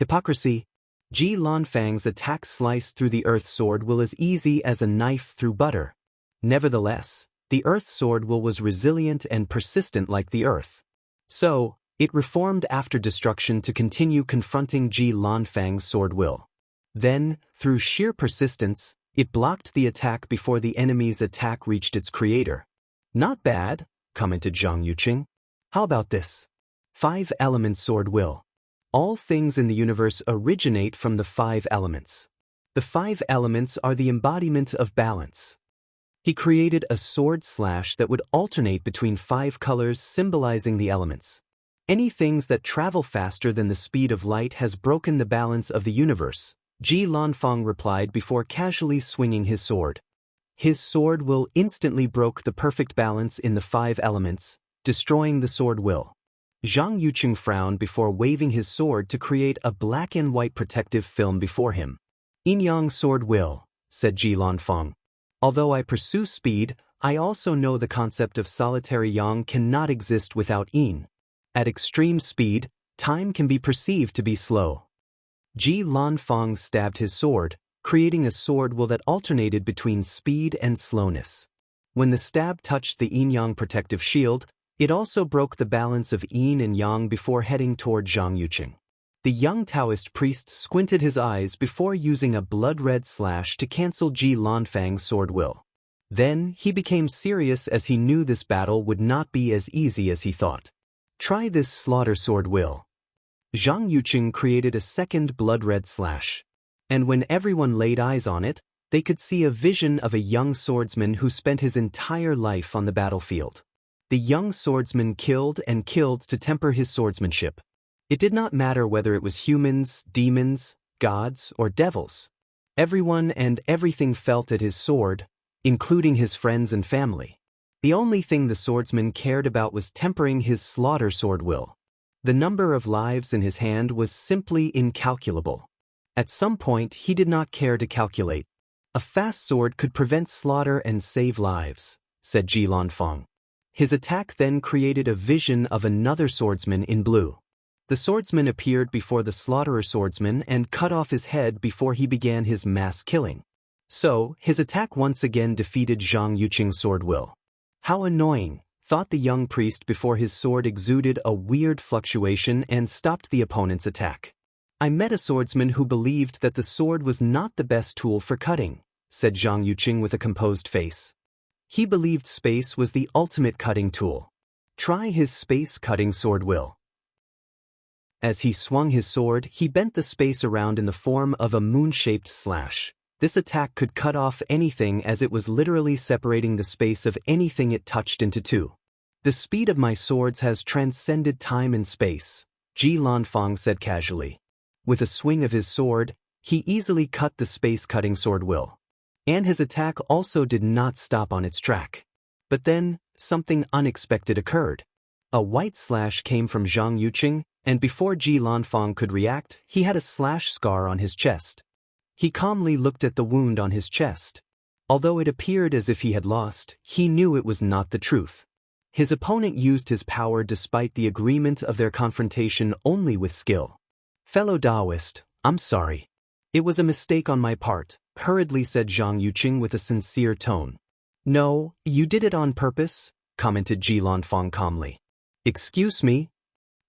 Hypocrisy. Ji Lanfang's attack sliced through the earth sword will as easy as a knife through butter. Nevertheless, the earth sword will was resilient and persistent like the earth. So, it reformed after destruction to continue confronting Ji Lanfang's sword will. Then, through sheer persistence, it blocked the attack before the enemy's attack reached its creator. Not bad, commented Zhang Yuqing. How about this? 5 elements sword will. All things in the universe originate from the 5 elements. The 5 elements are the embodiment of balance. He created a sword slash that would alternate between 5 colors symbolizing the elements. Any things that travel faster than the speed of light has broken the balance of the universe, Ji Lanfang replied before casually swinging his sword. His sword will instantly broke the perfect balance in the 5 elements, destroying the sword will. Zhang Yuqing frowned before waving his sword to create a black and white protective film before him. Yin-yang sword will, said Ji Lanfang. Although I pursue speed, I also know the concept of solitary yang cannot exist without yin. At extreme speed, time can be perceived to be slow. Ji Lanfang stabbed his sword, creating a sword will that alternated between speed and slowness. When the stab touched the yin-yang protective shield, it also broke the balance of yin and yang before heading toward Zhang Yuqing. The young Taoist priest squinted his eyes before using a blood-red slash to cancel Ji Lanfang's sword will. Then, he became serious as he knew this battle would not be as easy as he thought. Try this slaughter sword will. Zhang Yuqing created a second blood-red slash. And when everyone laid eyes on it, they could see a vision of a young swordsman who spent his entire life on the battlefield. The young swordsman killed and killed to temper his swordsmanship. It did not matter whether it was humans, demons, gods, or devils. Everyone and everything felt at his sword, including his friends and family. The only thing the swordsman cared about was tempering his slaughter sword will. The number of lives in his hand was simply incalculable. At some point, he did not care to calculate. A fast sword could prevent slaughter and save lives, said Ji Lanfang. His attack then created a vision of another swordsman in blue. The swordsman appeared before the slaughterer swordsman and cut off his head before he began his mass killing. So, his attack once again defeated Zhang Yuqing's sword will. How annoying, thought the young priest before his sword exuded a weird fluctuation and stopped the opponent's attack. I met a swordsman who believed that the sword was not the best tool for cutting, said Zhang Yuqing with a composed face. He believed space was the ultimate cutting tool. Try his space-cutting sword will. As he swung his sword, he bent the space around in the form of a moon-shaped slash. This attack could cut off anything as it was literally separating the space of anything it touched into 2. The speed of my swords has transcended time and space, Ji Lanfang said casually. With a swing of his sword, he easily cut the space-cutting sword will. And his attack also did not stop on its track. But then, something unexpected occurred. A white slash came from Zhang Yuqing, and before Ji Lanfang could react, he had a slash scar on his chest. He calmly looked at the wound on his chest. Although it appeared as if he had lost, he knew it was not the truth. His opponent used his power despite the agreement of their confrontation only with skill. Fellow Taoist, I'm sorry. It was a mistake on my part, hurriedly said Zhang Yuqing with a sincere tone. No, you did it on purpose, commented Ji Lanfang calmly. Excuse me?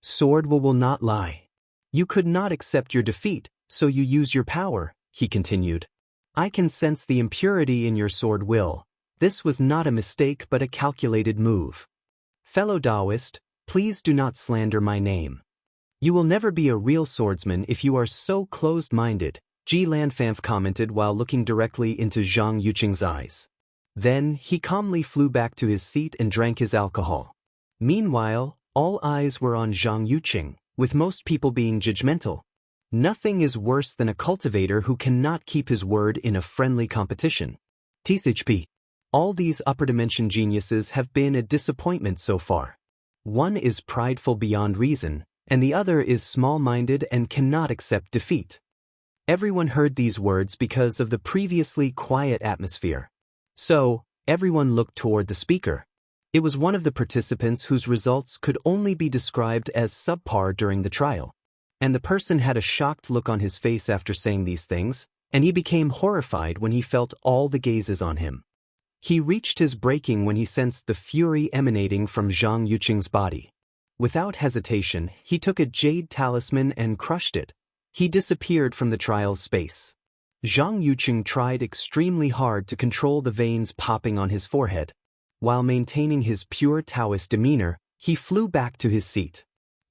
Sword will not lie. You could not accept your defeat, so you use your power, he continued. I can sense the impurity in your sword will. This was not a mistake but a calculated move. Fellow Taoist, please do not slander my name. You will never be a real swordsman if you are so closed-minded, Ji Lanfang commented while looking directly into Zhang Yuqing's eyes. Then, he calmly flew back to his seat and drank his alcohol. Meanwhile, all eyes were on Zhang Yuqing, with most people being judgmental. Nothing is worse than a cultivator who cannot keep his word in a friendly competition. TCHP. All these upper dimension geniuses have been a disappointment so far. One is prideful beyond reason, and the other is small-minded and cannot accept defeat. Everyone heard these words because of the previously quiet atmosphere. So, everyone looked toward the speaker. It was one of the participants whose results could only be described as subpar during the trial. And the person had a shocked look on his face after saying these things, and he became horrified when he felt all the gazes on him. He reached his breaking when he sensed the fury emanating from Zhang Yuqing's body. Without hesitation, he took a jade talisman and crushed it. He disappeared from the trial's space. Zhang Yuqing tried extremely hard to control the veins popping on his forehead. While maintaining his pure Taoist demeanor, he flew back to his seat.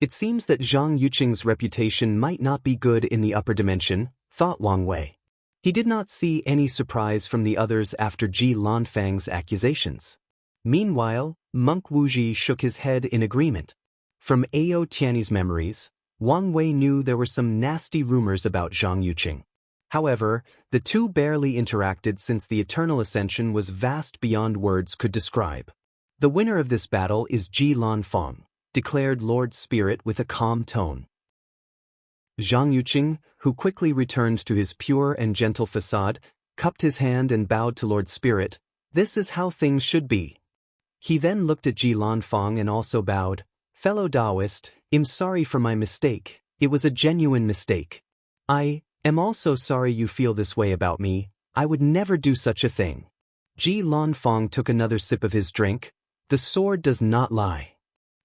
It seems that Zhang Yuqing's reputation might not be good in the upper dimension, thought Wang Wei. He did not see any surprise from the others after Ji Lanfang's accusations. Meanwhile, Monk Wuji shook his head in agreement. From Ao Tianyi's memories, Wang Wei knew there were some nasty rumors about Zhang Yuqing. However, the two barely interacted since the eternal ascension was vast beyond words could describe. The winner of this battle is Ji Lanfang, declared Lord Spirit with a calm tone. Zhang Yuqing, who quickly returned to his pure and gentle facade, cupped his hand and bowed to Lord Spirit. This is how things should be. He then looked at Ji Lanfang and also bowed. Fellow Taoist, I'm sorry for my mistake. It was a genuine mistake. I am also sorry you feel this way about me. I would never do such a thing. Ji Lanfang took another sip of his drink. The sword does not lie.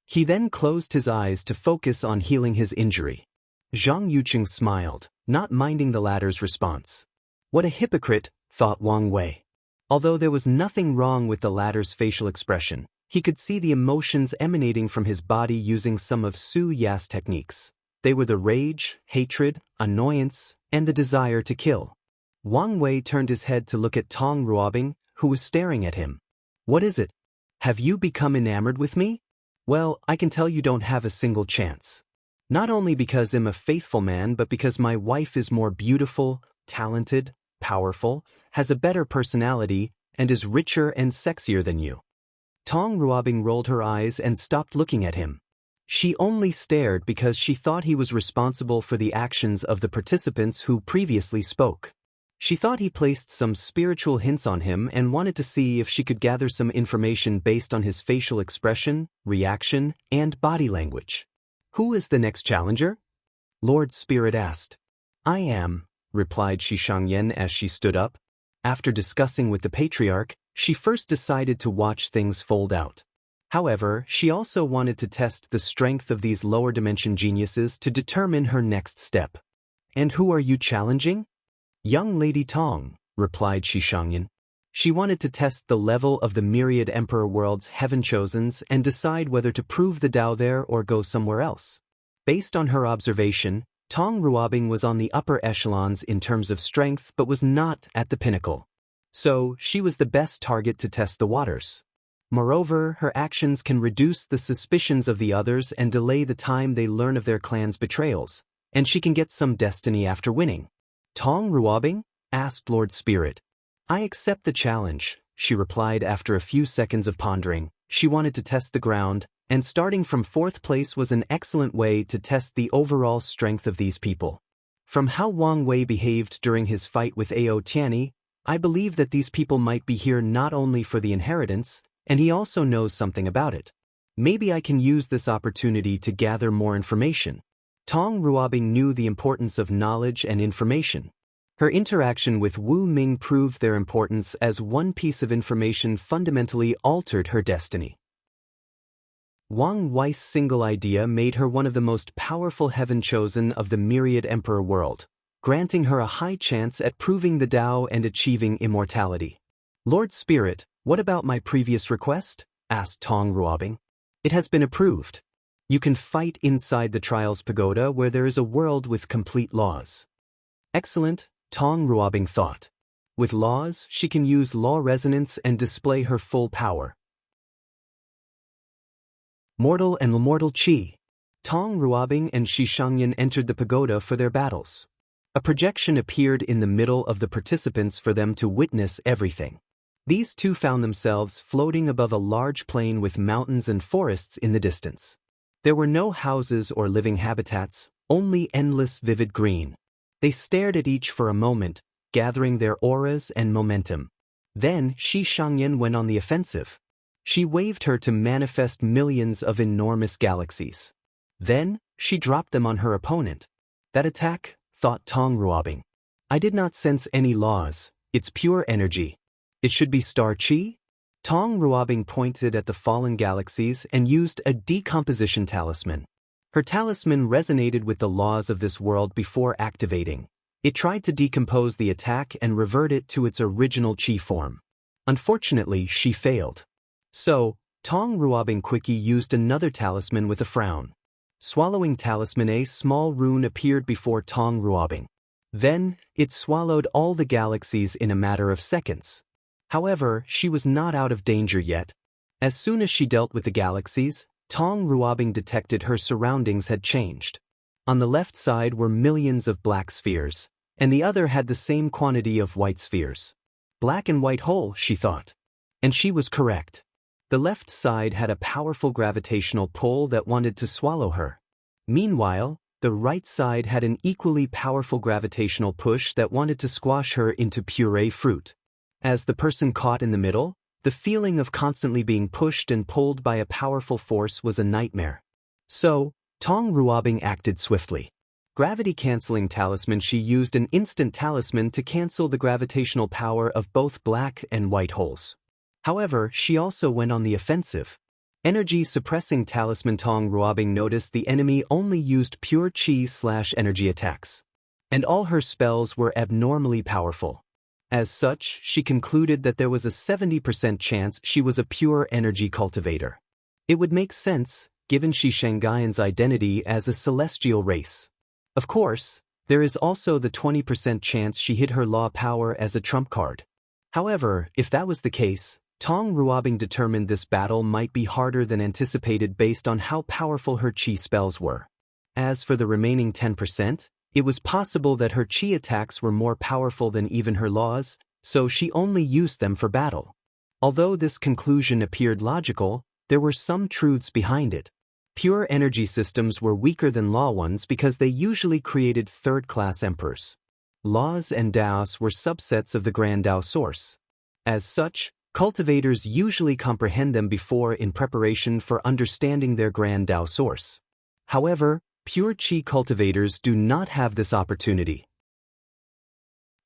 He then closed his eyes to focus on healing his injury. Zhang Yuqing smiled, not minding the latter's response. What a hypocrite, thought Wang Wei. Although there was nothing wrong with the latter's facial expression, he could see the emotions emanating from his body using some of Su Ya's techniques. They were the rage, hatred, annoyance, and the desire to kill. Wang Wei turned his head to look at Tong Ruobing, who was staring at him. What is it? Have you become enamored with me? Well, I can tell you don't have a single chance. Not only because I'm a faithful man, but because my wife is more beautiful, talented, powerful, has a better personality, and is richer and sexier than you. Tong Ruobing rolled her eyes and stopped looking at him. She only stared because she thought he was responsible for the actions of the participants who previously spoke. She thought he placed some spiritual hints on him and wanted to see if she could gather some information based on his facial expression, reaction, and body language. Who is the next challenger? Lord Spirit asked. I am, replied Xianxia as she stood up. After discussing with the patriarch, she first decided to watch things fold out. However, she also wanted to test the strength of these lower dimension geniuses to determine her next step. And who are you challenging? Young Lady Tong, replied Xianxia. She wanted to test the level of the myriad Emperor World's Heaven Chosens and decide whether to prove the Tao there or go somewhere else. Based on her observation, Tong Ruobing was on the upper echelons in terms of strength but was not at the pinnacle. So, she was the best target to test the waters. Moreover, her actions can reduce the suspicions of the others and delay the time they learn of their clan's betrayals, and she can get some destiny after winning. Tong Ruobing? Asked Lord Spirit. I accept the challenge, she replied after a few seconds of pondering. She wanted to test the ground, and starting from 4th place was an excellent way to test the overall strength of these people. From how Wang Wei behaved during his fight with Ao Tianyi, I believe that these people might be here not only for the inheritance, and he also knows something about it. Maybe I can use this opportunity to gather more information. Tong Ruobing knew the importance of knowledge and information. Her interaction with Wu Ming proved their importance as one piece of information fundamentally altered her destiny. Wang Wei's single idea made her one of the most powerful heaven chosen of the myriad Emperor world, granting her a high chance at proving the Tao and achieving immortality. Lord Spirit, what about my previous request? Asked Tong Ruobing. It has been approved. You can fight inside the Trials Pagoda where there is a world with complete laws. Excellent, Tong Ruobing thought. With laws, she can use law resonance and display her full power. Mortal and Immortal Qi. Tong Ruobing and Xianxia entered the pagoda for their battles. A projection appeared in the middle of the participants for them to witness everything. These two found themselves floating above a large plain with mountains and forests in the distance. There were no houses or living habitats, only endless vivid green. They stared at each for a moment, gathering their auras and momentum. Then Xianxia went on the offensive. She waved her to manifest millions of enormous galaxies. Then, she dropped them on her opponent. That attack, thought Tong Ruobing. I did not sense any laws, it's pure energy. It should be star chi? Tong Ruobing pointed at the fallen galaxies and used a decomposition talisman. Her talisman resonated with the laws of this world before activating. It tried to decompose the attack and revert it to its original chi form. Unfortunately, she failed. So, Tong Ruobing quickly used another talisman with a frown. Swallowing talisman, a small rune appeared before Tong Ruobing. Then, it swallowed all the galaxies in a matter of seconds. However, she was not out of danger yet. As soon as she dealt with the galaxies, Tong Ruobing detected her surroundings had changed. On the left side were millions of black spheres, and the other had the same quantity of white spheres. Black and white hole, she thought. And she was correct. The left side had a powerful gravitational pull that wanted to swallow her. Meanwhile, the right side had an equally powerful gravitational push that wanted to squash her into puree fruit. As the person caught in the middle, the feeling of constantly being pushed and pulled by a powerful force was a nightmare. So, Tong Ruobing acted swiftly. Gravity-canceling talisman, she used an instant talisman to cancel the gravitational power of both black and white holes. However, she also went on the offensive. Energy-suppressing talisman. Tong Ruobing noticed the enemy only used pure chi/energy attacks. And all her spells were abnormally powerful. As such, she concluded that there was a 70% chance she was a pure energy cultivator. It would make sense, given Xianxia's identity as a celestial race. Of course, there is also the 20% chance she hid her law power as a trump card. However, if that was the case, Tong Ruobing determined this battle might be harder than anticipated based on how powerful her chi spells were. As for the remaining 10%, it was possible that her chi attacks were more powerful than even her laws, so she only used them for battle. Although this conclusion appeared logical, there were some truths behind it. Pure energy systems were weaker than law ones because they usually created third-class emperors. Laws and Daos were subsets of the Grand Dao source. As such, cultivators usually comprehend them before in preparation for understanding their Grand Dao source. However, pure chi cultivators do not have this opportunity.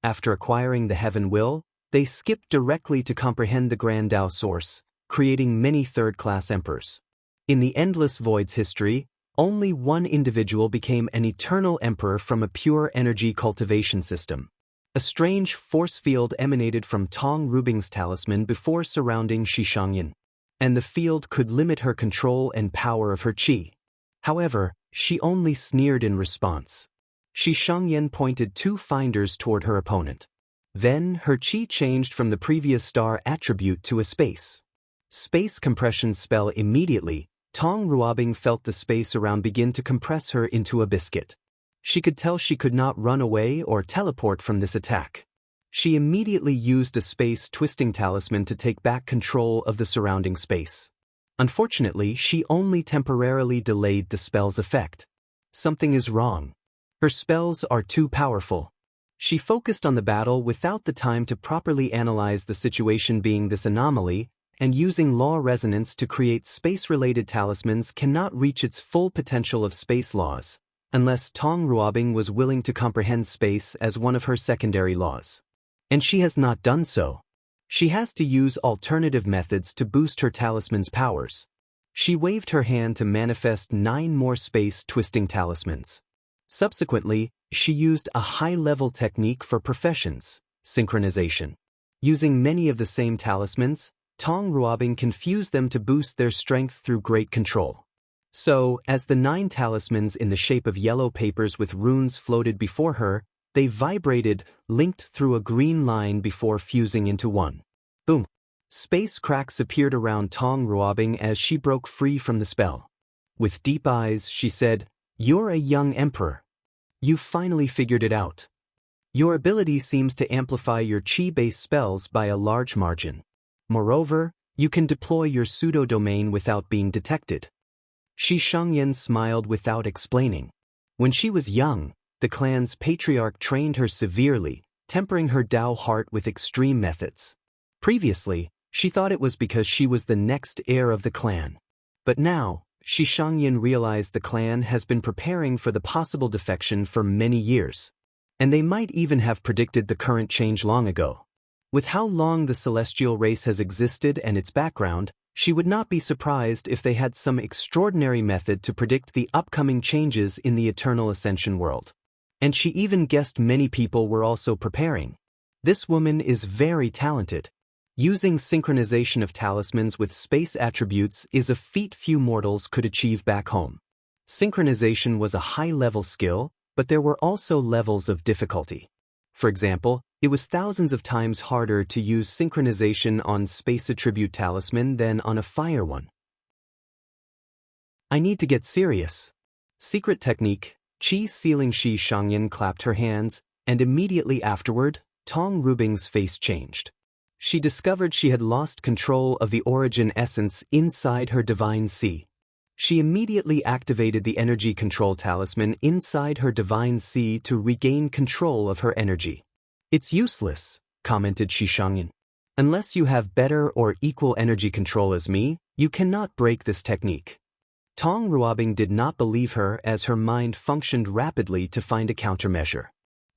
After acquiring the Heaven Will, they skip directly to comprehend the Grand Dao source, creating many third-class emperors. In the Endless Void's history, only one individual became an eternal emperor from a pure energy cultivation system. A strange force field emanated from Tong Ruobing's talisman before surrounding Xianxia, and the field could limit her control and power of her chi. However, she only sneered in response. Xianxia pointed two finders toward her opponent. Then, her chi changed from the previous star attribute to a space. Space compression spell. Immediately, Tong Ruobing felt the space around begin to compress her into a biscuit. She could tell she could not run away or teleport from this attack. She immediately used a space twisting talisman to take back control of the surrounding space. Unfortunately, she only temporarily delayed the spell's effect. Something is wrong. Her spells are too powerful. She focused on the battle without the time to properly analyze the situation. Being this anomaly, and using law resonance to create space-related talismans cannot reach its full potential of space laws, unless Tong Ruobing was willing to comprehend space as one of her secondary laws. And she has not done so. She has to use alternative methods to boost her talisman's powers. She waved her hand to manifest 9 more space-twisting talismans. Subsequently, she used a high-level technique for professions, synchronization. Using many of the same talismans, Tong Ruobing confused them to boost their strength through great control. So, as the 9 talismans in the shape of yellow papers with runes floated before her, they vibrated, linked through a green line before fusing into one. Boom! Space cracks appeared around Tong Ruobing as she broke free from the spell. With deep eyes, she said, "You're a young emperor. You've finally figured it out. Your ability seems to amplify your chi-based spells by a large margin. Moreover, you can deploy your pseudo-domain without being detected." Xianxia smiled without explaining. When she was young, the clan's patriarch trained her severely, tempering her Dao heart with extreme methods. Previously, she thought it was because she was the next heir of the clan. But now, Xianxia realized the clan has been preparing for the possible defection for many years. And they might even have predicted the current change long ago. With how long the celestial race has existed and its background, she would not be surprised if they had some extraordinary method to predict the upcoming changes in the Eternal Ascension world. And she even guessed many people were also preparing. This woman is very talented. Using synchronization of talismans with space attributes is a feat few mortals could achieve back home. Synchronization was a high-level skill, but there were also levels of difficulty. For example, it was thousands of times harder to use synchronization on space attribute talisman than on a fire one. I need to get serious. Secret technique, Qi sealing. Xianxia clapped her hands, and immediately afterward, Tong Rubing's face changed. She discovered she had lost control of the origin essence inside her divine sea. She immediately activated the energy control talisman inside her divine sea to regain control of her energy. It's useless, commented Xianxia. Unless you have better or equal energy control as me, you cannot break this technique. Tong Ruobing did not believe her as her mind functioned rapidly to find a countermeasure.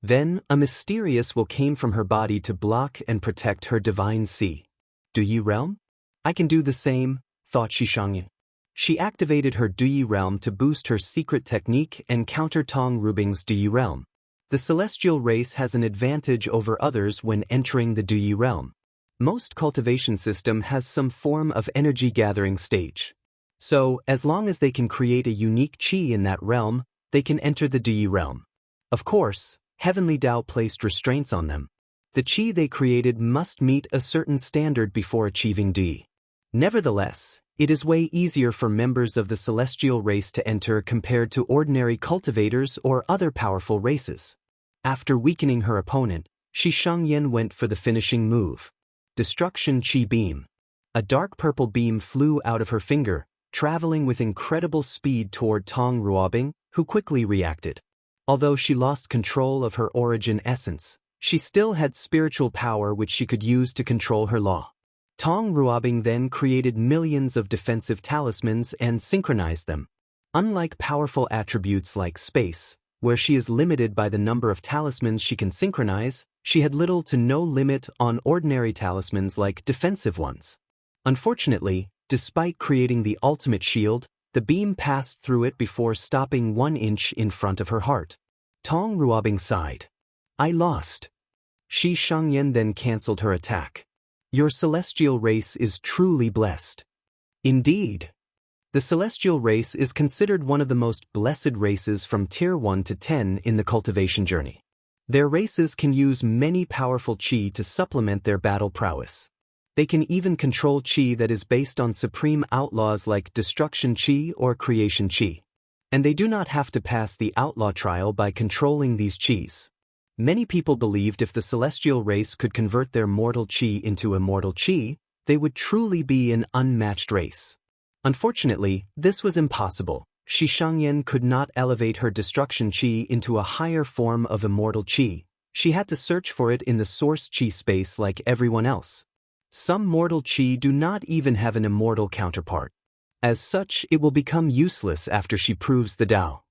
Then, a mysterious will came from her body to block and protect her divine sea. Duyi realm? I can do the same, thought Xianxia. She activated her Duyi realm to boost her secret technique and counter Tong Rubing's Duyi realm. The celestial race has an advantage over others when entering the Duyi realm. Most cultivation system has some form of energy gathering stage. So, as long as they can create a unique qi in that realm, they can enter the Duyi realm. Of course, Heavenly Tao placed restraints on them. The qi they created must meet a certain standard before achieving Duyi. Nevertheless, it is way easier for members of the celestial race to enter compared to ordinary cultivators or other powerful races. After weakening her opponent, Xianxia went for the finishing move. Destruction Qi Beam. A dark purple beam flew out of her finger, traveling with incredible speed toward Tong Ruobing, who quickly reacted. Although she lost control of her origin essence, she still had spiritual power which she could use to control her law. Tong Ruobing then created millions of defensive talismans and synchronized them. Unlike powerful attributes like space, where she is limited by the number of talismans she can synchronize, she had little to no limit on ordinary talismans like defensive ones. Unfortunately, despite creating the ultimate shield, the beam passed through it before stopping 1 inch in front of her heart. Tong Ruobing sighed. I lost. Xianxia then cancelled her attack. Your celestial race is truly blessed. Indeed. The celestial race is considered one of the most blessed races from Tier 1 to 10 in the cultivation journey. Their races can use many powerful qi to supplement their battle prowess. They can even control qi that is based on supreme outlaws like destruction qi or creation qi. And they do not have to pass the outlaw trial by controlling these qis. Many people believed if the celestial race could convert their mortal qi into immortal qi, they would truly be an unmatched race. Unfortunately, this was impossible. Xianxia could not elevate her destruction qi into a higher form of immortal qi. She had to search for it in the source qi space like everyone else. Some mortal qi do not even have an immortal counterpart. As such, it will become useless after she proves the Tao.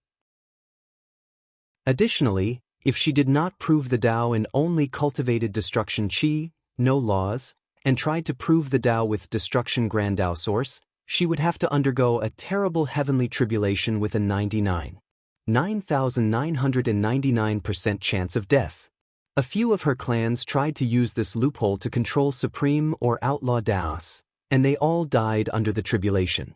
Additionally, if she did not prove the Tao and only cultivated destruction qi, no laws, and tried to prove the Tao with destruction grand Tao source, she would have to undergo a terrible heavenly tribulation with a 9,999% chance of death. A few of her clans tried to use this loophole to control supreme or outlaw Taos, and they all died under the tribulation.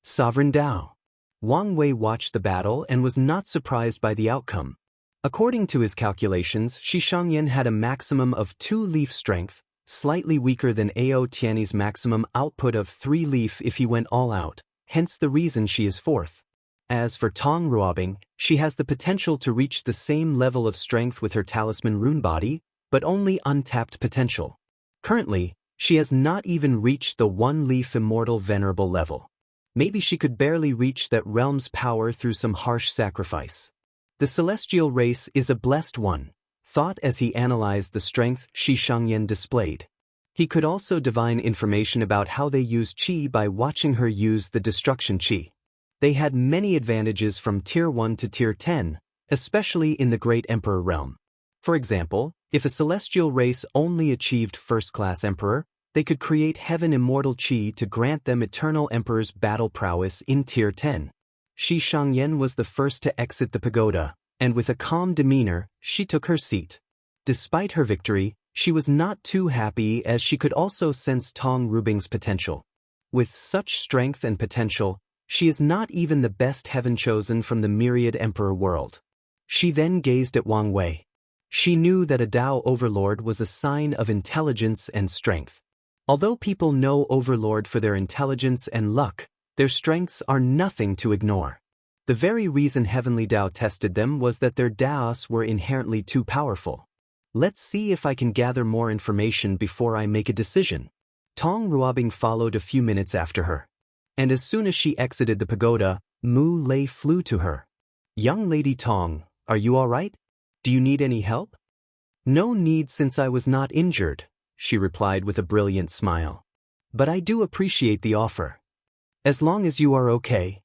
Sovereign Tao. Wang Wei watched the battle and was not surprised by the outcome. According to his calculations, Xianxia had a maximum of 2 leaf strength, slightly weaker than Ao Tianyi's maximum output of 3 leaf if he went all out, hence the reason she is 4th. As for Tong Ruobing, she has the potential to reach the same level of strength with her talisman rune body, but only untapped potential. Currently, she has not even reached the 1 leaf immortal venerable level. Maybe she could barely reach that realm's power through some harsh sacrifice. The celestial race is a blessed one, thought as he analyzed the strength Xianxia displayed. He could also divine information about how they use Qi by watching her use the destruction Qi. They had many advantages from Tier 1 to Tier 10, especially in the Great Emperor realm. For example, if a celestial race only achieved first-class Emperor, they could create Heaven Immortal Qi to grant them Eternal Emperor's battle prowess in Tier 10. Xianxia was the first to exit the pagoda, and with a calm demeanor, she took her seat. Despite her victory, she was not too happy as she could also sense Tong Rubing's potential. With such strength and potential, she is not even the best heaven chosen from the myriad emperor world. She then gazed at Wang Wei. She knew that a Tao overlord was a sign of intelligence and strength. Although people know overlord for their intelligence and luck, their strengths are nothing to ignore. The very reason Heavenly Tao tested them was that their Taos were inherently too powerful. Let's see if I can gather more information before I make a decision. Tong Ruobing followed a few minutes after her. And as soon as she exited the pagoda, Mu Lei flew to her. "Young Lady Tong, are you all right? Do you need any help?" "No need since I was not injured," she replied with a brilliant smile. "But I do appreciate the offer. As long as you are okay."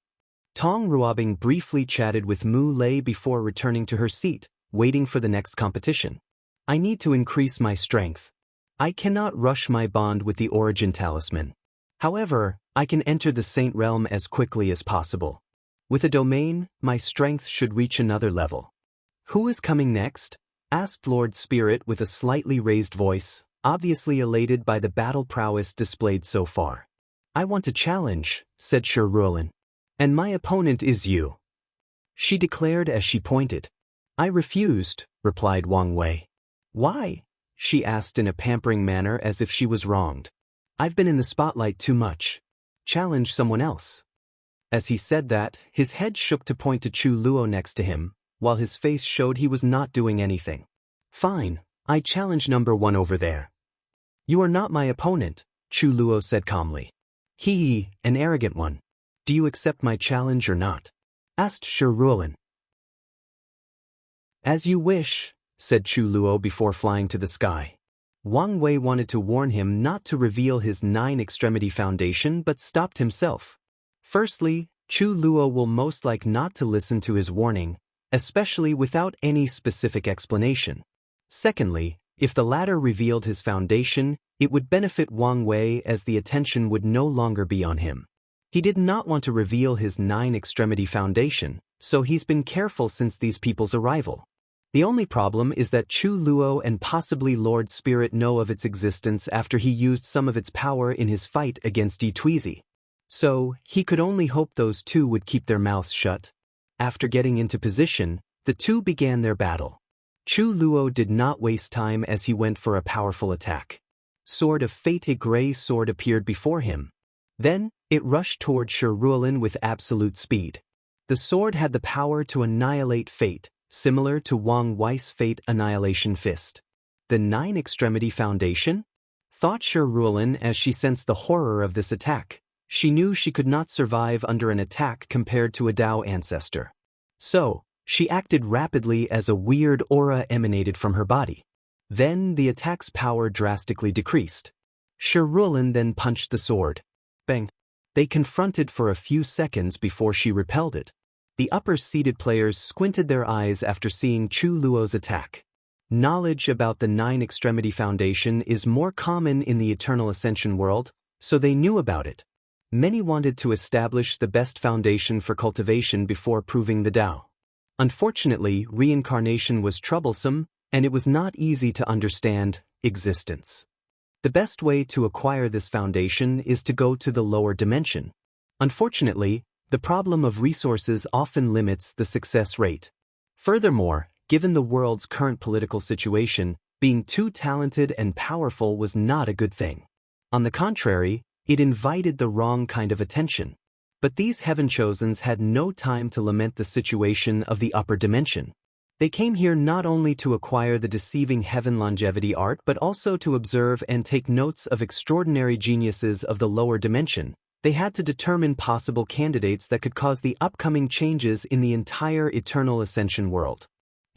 Tong Ruobing briefly chatted with Mu Lei before returning to her seat, waiting for the next competition. "I need to increase my strength. I cannot rush my bond with the Origin Talisman. However, I can enter the Saint Realm as quickly as possible. With a domain, my strength should reach another level." "Who is coming next?" asked Lord Spirit with a slightly raised voice, obviously elated by the battle prowess displayed so far. "I want a challenge," said Ruolin. "And my opponent is you," she declared as she pointed. "I refused," replied Wang Wei. "Why?" she asked in a pampering manner as if she was wronged. "I've been in the spotlight too much. Challenge someone else." As he said that, his head shook to point to Chu Luo next to him, while his face showed he was not doing anything. "Fine, I challenge number 1 over there." "You are not my opponent," Chu Luo said calmly. "He, an arrogant one. Do you accept my challenge or not?" asked Ruolin. "As you wish," said Chu Luo before flying to the sky. Wang Wei wanted to warn him not to reveal his 9-extremity foundation but stopped himself. Firstly, Chu Luo will most like not to listen to his warning, especially without any specific explanation. Secondly, if the latter revealed his foundation, it would benefit Wang Wei as the attention would no longer be on him. He did not want to reveal his 9-extremity foundation, so he's been careful since these people's arrival. The only problem is that Chu Luo and possibly Lord Spirit know of its existence after he used some of its power in his fight against Yi Tuizi. So, he could only hope those two would keep their mouths shut. After getting into position, the two began their battle. Chu Luo did not waste time as he went for a powerful attack. Sword of Fate, a gray sword appeared before him. Then, it rushed toward Ruolin with absolute speed. The sword had the power to annihilate fate, similar to Wang Wei's Fate Annihilation Fist. The 9-extremity foundation? Thought Ruolin as she sensed the horror of this attack. She knew she could not survive under an attack compared to a Tao ancestor. So, she acted rapidly as a weird aura emanated from her body. Then the attack's power drastically decreased. Ruolin then punched the sword. Bang! They confronted for a few seconds before she repelled it. The upper-seated players squinted their eyes after seeing Chu Luo's attack. Knowledge about the 9-extremity foundation is more common in the Eternal Ascension world, so they knew about it. Many wanted to establish the best foundation for cultivation before proving the Tao. Unfortunately, reincarnation was troublesome, and it was not easy to understand existence. The best way to acquire this foundation is to go to the lower dimension. Unfortunately, the problem of resources often limits the success rate. Furthermore, given the world's current political situation, being too talented and powerful was not a good thing. On the contrary, it invited the wrong kind of attention. But these heaven-chosens had no time to lament the situation of the upper dimension. They came here not only to acquire the deceiving heaven longevity art but also to observe and take notes of extraordinary geniuses of the lower dimension. They had to determine possible candidates that could cause the upcoming changes in the entire Eternal Ascension world.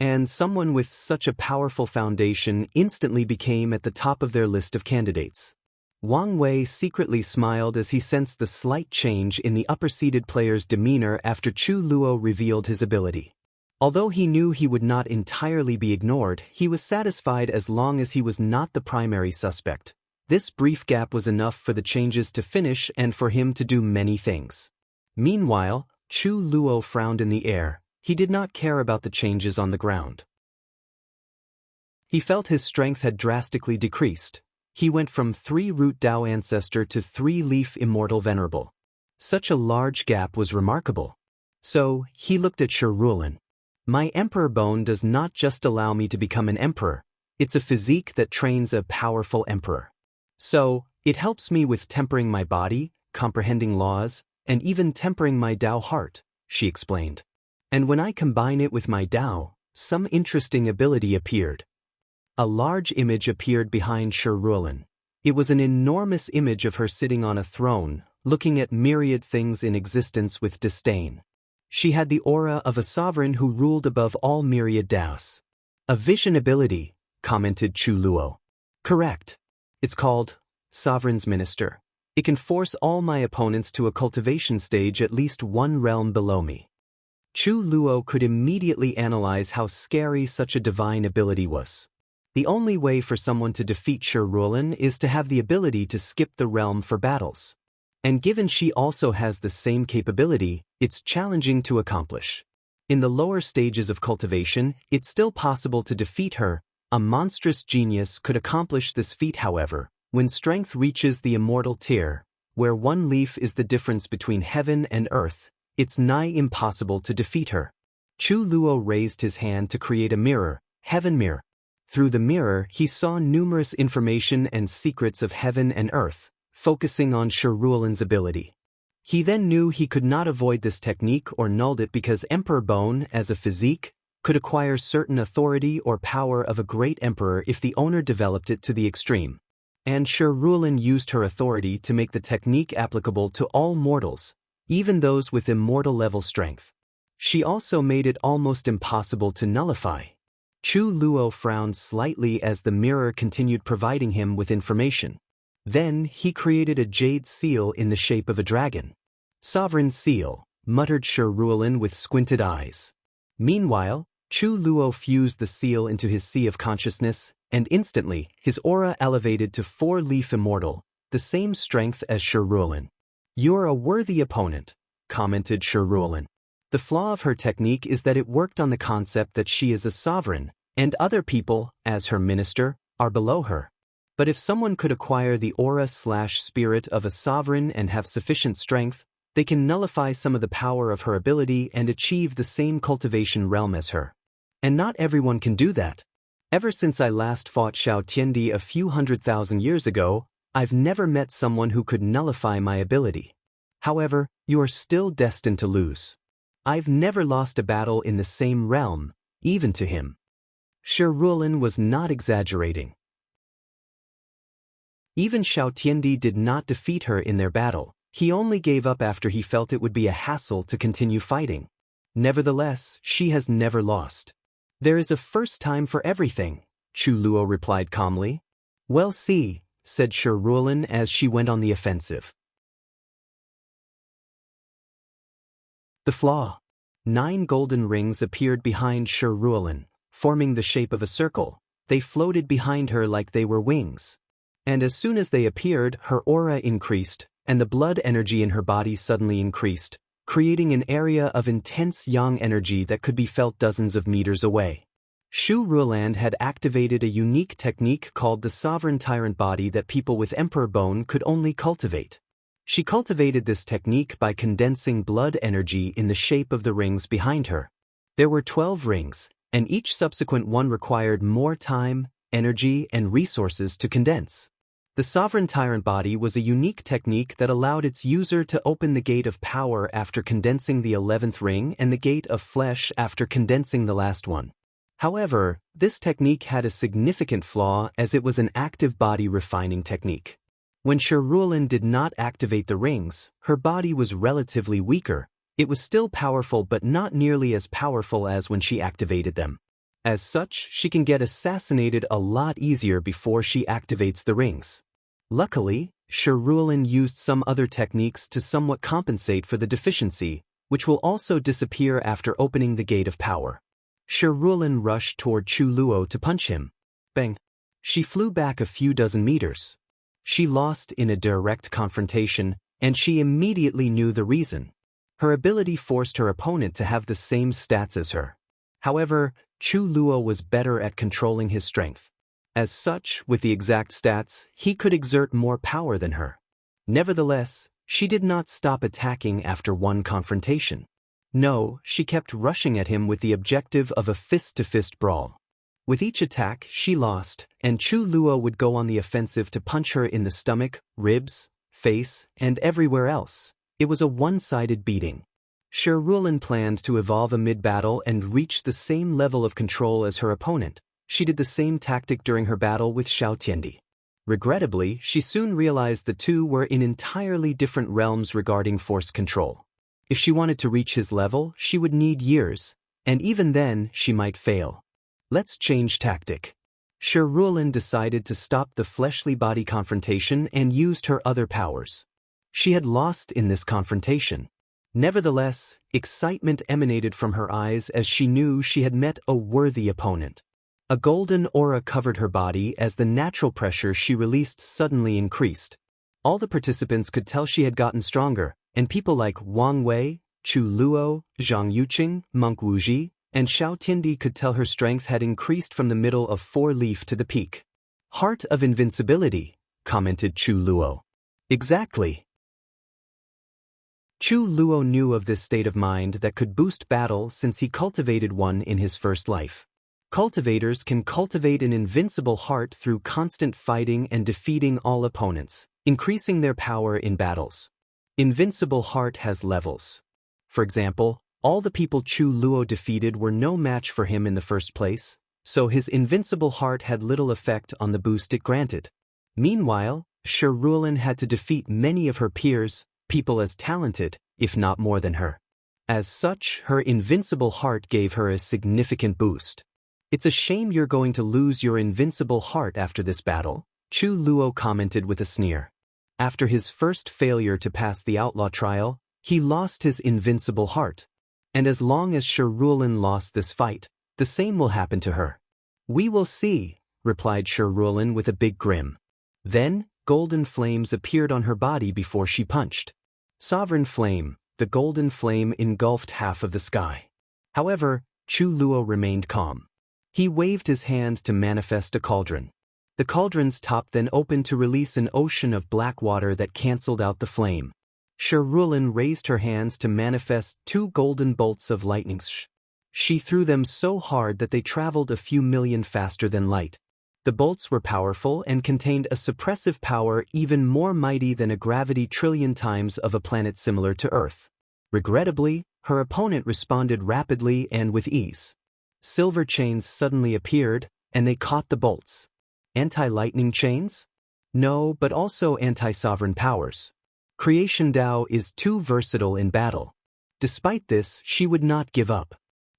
And someone with such a powerful foundation instantly became at the top of their list of candidates. Wang Wei secretly smiled as he sensed the slight change in the upper-seeded player's demeanor after Chu Luo revealed his ability. Although he knew he would not entirely be ignored, he was satisfied as long as he was not the primary suspect. This brief gap was enough for the changes to finish and for him to do many things. Meanwhile, Chu Luo frowned in the air. He did not care about the changes on the ground. He felt his strength had drastically decreased. He went from 3-root Dao Ancestor to 3-leaf Immortal Venerable. Such a large gap was remarkable. So, he looked at Shurulan. My Emperor Bone does not just allow me to become an emperor, it's a physique that trains a powerful emperor. So, it helps me with tempering my body, comprehending laws, and even tempering my Dao heart, she explained. And when I combine it with my Dao, some interesting ability appeared. A large image appeared behind Shurulan. It was an enormous image of her sitting on a throne, looking at myriad things in existence with disdain. She had the aura of a sovereign who ruled above all myriad Daos. A vision ability, commented Chu Luo. Correct. It's called Sovereign's Minister. It can force all my opponents to a cultivation stage at least one realm below me. Chu Luo could immediately analyze how scary such a divine ability was. The only way for someone to defeat Shurulan is to have the ability to skip the realm for battles. And given she also has the same capability, it's challenging to accomplish. In the lower stages of cultivation, it's still possible to defeat her. A monstrous genius could accomplish this feat, however, when strength reaches the immortal tier, where one leaf is the difference between heaven and earth, it's nigh impossible to defeat her. Chu Luo raised his hand to create a mirror, Heaven Mirror. Through the mirror, he saw numerous information and secrets of heaven and earth, focusing on Shurulan's ability. He then knew he could not avoid this technique or nulled it because Emperor Bone, as a physique, could acquire certain authority or power of a great emperor if the owner developed it to the extreme. And Shurulan used her authority to make the technique applicable to all mortals, even those with immortal level strength. She also made it almost impossible to nullify. Chu Luo frowned slightly as the mirror continued providing him with information. Then he created a jade seal in the shape of a dragon. Sovereign seal, muttered Shurulan with squinted eyes. Meanwhile, Chu Luo fused the seal into his sea of consciousness, and instantly, his aura elevated to 4-leaf Immortal, the same strength as Shurulan. You're a worthy opponent, commented Shurulan. The flaw of her technique is that it worked on the concept that she is a sovereign, and other people, as her minister, are below her. But if someone could acquire the aura/spirit of a sovereign and have sufficient strength, they can nullify some of the power of her ability and achieve the same cultivation realm as her. And not everyone can do that. Ever since I last fought Xiao Tiandi a few 100,000 years ago, I've never met someone who could nullify my ability. However, you are still destined to lose. I've never lost a battle in the same realm, even to him. Shurulan was not exaggerating. Even Xiao Tiandi did not defeat her in their battle. He only gave up after he felt it would be a hassle to continue fighting. Nevertheless, she has never lost. There is a first time for everything, Chu Luo replied calmly. Well, see, said Shurulan as she went on the offensive. The flaw. 9 golden rings appeared behind Shurulan, forming the shape of a circle. They floated behind her like they were wings. And as soon as they appeared, her aura increased, and the blood energy in her body suddenly increased, creating an area of intense yang energy that could be felt dozens of meters away. Shurulan had activated a unique technique called the Sovereign Tyrant Body that people with Emperor Bone could only cultivate. She cultivated this technique by condensing blood energy in the shape of the rings behind her. There were 12 rings, and each subsequent one required more time, energy, and resources to condense. The Sovereign Tyrant Body was a unique technique that allowed its user to open the gate of power after condensing the 11th ring and the gate of flesh after condensing the last one. However, this technique had a significant flaw as it was an active body refining technique. When Shurulan did not activate the rings, her body was relatively weaker. It was still powerful but not nearly as powerful as when she activated them. As such, she can get assassinated a lot easier before she activates the rings. Luckily, Shirulan used some other techniques to somewhat compensate for the deficiency, which will also disappear after opening the Gate of Power. Shirulan rushed toward Chu Luo to punch him. Bang! She flew back a few dozen meters. She lost in a direct confrontation, and she immediately knew the reason. Her ability forced her opponent to have the same stats as her. However, Chu Luo was better at controlling his strength. As such, with the exact stats, he could exert more power than her. Nevertheless, she did not stop attacking after one confrontation. No, she kept rushing at him with the objective of a fist-to-fist brawl. With each attack, she lost, and Chu Luo would go on the offensive to punch her in the stomach, ribs, face, and everywhere else. It was a one-sided beating. Shirulan planned to evolve amid battle and reach the same level of control as her opponent. She did the same tactic during her battle with Xiaotiandi. Regrettably, she soon realized the two were in entirely different realms regarding force control. If she wanted to reach his level, she would need years, and even then, she might fail. Let's change tactic. Shirulan decided to stop the fleshly body confrontation and used her other powers. She had lost in this confrontation. Nevertheless, excitement emanated from her eyes as she knew she had met a worthy opponent. A golden aura covered her body as the natural pressure she released suddenly increased. All the participants could tell she had gotten stronger, and people like Wang Wei, Chu Luo, Zhang Yuqing, Monk Wuji, and Xiaotiandi could tell her strength had increased from the middle of four-leaf to the peak. Heart of invincibility, commented Chu Luo. Exactly. Chu Luo knew of this state of mind that could boost battle since he cultivated one in his first life. Cultivators can cultivate an invincible heart through constant fighting and defeating all opponents, increasing their power in battles. Invincible heart has levels. For example, all the people Chu Luo defeated were no match for him in the first place, so his invincible heart had little effect on the boost it granted. Meanwhile, Shirulan had to defeat many of her peers, people as talented, if not more than her. As such, her invincible heart gave her a significant boost. It's a shame you're going to lose your invincible heart after this battle, Chu Luo commented with a sneer. After his first failure to pass the outlaw trial, he lost his invincible heart. And as long as Shirulan lost this fight, the same will happen to her. We will see, replied Shirulan with a big grin. Then, golden flames appeared on her body before she punched. Sovereign flame, the golden flame engulfed half of the sky. However, Chu Luo remained calm. He waved his hand to manifest a cauldron. The cauldron's top then opened to release an ocean of black water that cancelled out the flame. Shirulan raised her hands to manifest two golden bolts of lightning. She threw them so hard that they traveled a few million faster than light. The bolts were powerful and contained a suppressive power even more mighty than a gravity trillion times of a planet similar to Earth. Regrettably, her opponent responded rapidly and with ease. Silver chains suddenly appeared, and they caught the bolts. Anti-lightning chains? No, but also anti-sovereign powers. Creation Dao is too versatile in battle. Despite this, she would not give up.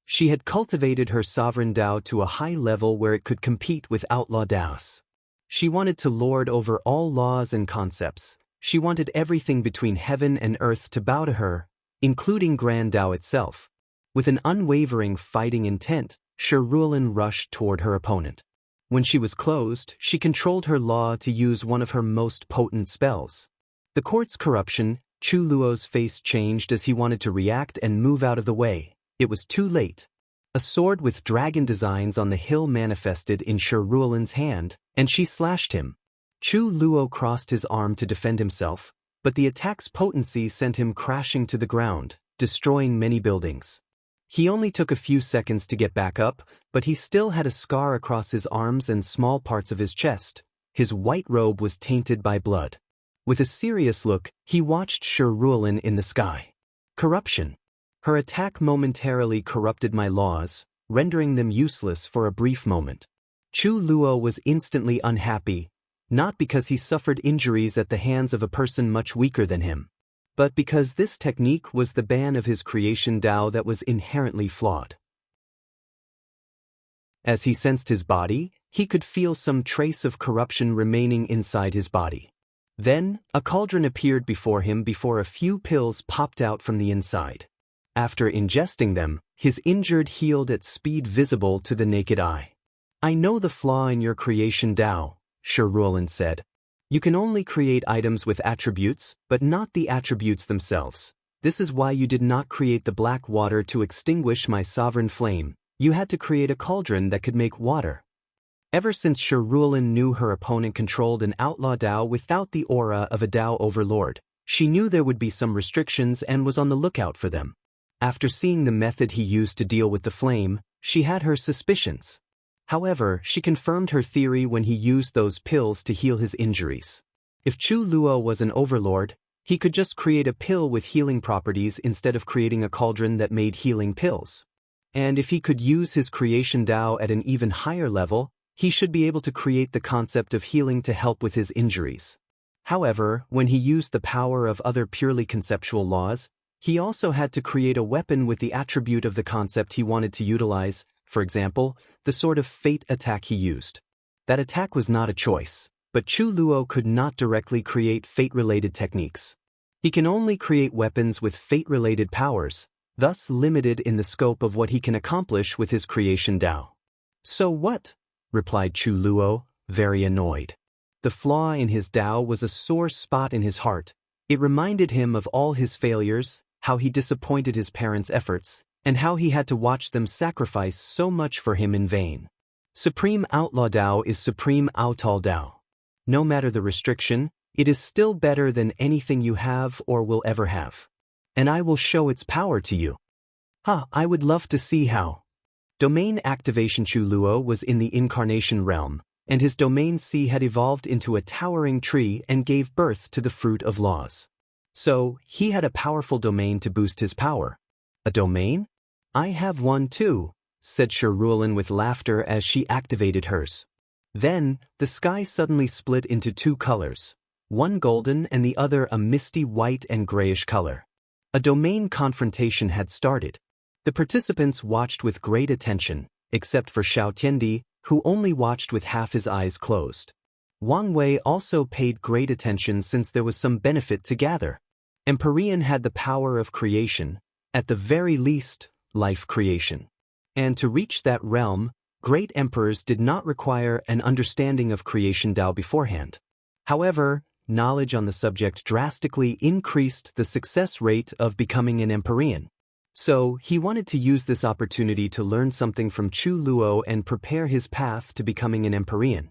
She had cultivated her sovereign Dao to a high level where it could compete with outlaw Daos. She wanted to lord over all laws and concepts. She wanted everything between heaven and earth to bow to her, including Grand Dao itself. With an unwavering fighting intent, Shirulan rushed toward her opponent. When she was closed, she controlled her law to use one of her most potent spells. The court's corruption, Chu Luo's face changed as he wanted to react and move out of the way. It was too late. A sword with dragon designs on the hill manifested in Shirulan's hand, and she slashed him. Chu Luo crossed his arm to defend himself, but the attack's potency sent him crashing to the ground, destroying many buildings. He only took a few seconds to get back up, but he still had a scar across his arms and small parts of his chest. His white robe was tainted by blood. With a serious look, he watched Shirulan in the sky. Corruption. Her attack momentarily corrupted my laws, rendering them useless for a brief moment. Chu Luo was instantly unhappy, not because he suffered injuries at the hands of a person much weaker than him, but because this technique was the ban of his creation Dao that was inherently flawed. As he sensed his body, he could feel some trace of corruption remaining inside his body. Then, a cauldron appeared before him before a few pills popped out from the inside. After ingesting them, his injured healed at speed visible to the naked eye. "I know the flaw in your creation Tao," Shirulan said. "You can only create items with attributes, but not the attributes themselves. This is why you did not create the black water to extinguish my sovereign flame. You had to create a cauldron that could make water." Ever since Shirulan knew her opponent controlled an outlaw Tao without the aura of a Tao overlord, she knew there would be some restrictions and was on the lookout for them. After seeing the method he used to deal with the flame, she had her suspicions. However, she confirmed her theory when he used those pills to heal his injuries. If Chu Luo was an overlord, he could just create a pill with healing properties instead of creating a cauldron that made healing pills. And if he could use his creation Tao at an even higher level, he should be able to create the concept of healing to help with his injuries. However, when he used the power of other purely conceptual laws, he also had to create a weapon with the attribute of the concept he wanted to utilize, for example, the sort of fate attack he used. That attack was not a choice, but Chu Luo could not directly create fate-related techniques. He can only create weapons with fate-related powers, thus limited in the scope of what he can accomplish with his creation Tao. "So what?" replied Chu Luo, very annoyed. The flaw in his Tao was a sore spot in his heart. It reminded him of all his failures, how he disappointed his parents' efforts, and how he had to watch them sacrifice so much for him in vain. Supreme Outlaw Tao is Supreme Outlaw Tao. No matter the restriction, it is still better than anything you have or will ever have. And I will show its power to you. I would love to see how. Domain activation. Chu Luo was in the incarnation realm, and his domain C had evolved into a towering tree and gave birth to the fruit of laws. So, he had a powerful domain to boost his power. "A domain? I have one too," said Shirulan with laughter as she activated hers. Then, the sky suddenly split into two colors, one golden and the other a misty white and grayish color. A domain confrontation had started. The participants watched with great attention, except for Xiao Tiandi, who only watched with half his eyes closed. Wang Wei also paid great attention since there was some benefit to gather. Empyrean had the power of creation, at the very least, life creation. And to reach that realm, great emperors did not require an understanding of creation Tao beforehand. However, knowledge on the subject drastically increased the success rate of becoming an Empyrean. So, he wanted to use this opportunity to learn something from Chu Luo and prepare his path to becoming an Empyrean.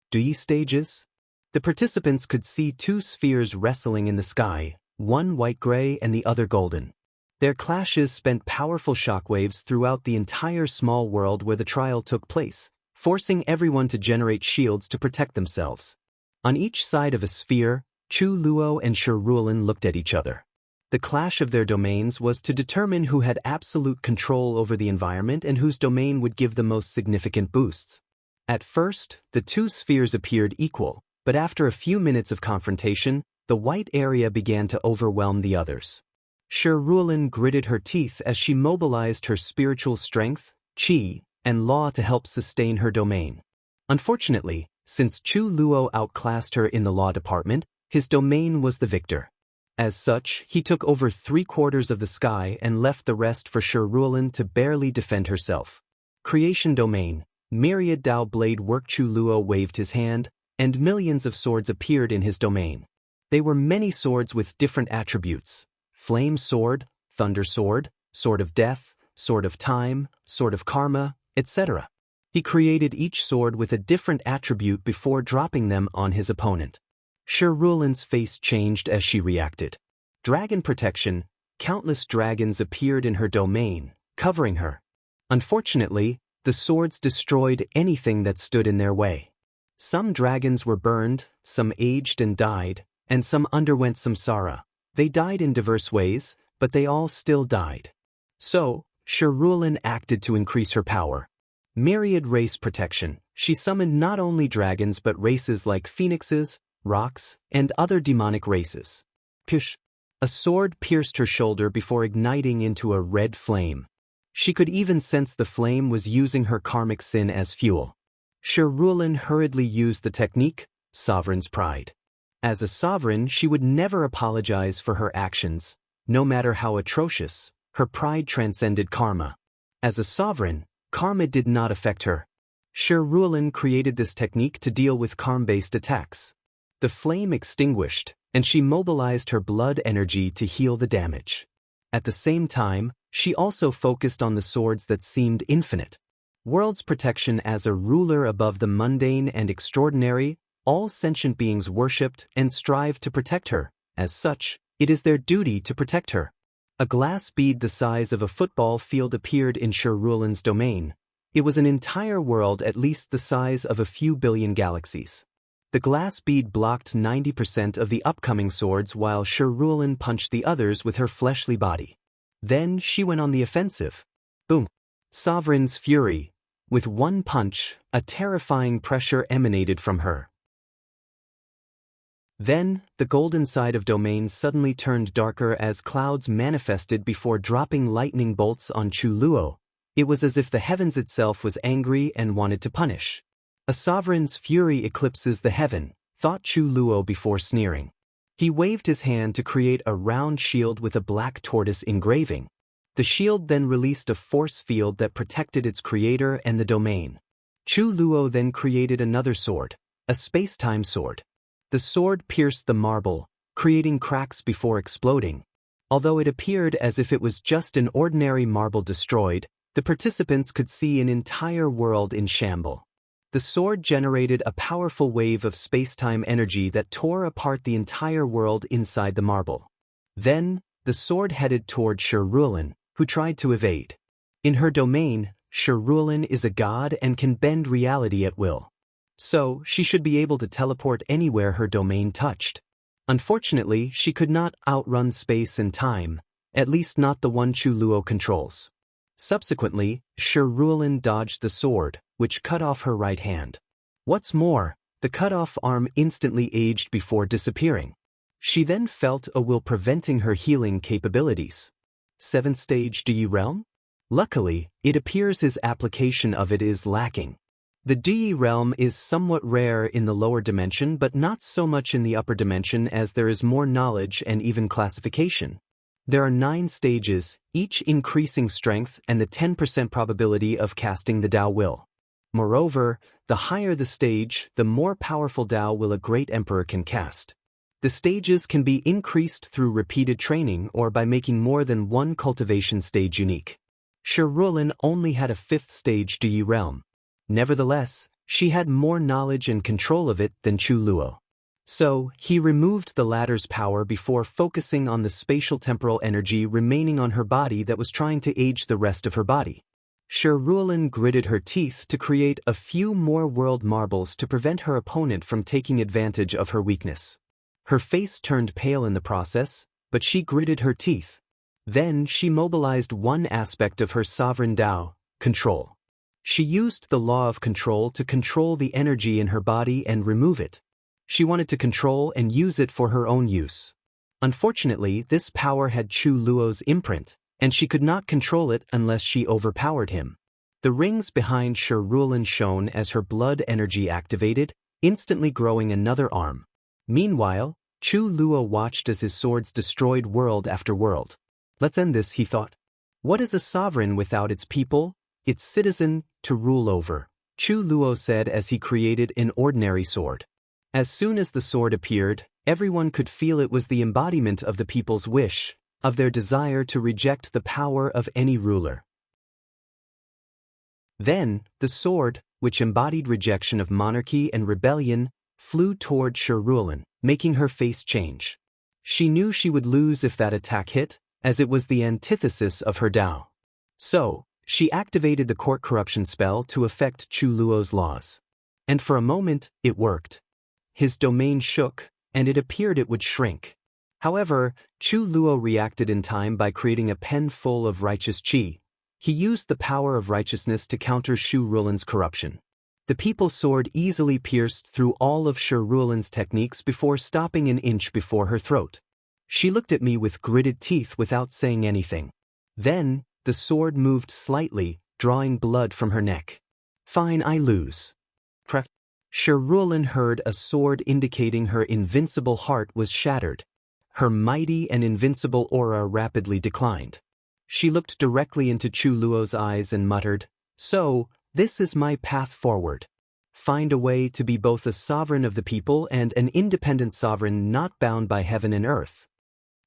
Dui stages? The participants could see two spheres wrestling in the sky, one white-gray and the other golden. Their clashes sent powerful shockwaves throughout the entire small world where the trial took place, forcing everyone to generate shields to protect themselves. On each side of a sphere, Chu Luo and Shirulan looked at each other. The clash of their domains was to determine who had absolute control over the environment and whose domain would give the most significant boosts. At first, the two spheres appeared equal, but after a few minutes of confrontation, the white area began to overwhelm the others. Shirulan gritted her teeth as she mobilized her spiritual strength, qi, and law to help sustain her domain. Unfortunately, since Chu Luo outclassed her in the law department, his domain was the victor. As such, he took over 3/4 of the sky and left the rest for Shirulan to barely defend herself. Creation domain, myriad Tao blade work. Chu Luo waved his hand, and millions of swords appeared in his domain. They were many swords with different attributes: flame sword, thunder sword, sword of death, sword of time, sword of karma, etc. He created each sword with a different attribute before dropping them on his opponent. Shirulan's face changed as she reacted. Dragon protection, countless dragons appeared in her domain, covering her. Unfortunately, the swords destroyed anything that stood in their way. Some dragons were burned, some aged and died, and some underwent samsara. They died in diverse ways, but they all still died. So, Shirulan acted to increase her power. Myriad race protection, she summoned not only dragons but races like phoenixes, rocks, and other demonic races. Push. A sword pierced her shoulder before igniting into a red flame. She could even sense the flame was using her karmic sin as fuel. Shirulan hurriedly used the technique, Sovereign's Pride. As a sovereign, she would never apologize for her actions, no matter how atrocious. Her pride transcended karma. As a sovereign, karma did not affect her. Shirulan created this technique to deal with karma-based attacks. The flame extinguished, and she mobilized her blood energy to heal the damage. At the same time, she also focused on the swords that seemed infinite. World's protection as a ruler above the mundane and extraordinary, all sentient beings worshipped and strived to protect her. As such, it is their duty to protect her. A glass bead the size of a football field appeared in Shirulan's domain. It was an entire world at least the size of a few billion galaxies. The glass bead blocked 90% of the upcoming swords while Shirulan punched the others with her fleshly body. Then she went on the offensive. Boom! Sovereign's fury. With one punch, a terrifying pressure emanated from her. Then, the golden side of domains suddenly turned darker as clouds manifested before dropping lightning bolts on Chuluo. It was as if the heavens itself was angry and wanted to punish. A sovereign's fury eclipses the heaven, thought Chuluo before sneering. He waved his hand to create a round shield with a black tortoise engraving. The shield then released a force field that protected its creator and the domain. Chuluo then created another sword, a space-time sword. The sword pierced the marble, creating cracks before exploding. Although it appeared as if it was just an ordinary marble destroyed, the participants could see an entire world in shambles. The sword generated a powerful wave of space-time energy that tore apart the entire world inside the marble. Then, the sword headed toward Shirulan, who tried to evade. In her domain, Shirulan is a god and can bend reality at will. So, she should be able to teleport anywhere her domain touched. Unfortunately, she could not outrun space and time, at least not the one Chuluo controls. Subsequently, Shirulan dodged the sword, which cut off her right hand. What's more, the cut-off arm instantly aged before disappearing. She then felt a will preventing her healing capabilities. 7th stage Dui realm? Luckily, it appears his application of it is lacking. The Dui realm is somewhat rare in the lower dimension but not so much in the upper dimension as there is more knowledge and even classification. There are 9 stages, each increasing strength and the 10% probability of casting the Tao will. Moreover, the higher the stage, the more powerful Tao will a great emperor can cast. The stages can be increased through repeated training or by making more than one cultivation stage unique. Shirulan only had a 5th stage Dui realm. Nevertheless, she had more knowledge and control of it than Chuluo. So, he removed the latter's power before focusing on the spatial temporal energy remaining on her body that was trying to age the rest of her body. Shirulan gritted her teeth to create a few more world marbles to prevent her opponent from taking advantage of her weakness. Her face turned pale in the process, but she gritted her teeth. Then she mobilized one aspect of her sovereign Tao, control. She used the law of control to control the energy in her body and remove it. She wanted to control and use it for her own use. Unfortunately, this power had Chuluo's imprint, and she could not control it unless she overpowered him. The rings behind Shirulan shone as her blood energy activated, instantly growing another arm. Meanwhile, Chuluo watched as his swords destroyed world after world. Let's end this, he thought. What is a sovereign without its people, its citizen, to rule over? Chuluo said as he created an ordinary sword. As soon as the sword appeared, everyone could feel it was the embodiment of the people's wish, of their desire to reject the power of any ruler. Then, the sword, which embodied rejection of monarchy and rebellion, flew toward Shirulan, making her face change. She knew she would lose if that attack hit, as it was the antithesis of her Tao. So, she activated the court corruption spell to affect Chuluo's laws. And for a moment, it worked. His domain shook, and it appeared it would shrink. However, Chuluo reacted in time by creating a pen full of righteous chi. He used the power of righteousness to counter Shirulan's corruption. The people's sword easily pierced through all of Shirulan's techniques before stopping an inch before her throat. She looked at me with gritted teeth without saying anything. Then, the sword moved slightly, drawing blood from her neck. Fine, I lose. Sherulin heard a sword indicating her invincible heart was shattered. Her mighty and invincible aura rapidly declined. She looked directly into Chu Luo's eyes and muttered, "So, this is my path forward. Find a way to be both a sovereign of the people and an independent sovereign not bound by heaven and earth."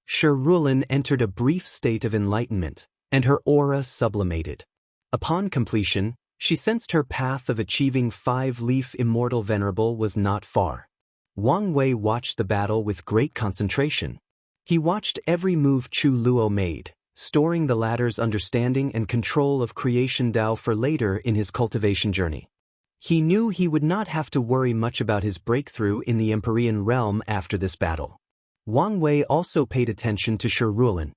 Sherulin entered a brief state of enlightenment, and her aura sublimated. Upon completion, she sensed her path of achieving 5-leaf Immortal Venerable was not far. Wang Wei watched the battle with great concentration. He watched every move Chu Luo made, storing the latter's understanding and control of creation Dao for later in his cultivation journey. He knew he would not have to worry much about his breakthrough in the Empyrean realm after this battle. Wang Wei also paid attention to Sherulin.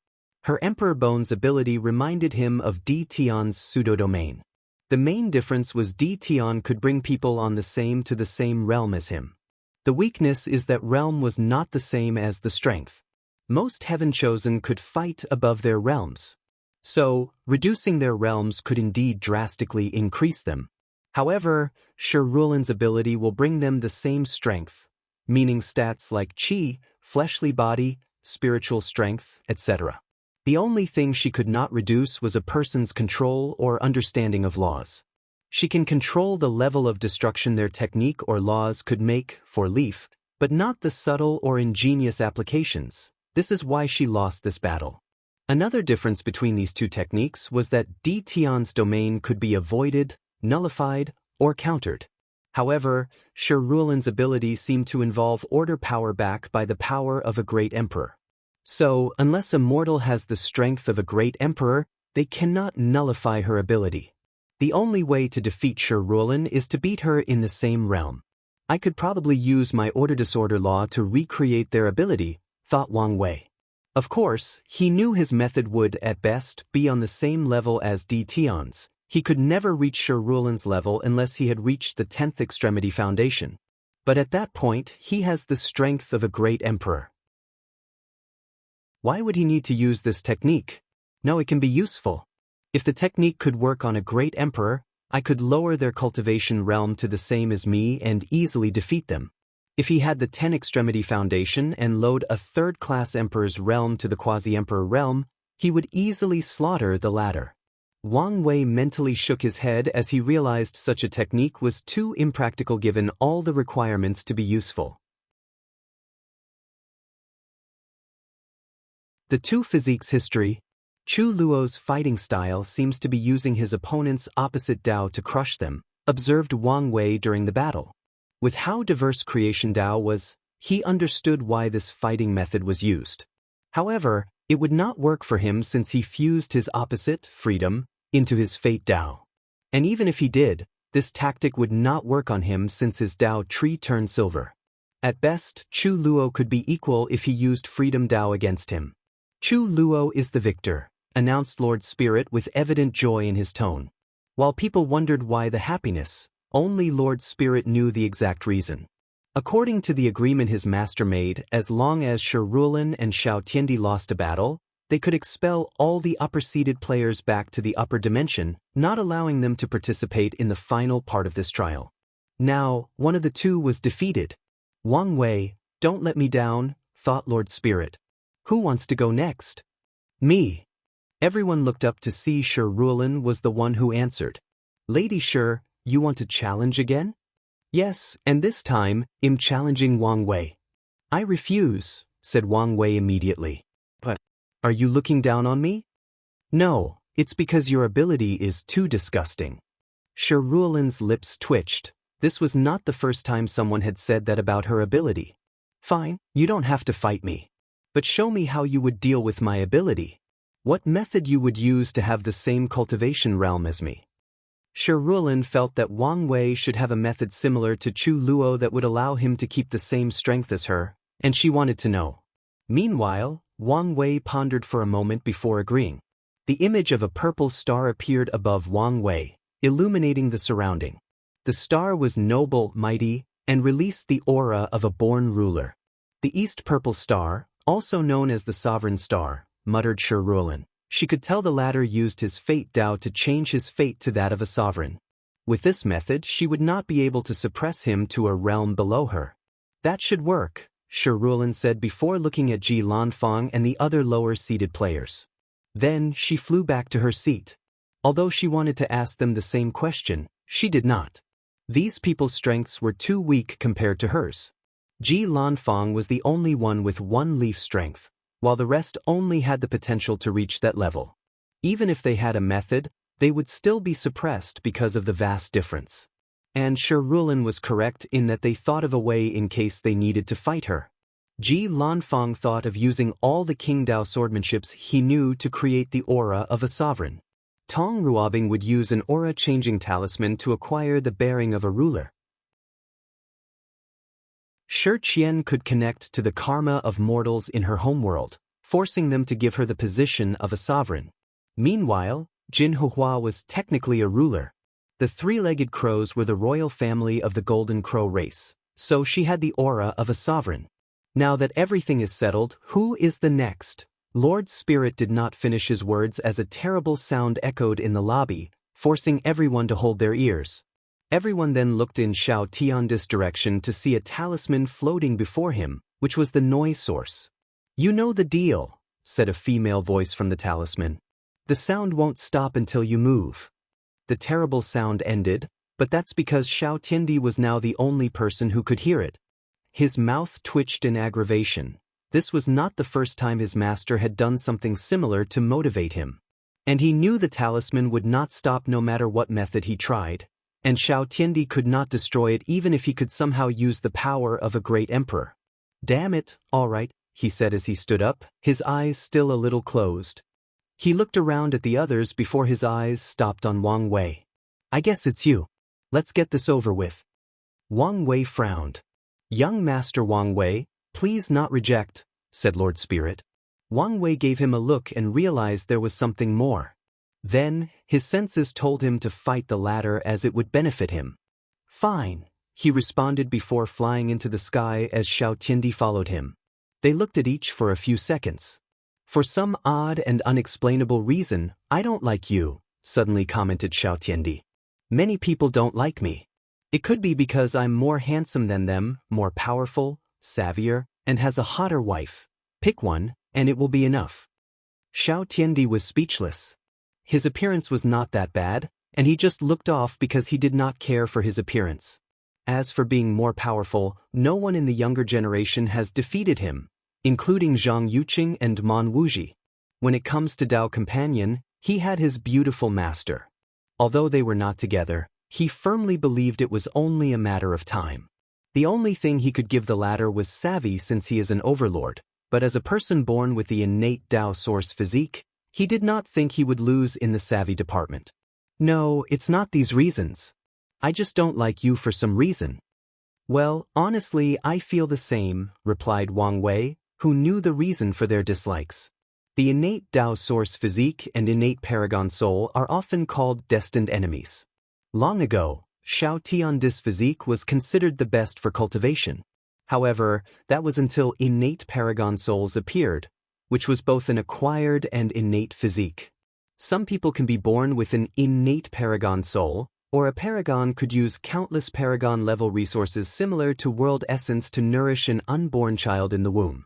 Her Emperor Bone's ability reminded him of Di Tian's pseudo-domain. The main difference was Di Tian could bring people on the same realm as him. The weakness is that realm was not the same as the strength. Most heaven-chosen could fight above their realms. So, reducing their realms could indeed drastically increase them. However, Sherulin's ability will bring them the same strength, meaning stats like Qi, fleshly body, spiritual strength, etc. The only thing she could not reduce was a person's control or understanding of laws. She can control the level of destruction their technique or laws could make for Leaf, but not the subtle or ingenious applications. This is why she lost this battle. Another difference between these two techniques was that Di Tian's domain could be avoided, nullified, or countered. However, Sherulin's ability seemed to involve order power back by the power of a great emperor. So, unless a mortal has the strength of a great emperor, they cannot nullify her ability. The only way to defeat Sherulin is to beat her in the same realm. I could probably use my order-disorder law to recreate their ability, thought Wang Wei. Of course, he knew his method would, at best, be on the same level as Di Tian's. He could never reach Sherulin's level unless he had reached the 10th extremity foundation. But at that point, he has the strength of a great emperor. Why would he need to use this technique? No, it can be useful. If the technique could work on a great emperor, I could lower their cultivation realm to the same as me and easily defeat them. If he had the 10 extremity foundation and load a third-class emperor's realm to the quasi-emperor realm, he would easily slaughter the latter. Wang Wei mentally shook his head as he realized such a technique was too impractical given all the requirements to be useful. The two physiques history. Chu Luo's fighting style seems to be using his opponent's opposite Dao to crush them, observed Wang Wei during the battle. With how diverse creation Dao was, he understood why this fighting method was used. However, it would not work for him since he fused his opposite, freedom, into his fate Dao. And even if he did, this tactic would not work on him since his Dao tree turned silver. At best, Chu Luo could be equal if he used freedom Dao against him. Chu Luo is the victor, announced Lord Spirit with evident joy in his tone. While people wondered why the happiness, only Lord Spirit knew the exact reason. According to the agreement his master made, as long as Sherulin and Xiao Tiandi lost a battle, they could expel all the upper-seeded players back to the upper dimension, not allowing them to participate in the final part of this trial. Now, one of the two was defeated. Wang Wei, don't let me down, thought Lord Spirit. Who wants to go next? Me. Everyone looked up to see Sherulin was the one who answered. Lady Sher, you want to challenge again? Yes, and this time, I'm challenging Wang Wei. I refuse, said Wang Wei immediately. But, are you looking down on me? No, it's because your ability is too disgusting. Sherulin's lips twitched. This was not the first time someone had said that about her ability. Fine, you don't have to fight me. But show me how you would deal with my ability. What method you would use to have the same cultivation realm as me. Sherulin felt that Wang Wei should have a method similar to Chu Luo that would allow him to keep the same strength as her, and she wanted to know. Meanwhile, Wang Wei pondered for a moment before agreeing. The image of a purple star appeared above Wang Wei, illuminating the surrounding. The star was noble, mighty, and released the aura of a born ruler. The East Purple Star, Also known as the Sovereign Star, muttered Sherulin. She could tell the latter used his fate Dao to change his fate to that of a sovereign. With this method, she would not be able to suppress him to a realm below her. That should work, Sherulin said before looking at Ji Lanfang and the other lower-seated players. Then she flew back to her seat. Although she wanted to ask them the same question, she did not. These people's strengths were too weak compared to hers. Ji Lanfang was the only one with 1 leaf strength, while the rest only had the potential to reach that level. Even if they had a method, they would still be suppressed because of the vast difference. And Sherulin was correct in that they thought of a way in case they needed to fight her. Ji Lanfang thought of using all the King Dao swordmanships he knew to create the aura of a sovereign. Tong Ruobing would use an aura-changing talisman to acquire the bearing of a ruler. Shi Qian could connect to the karma of mortals in her homeworld, forcing them to give her the position of a sovereign. Meanwhile, Jin Huhua was technically a ruler. The 3-legged crows were the royal family of the Golden Crow race, so she had the aura of a sovereign. Now that everything is settled, who is the next? Lord Spirit did not finish his words as a terrible sound echoed in the lobby, forcing everyone to hold their ears. Everyone then looked in Xiao Tiandi's direction to see a talisman floating before him, which was the noise source. "You know the deal," said a female voice from the talisman. "The sound won't stop until you move." The terrible sound ended, but that's because Xiao Tiandi was now the only person who could hear it. His mouth twitched in aggravation. This was not the first time his master had done something similar to motivate him. And he knew the talisman would not stop no matter what method he tried, and Xiao Tiandi could not destroy it even if he could somehow use the power of a great emperor. "Damn it, all right," he said as he stood up, his eyes still a little closed. He looked around at the others before his eyes stopped on Wang Wei. "I guess it's you. Let's get this over with." Wang Wei frowned. "Young Master Wang Wei, please not reject," said Lord Spirit. Wang Wei gave him a look and realized there was something more. Then, his senses told him to fight the latter as it would benefit him. "Fine," he responded before flying into the sky as Xiao Tiandi followed him. They looked at each for a few seconds. "For some odd and unexplainable reason, I don't like you," suddenly commented Xiao Tiandi. "Many people don't like me. It could be because I'm more handsome than them, more powerful, savvier, and has a hotter wife. Pick one, and it will be enough." Xiao Tiandi was speechless. His appearance was not that bad, and he just looked off because he did not care for his appearance. As for being more powerful, no one in the younger generation has defeated him, including Zhang Yuqing and Man Wuji. When it comes to Dao Companion, he had his beautiful master. Although they were not together, he firmly believed it was only a matter of time. The only thing he could give the latter was savvy since he is an overlord, but as a person born with the innate Dao source physique, he did not think he would lose in the savvy department. "No, it's not these reasons. I just don't like you for some reason." "Well, honestly, I feel the same," replied Wang Wei, who knew the reason for their dislikes. The innate Dao source physique and innate paragon soul are often called destined enemies. Long ago, Xiao Tiandi's physique was considered the best for cultivation. However, that was until innate paragon souls appeared, which was both an acquired and innate physique. Some people can be born with an innate paragon soul, or a paragon could use countless paragon-level resources similar to world essence to nourish an unborn child in the womb.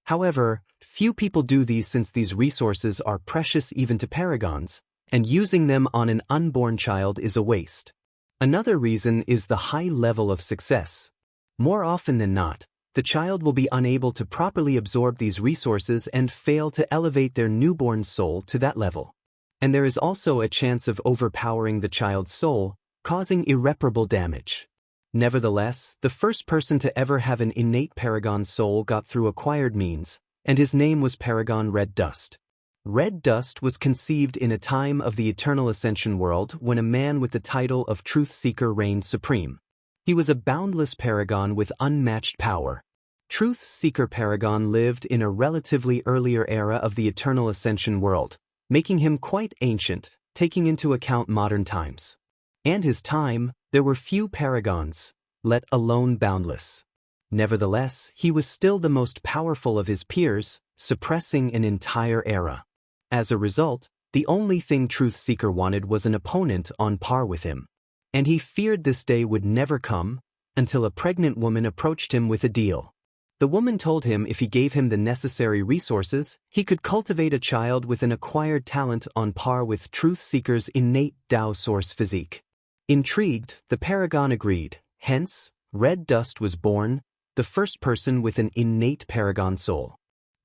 However, few people do these since these resources are precious even to paragons, and using them on an unborn child is a waste. Another reason is the high level of success. More often than not, the child will be unable to properly absorb these resources and fail to elevate their newborn soul to that level. And there is also a chance of overpowering the child's soul, causing irreparable damage. Nevertheless, the first person to ever have an innate paragon soul got through acquired means, and his name was Paragon Red Dust. Red Dust was conceived in a time of the Eternal Ascension world when a man with the title of Truth Seeker reigned supreme. He was a boundless paragon with unmatched power. Truth Seeker Paragon lived in a relatively earlier era of the Eternal Ascension world, making him quite ancient, taking into account modern times. And his time, there were few paragons, let alone boundless. Nevertheless, he was still the most powerful of his peers, suppressing an entire era. As a result, the only thing Truthseeker wanted was an opponent on par with him. And he feared this day would never come, until a pregnant woman approached him with a deal. The woman told him if he gave him the necessary resources, he could cultivate a child with an acquired talent on par with Truthseeker's innate Tao Source physique. Intrigued, the Paragon agreed. Hence, Red Dust was born, the first person with an innate Paragon soul.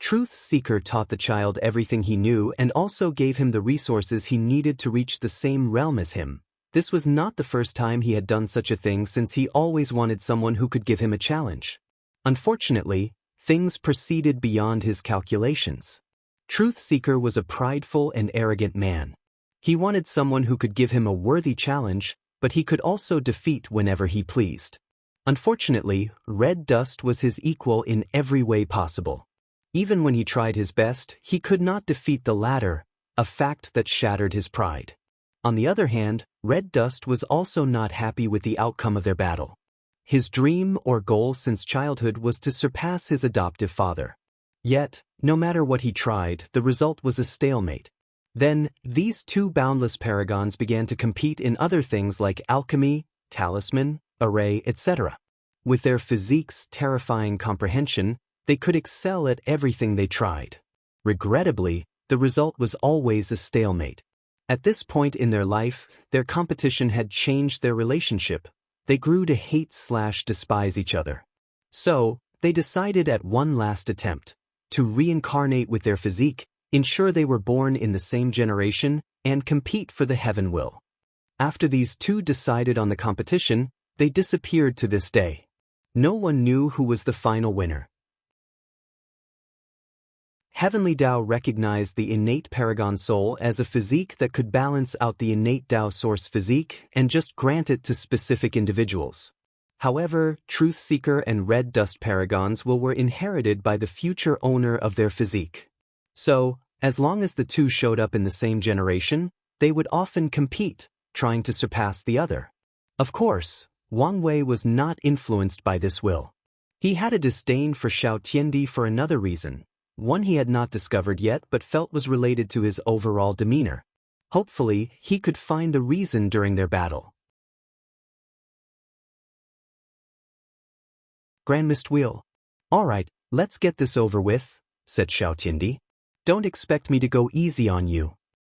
Truthseeker taught the child everything he knew and also gave him the resources he needed to reach the same realm as him. This was not the first time he had done such a thing, since he always wanted someone who could give him a challenge. Unfortunately, things proceeded beyond his calculations. Truthseeker was a prideful and arrogant man. He wanted someone who could give him a worthy challenge, but he could also defeat whenever he pleased. Unfortunately, Red Dust was his equal in every way possible. Even when he tried his best, he could not defeat the latter, a fact that shattered his pride. On the other hand, Red Dust was also not happy with the outcome of their battle. His dream or goal since childhood was to surpass his adoptive father. Yet, no matter what he tried, the result was a stalemate. Then, these two boundless paragons began to compete in other things like alchemy, talisman, array, etc. With their physique's terrifying comprehension, they could excel at everything they tried. Regrettably, the result was always a stalemate. At this point in their life, their competition had changed their relationship. They grew to hate/despise each other. So, they decided at one last attempt to reincarnate with their physique, ensure they were born in the same generation, and compete for the heaven will. After these two decided on the competition, they disappeared to this day. No one knew who was the final winner. Heavenly Tao recognized the innate Paragon soul as a physique that could balance out the innate Tao Source physique and just grant it to specific individuals. However, Truthseeker and Red Dust Paragons were inherited by the future owner of their physique. So, as long as the two showed up in the same generation, they would often compete, trying to surpass the other. Of course, Wang Wei was not influenced by this will. He had a disdain for Xiao Tiandi for another reason. One he had not discovered yet but felt was related to his overall demeanor. Hopefully, he could find the reason during their battle. Grand Mist Wheel. Alright, let's get this over with, said Xiao Tiandi. Don't expect me to go easy on you.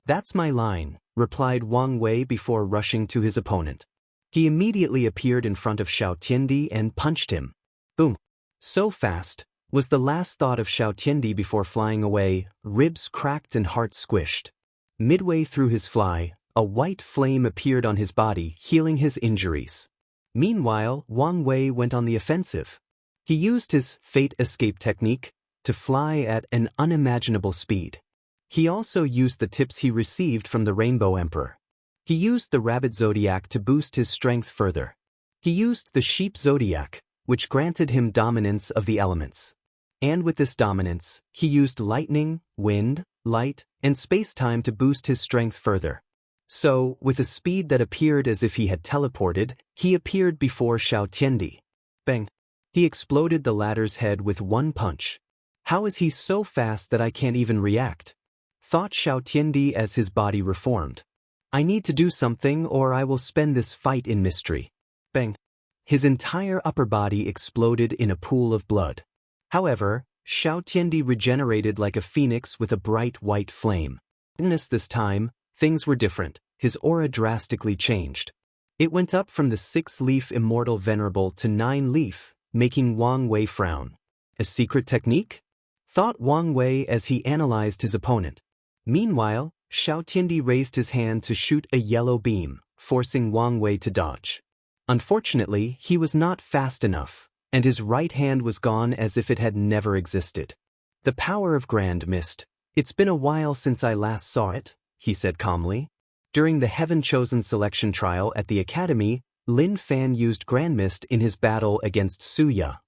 That's my line, replied Wang Wei before rushing to his opponent. He immediately appeared in front of Xiao Tiandi and punched him. Boom. So fast was the last thought of Xiao Tiandi before flying away, ribs cracked and heart squished. Midway through his fly, a white flame appeared on his body, healing his injuries. Meanwhile, Wang Wei went on the offensive. He used his Fate Escape technique to fly at an unimaginable speed. He also used the tips he received from the Rainbow Emperor. He used the Rabbit Zodiac to boost his strength further. He used the Sheep Zodiac, which granted him dominance of the elements. And with this dominance, he used lightning, wind, light, and space-time to boost his strength further. So, with a speed that appeared as if he had teleported, he appeared before Xiao Tiandi. Bang! He exploded the latter's head with one punch. How is he so fast that I can't even react? Thought Xiao Tiandi as his body reformed. I need to do something or I will spend this fight in mystery. Bang! His entire upper body exploded in a pool of blood. However, Xiao Tiandi regenerated like a phoenix with a bright white flame. This time, things were different. His aura drastically changed. It went up from the 6-leaf Immortal Venerable to 9-leaf, making Wang Wei frown. A secret technique? Thought Wang Wei as he analyzed his opponent. Meanwhile, Xiao Tiandi raised his hand to shoot a yellow beam, forcing Wang Wei to dodge. Unfortunately, he was not fast enough, and his right hand was gone as if it had never existed. The power of Grand Mist. It's been a while since I last saw it, he said calmly. During the Heaven-Chosen selection trial at the Academy, Lin Fan used Grand Mist in his battle against Suya.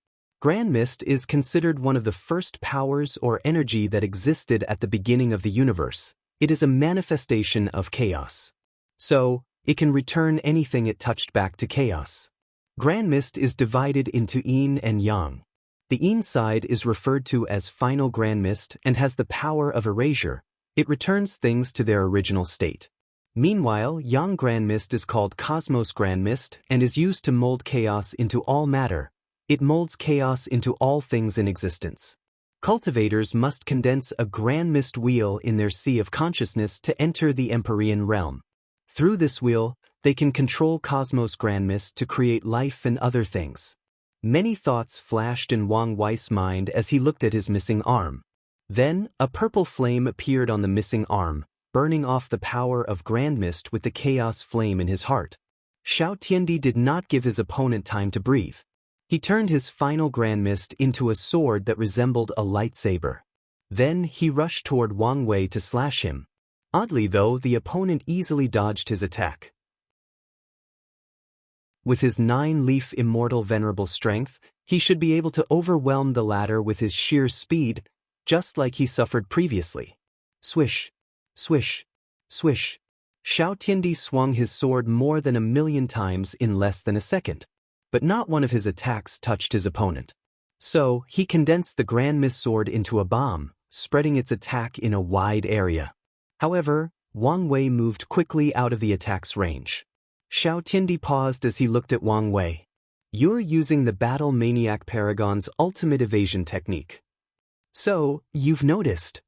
Grand Mist is considered one of the first powers or energy that existed at the beginning of the universe. It is a manifestation of chaos. So, it can return anything it touched back to chaos. Grand Mist is divided into Yin and Yang. The Yin side is referred to as Final Grand Mist and has the power of erasure. It returns things to their original state. Meanwhile, Yang Grand Mist is called Cosmos Grand Mist and is used to mold chaos into all matter. It molds chaos into all things in existence. Cultivators must condense a Grand Mist wheel in their sea of consciousness to enter the Empyrean realm. Through this wheel, they can control Cosmos Grand Mist to create life and other things. Many thoughts flashed in Wang Wei's mind as he looked at his missing arm. Then, a purple flame appeared on the missing arm, burning off the power of Grand Mist with the chaos flame in his heart. Xiao Tiandi did not give his opponent time to breathe. He turned his final Grand Mist into a sword that resembled a lightsaber. Then he rushed toward Wang Wei to slash him. Oddly though, the opponent easily dodged his attack. With his 9-leaf Immortal Venerable Strength, he should be able to overwhelm the latter with his sheer speed, just like he suffered previously. Swish, swish, swish. Xiao Tiandi swung his sword more than 1,000,000 times in less than a second. But not one of his attacks touched his opponent. So, he condensed the Grand Mist sword into a bomb, spreading its attack in a wide area. However, Wang Wei moved quickly out of the attack's range. Xiao Tiandi paused as he looked at Wang Wei. "You're using the Battle Maniac Paragon's ultimate evasion technique. So, you've noticed.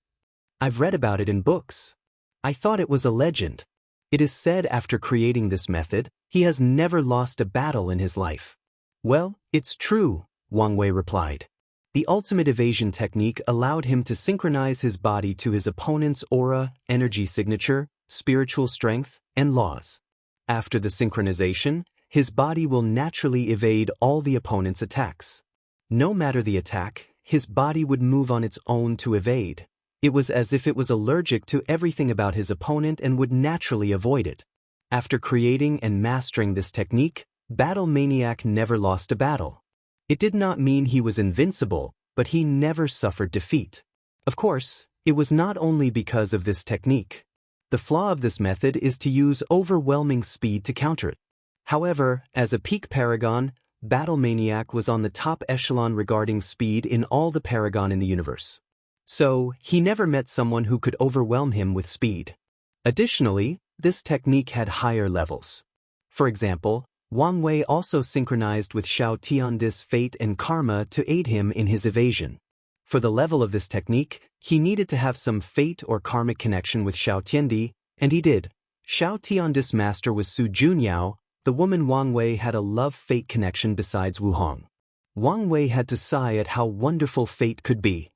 I've read about it in books. I thought it was a legend. It is said after creating this method, he has never lost a battle in his life." "Well, it's true," Wang Wei replied. The ultimate evasion technique allowed him to synchronize his body to his opponent's aura, energy signature, spiritual strength, and laws. After the synchronization, his body will naturally evade all the opponent's attacks. No matter the attack, his body would move on its own to evade. It was as if it was allergic to everything about his opponent and would naturally avoid it. After creating and mastering this technique, Battle Maniac never lost a battle. It did not mean he was invincible, but he never suffered defeat. Of course, it was not only because of this technique. The flaw of this method is to use overwhelming speed to counter it. However, as a peak paragon, Battle Maniac was on the top echelon regarding speed in all the paragon in the universe. So, he never met someone who could overwhelm him with speed. Additionally, this technique had higher levels. For example, Wang Wei also synchronized with Xiao Tiandi's fate and karma to aid him in his evasion. For the level of this technique, he needed to have some fate or karmic connection with Xiao Tiandi, and he did. Xiao Tiandi's master was Su Junyao. The woman Wang Wei had a love-fate connection besides Wu Hong. Wang Wei had to sigh at how wonderful fate could be.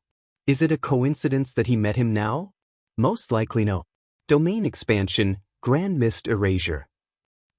Is it a coincidence that he met him now? Most likely no. Domain expansion, Grand Mist erasure.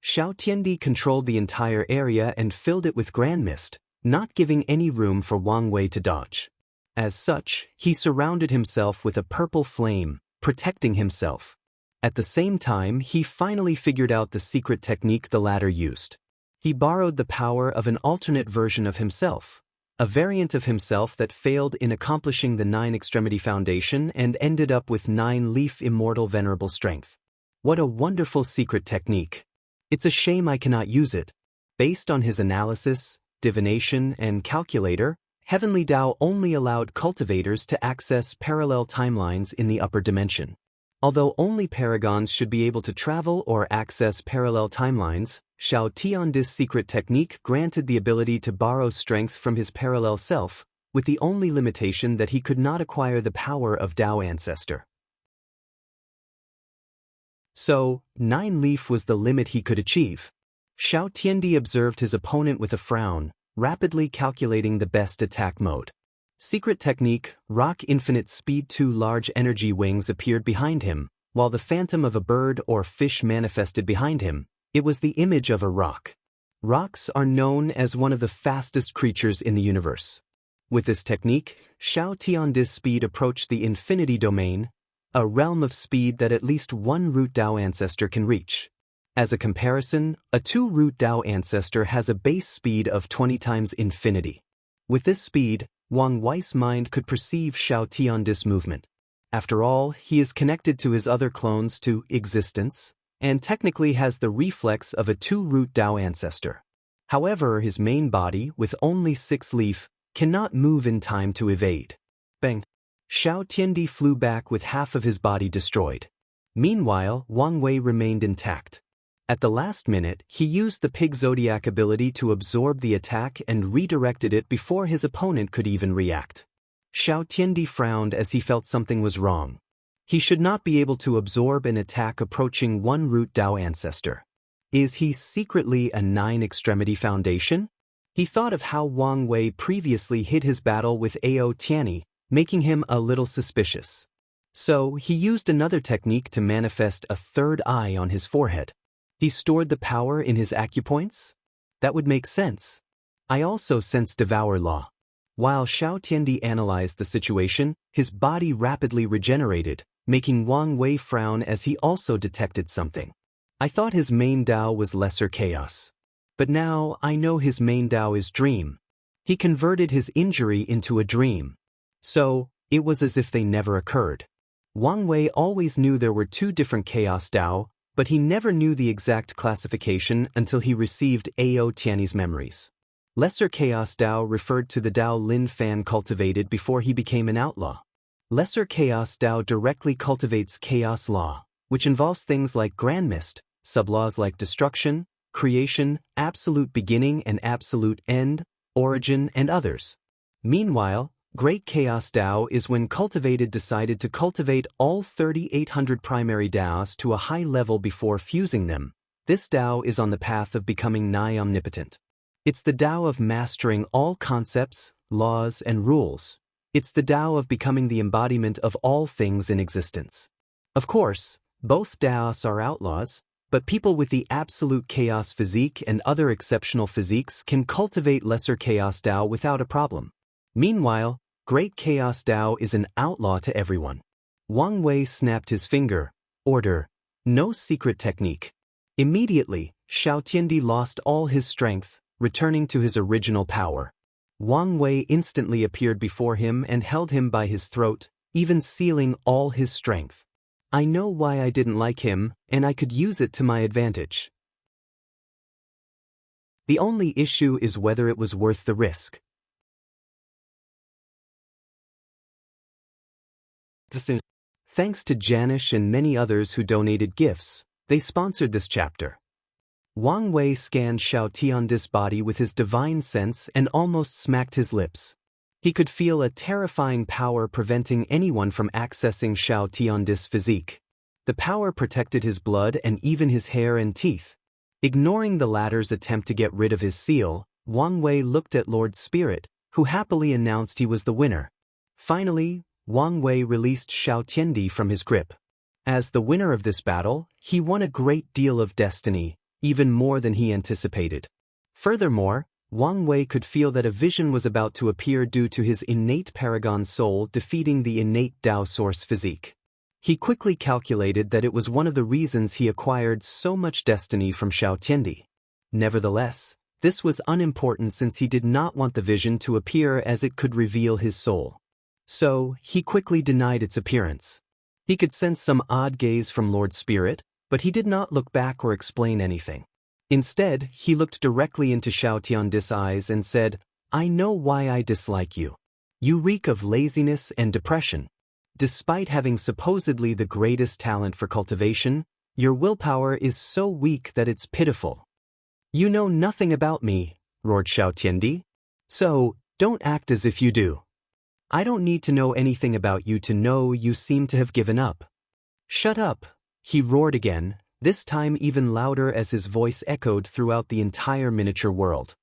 Xiao Tiandi controlled the entire area and filled it with Grand Mist, not giving any room for Wang Wei to dodge. As such, he surrounded himself with a purple flame, protecting himself. At the same time, he finally figured out the secret technique the latter used. He borrowed the power of an alternate version of himself, a variant of himself that failed in accomplishing the 9-extremity foundation and ended up with 9-leaf Immortal Venerable Strength. What a wonderful secret technique. It's a shame I cannot use it. Based on his analysis, divination, and calculator, Heavenly Tao only allowed cultivators to access parallel timelines in the upper dimension. Although only paragons should be able to travel or access parallel timelines, Xiao Tiandi's secret technique granted the ability to borrow strength from his parallel self, with the only limitation that he could not acquire the power of Tao Ancestor. So, 9-leaf was the limit he could achieve. Xiao Tiandi observed his opponent with a frown, rapidly calculating the best attack mode. Secret technique, Rock Infinite Speed. 2 large energy wings appeared behind him, while the phantom of a bird or fish manifested behind him. It was the image of a rock. Rocks are known as one of the fastest creatures in the universe. With this technique, Xiao Tiandi's speed approached the infinity domain, a realm of speed that at least one root Tao ancestor can reach. As a comparison, a 2-root Tao ancestor has a base speed of 20 times infinity. With this speed, Wang Wei's mind could perceive Xiao Tiandi's movement. After all, he is connected to his other clones to existence, and technically has the reflex of a 2-root Tao ancestor. However, his main body, with only 6 leaf, cannot move in time to evade. Bang! Xiao Tiandi flew back with half of his body destroyed. Meanwhile, Wang Wei remained intact. At the last minute, he used the Pig Zodiac ability to absorb the attack and redirected it before his opponent could even react. Xiao Tiandi frowned as he felt something was wrong. He should not be able to absorb an attack approaching one root Dao ancestor. Is he secretly a 9-extremity foundation? He thought of how Wang Wei previously hid his battle with Ao Tianyi, making him a little suspicious. So, he used another technique to manifest a third eye on his forehead. He stored the power in his acupoints? That would make sense. I also sense Devour Law. While Xiao Tiandi analyzed the situation, his body rapidly regenerated, making Wang Wei frown as he also detected something. I thought his main Dao was Lesser Chaos. But now I know his main Dao is Dream. He converted his injury into a dream. So, it was as if they never occurred. Wang Wei always knew there were 2 different Chaos Dao, but he never knew the exact classification until he received Ao Tianyi's memories. Lesser Chaos Dao referred to the Dao Lin Fan cultivated before he became an outlaw. Lesser Chaos Dao directly cultivates Chaos Law, which involves things like Grand Mist, sublaws like Destruction, Creation, Absolute Beginning and Absolute End, Origin, and others. Meanwhile, Great Chaos Dao is when cultivated decided to cultivate all 3,800 primary Daos to a high level before fusing them. This Dao is on the path of becoming nigh omnipotent. It's the Dao of mastering all concepts, laws, and rules. It's the Dao of becoming the embodiment of all things in existence. Of course, both Daos are outlaws, but people with the absolute chaos physique and other exceptional physiques can cultivate lesser chaos Dao without a problem. Meanwhile, Great Chaos Dao is an outlaw to everyone. Wang Wei snapped his finger. Order. No secret technique. Immediately, Xiao Tiandi lost all his strength, returning to his original power. Wang Wei instantly appeared before him and held him by his throat, even sealing all his strength. I know why I didn't like him, and I could use it to my advantage. The only issue is whether it was worth the risk. Thanks to Janish and many others who donated gifts, they sponsored this chapter. Wang Wei scanned Xiao Tiandi's body with his divine sense and almost smacked his lips. He could feel a terrifying power preventing anyone from accessing Xiao Tiandi's physique. The power protected his blood and even his hair and teeth. Ignoring the latter's attempt to get rid of his seal, Wang Wei looked at Lord Spirit, who happily announced he was the winner. Finally, Wang Wei released Xiao Tiandi from his grip. As the winner of this battle, he won a great deal of destiny, even more than he anticipated. Furthermore, Wang Wei could feel that a vision was about to appear due to his innate paragon soul defeating the innate Dao source physique. He quickly calculated that it was one of the reasons he acquired so much destiny from Xiao Tiandi. Nevertheless, this was unimportant since he did not want the vision to appear as it could reveal his soul. So, he quickly denied its appearance. He could sense some odd gaze from Lord Spirit, but he did not look back or explain anything. Instead, he looked directly into Xiao Tiandi's eyes and said, "I know why I dislike you. You reek of laziness and depression. Despite having supposedly the greatest talent for cultivation, your willpower is so weak that it's pitiful." "You know nothing about me," roared Xiao Tiandi. "So, don't act as if you do. I don't need to know anything about you to know you seem to have given up." "Shut up," he roared again, this time even louder as his voice echoed throughout the entire miniature world.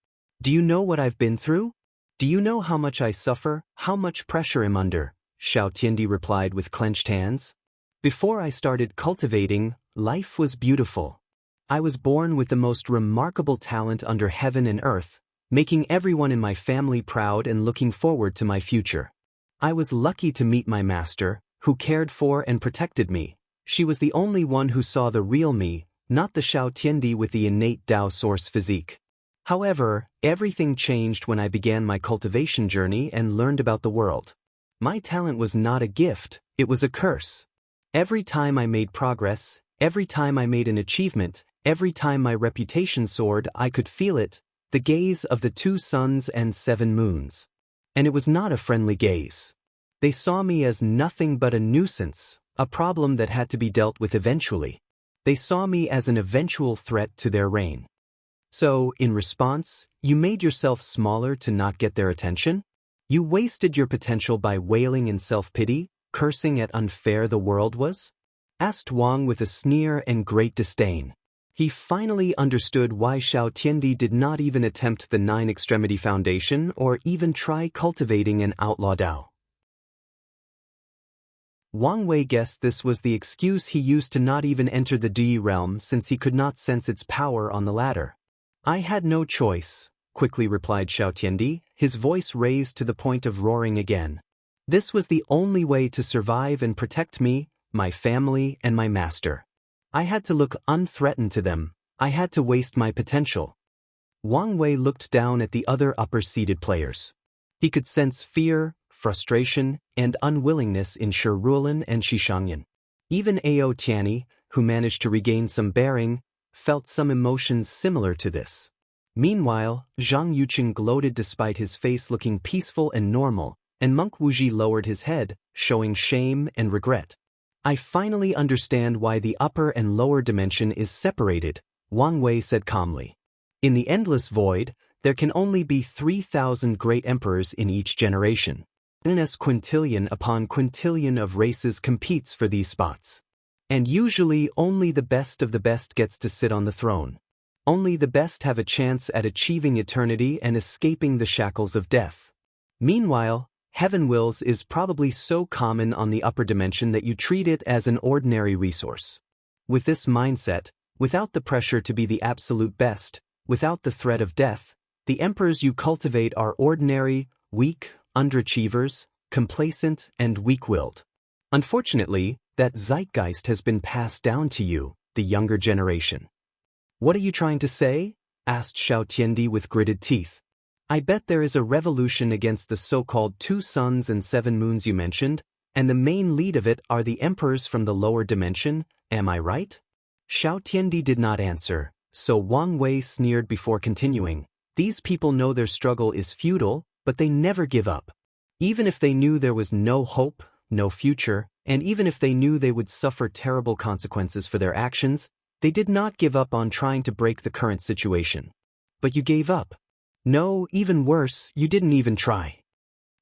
"Do you know what I've been through? Do you know how much I suffer, how much pressure I'm under?" Xiao Tiandi replied with clenched hands. "Before I started cultivating, life was beautiful. I was born with the most remarkable talent under heaven and earth, making everyone in my family proud and looking forward to my future. I was lucky to meet my master, who cared for and protected me. She was the only one who saw the real me, not the Xiao Tiandi with the innate Dao source physique. However, everything changed when I began my cultivation journey and learned about the world. My talent was not a gift, it was a curse. Every time I made progress, every time I made an achievement, every time my reputation soared, I could feel it. The gaze of the 2 suns and 7 moons. And it was not a friendly gaze. They saw me as nothing but a nuisance, a problem that had to be dealt with eventually. They saw me as an eventual threat to their reign. So, in response, you made yourself smaller to not get their attention? You wasted your potential by wailing in self-pity, cursing at unfair the world was? Asked Wang with a sneer and great disdain. He finally understood why Xiao Tiandi did not even attempt the 9-extremity foundation or even try cultivating an outlaw Dao. Wang Wei guessed this was the excuse he used to not even enter the Di realm since he could not sense its power on the ladder. I had no choice, quickly replied Xiao Tiandi, his voice raised to the point of roaring again. This was the only way to survive and protect me, my family, and my master. I had to look unthreatened to them. I had to waste my potential. Wang Wei looked down at the other upper-seated players. He could sense fear, frustration, and unwillingness in Shi Ruolin and Xianxia. Even Ao Tianyi, who managed to regain some bearing, felt some emotions similar to this. Meanwhile, Zhang Yuqing gloated despite his face looking peaceful and normal, and Monk Wuji lowered his head, showing shame and regret. I finally understand why the upper and lower dimension is separated, Wang Wei said calmly. In the endless void, there can only be 3,000 great emperors in each generation. As quintillion upon quintillion of races competes for these spots. And usually only the best of the best gets to sit on the throne. Only the best have a chance at achieving eternity and escaping the shackles of death. Meanwhile, Heaven Wills is probably so common on the upper dimension that you treat it as an ordinary resource. With this mindset, without the pressure to be the absolute best, without the threat of death, the emperors you cultivate are ordinary, weak, underachievers, complacent, and weak-willed. Unfortunately, that zeitgeist has been passed down to you, the younger generation. What are you trying to say? Asked Xiao Tiandi with gritted teeth. I bet there is a revolution against the so-called 2 suns and 7 moons you mentioned, and the main lead of it are the emperors from the lower dimension, am I right? Xiao Tiandi did not answer, so Wang Wei sneered before continuing. These people know their struggle is futile, but they never give up. Even if they knew there was no hope, no future, and even if they knew they would suffer terrible consequences for their actions, they did not give up on trying to break the current situation. But you gave up. No, even worse, you didn't even try.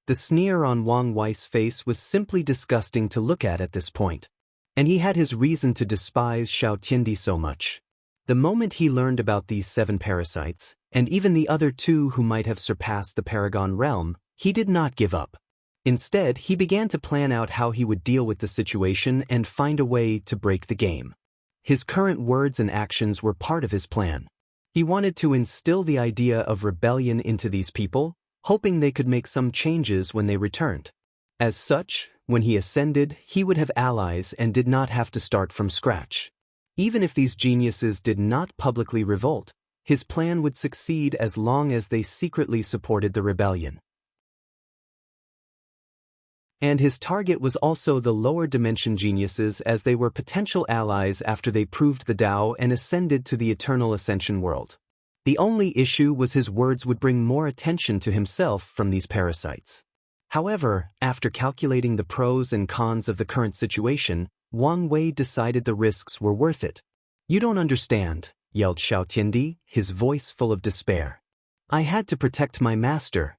The sneer on Wang Wei's face was simply disgusting to look at this point. And he had his reason to despise Xiao Tiandi so much. The moment he learned about these 7 parasites, and even the other 2 who might have surpassed the Paragon realm, he did not give up. Instead, he began to plan out how he would deal with the situation and find a way to break the game. His current words and actions were part of his plan. He wanted to instill the idea of rebellion into these people, hoping they could make some changes when they returned. As such, when he ascended, he would have allies and did not have to start from scratch. Even if these geniuses did not publicly revolt, his plan would succeed as long as they secretly supported the rebellion. And his target was also the lower dimension geniuses, as they were potential allies after they proved the Tao and ascended to the eternal ascension world. The only issue was his words would bring more attention to himself from these parasites. However, after calculating the pros and cons of the current situation, Wang Wei decided the risks were worth it. You don't understand, yelled Xiao Tiandi, his voice full of despair. I had to protect my master.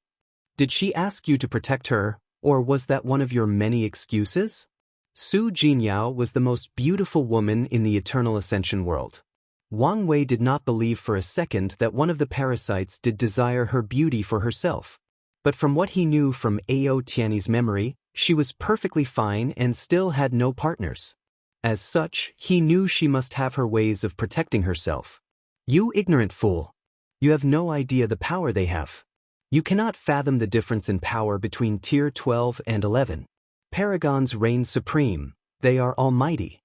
Did she ask you to protect her? Or was that one of your many excuses? Su Jinyao was the most beautiful woman in the eternal ascension world. Wang Wei did not believe for a second that one of the parasites did desire her beauty for herself. But from what he knew from Ao Tianyi's memory, she was perfectly fine and still had no partners. As such, he knew she must have her ways of protecting herself. You ignorant fool! You have no idea the power they have. You cannot fathom the difference in power between Tier 12 and 11. Paragons reign supreme, they are almighty.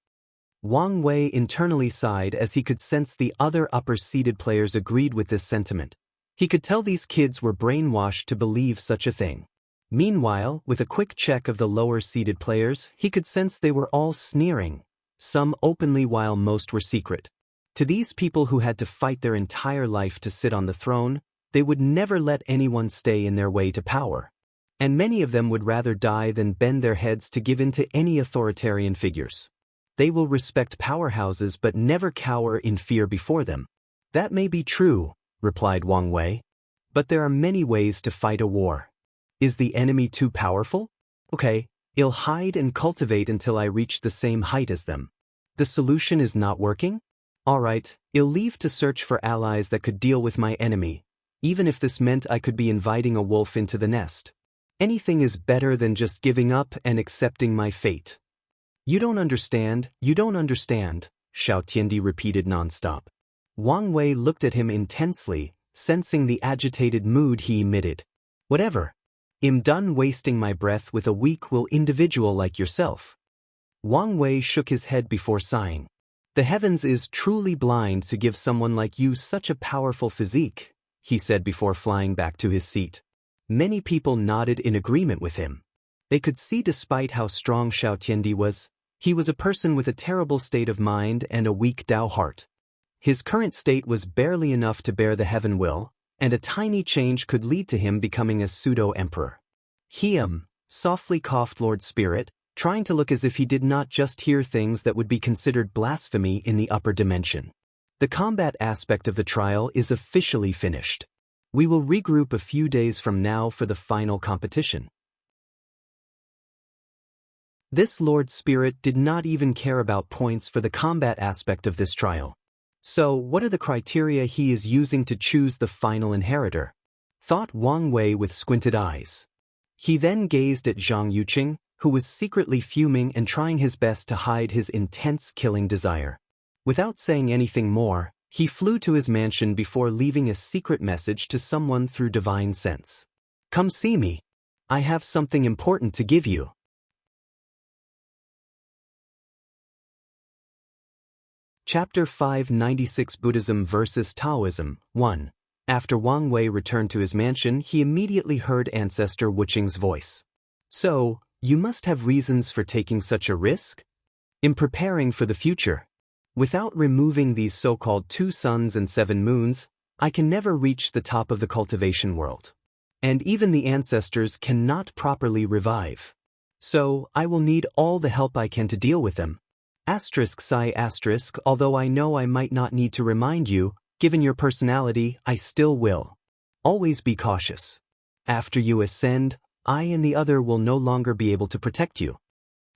Wang Wei internally sighed as he could sense the other upper-seated players agreed with this sentiment. He could tell these kids were brainwashed to believe such a thing. Meanwhile, with a quick check of the lower-seated players, he could sense they were all sneering, some openly while most were secret. To these people who had to fight their entire life to sit on the throne, They would never let anyone stay in their way to power. And many of them would rather die than bend their heads to give in to any authoritarian figures. They will respect powerhouses but never cower in fear before them. That may be true, replied Wang Wei. But there are many ways to fight a war. Is the enemy too powerful? Okay, I'll hide and cultivate until I reach the same height as them. The solution is not working? Alright, I'll leave to search for allies that could deal with my enemy, even if this meant I could be inviting a wolf into the nest. Anything is better than just giving up and accepting my fate. You don't understand, Xiao Tiandi repeated nonstop. Wang Wei looked at him intensely, sensing the agitated mood he emitted. Whatever. I'm done wasting my breath with a weak-willed individual like yourself. Wang Wei shook his head before sighing. The heavens is truly blind to give someone like you such a powerful physique, he said before flying back to his seat. Many people nodded in agreement with him. They could see despite how strong Xiao Tiandi was, he was a person with a terrible state of mind and a weak Dao heart. His current state was barely enough to bear the heaven will, and a tiny change could lead to him becoming a pseudo-emperor. Softly coughed Lord Spirit, trying to look as if he did not just hear things that would be considered blasphemy in the upper dimension. The combat aspect of the trial is officially finished. We will regroup a few days from now for the final competition. This Lord Spirit did not even care about points for the combat aspect of this trial. So, what are the criteria he is using to choose the final inheritor? Thought Wang Wei with squinted eyes. He then gazed at Zhang Yuqing, who was secretly fuming and trying his best to hide his intense killing desire. Without saying anything more, he flew to his mansion before leaving a secret message to someone through divine sense. Come see me. I have something important to give you. Chapter 596 Buddhism versus Taoism 1. After Wang Wei returned to his mansion, he immediately heard Ancestor Wuqing's voice. So, you must have reasons for taking such a risk? In preparing for the future. Without removing these so-called 2 suns and 7 moons, I can never reach the top of the cultivation world. And even the ancestors cannot properly revive. So, I will need all the help I can to deal with them. Although I know I might not need to remind you, given your personality, I still will. Always be cautious. After you ascend, I and the other will no longer be able to protect you.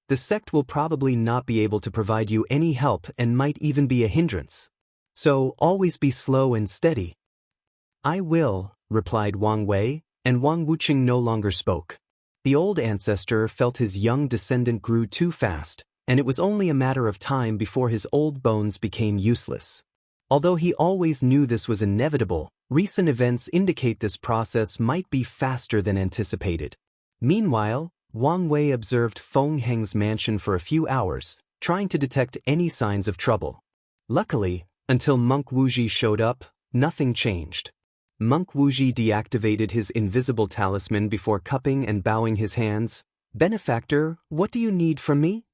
The sect will probably not be able to provide you any help and might even be a hindrance. So always be slow and steady. I will, replied Wang Wei, and Wang Wuqing no longer spoke. The old ancestor felt his young descendant grew too fast, and it was only a matter of time before his old bones became useless. Although he always knew this was inevitable, recent events indicate this process might be faster than anticipated. Meanwhile, Wang Wei observed Feng Heng's mansion for a few hours, trying to detect any signs of trouble. Luckily, until Monk Wuji showed up, nothing changed. Monk Wuji deactivated his invisible talisman before cupping and bowing his hands. Benefactor, what do you need from me?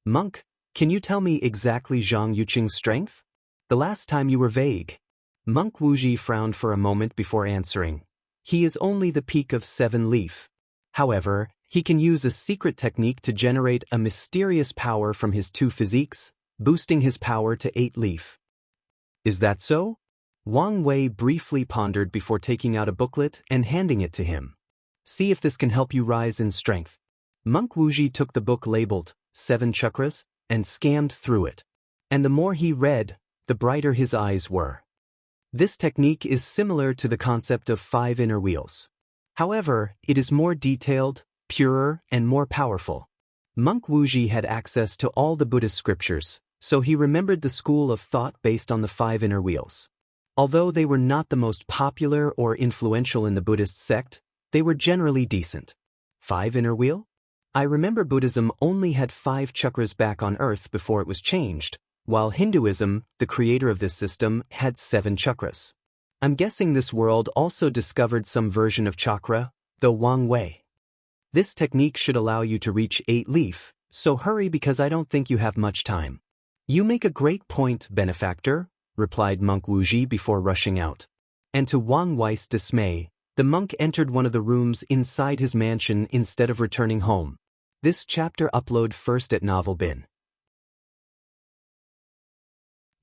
Monk, can you tell me exactly Zhang Yuqing's strength? The last time you were vague. Monk Wuji frowned for a moment before answering. He is only the peak of 7 leaf. However, he can use a secret technique to generate a mysterious power from his 2 physiques, boosting his power to 8 leaf. Is that so? Wang Wei briefly pondered before taking out a booklet and handing it to him. See if this can help you rise in strength. Monk Wuji took the book labeled 7 chakras and scanned through it. And the more he read, the brighter his eyes were. This technique is similar to the concept of 5 inner wheels. However, it is more detailed, purer, and more powerful. Monk Wuji had access to all the Buddhist scriptures, so he remembered the school of thought based on the 5 inner wheels. Although they were not the most popular or influential in the Buddhist sect, they were generally decent. 5 inner wheel? I remember Buddhism only had 5 chakras back on earth before it was changed, while Hinduism, the creator of this system, had 7 chakras. I'm guessing this world also discovered some version of chakra, though Wang Wei. This technique should allow you to reach 8 leaf, so hurry because I don't think you have much time. You make a great point, benefactor, replied Monk Wuji before rushing out. And to Wang Wei's dismay, the monk entered one of the rooms inside his mansion instead of returning home. This chapter upload first at Novel Bin.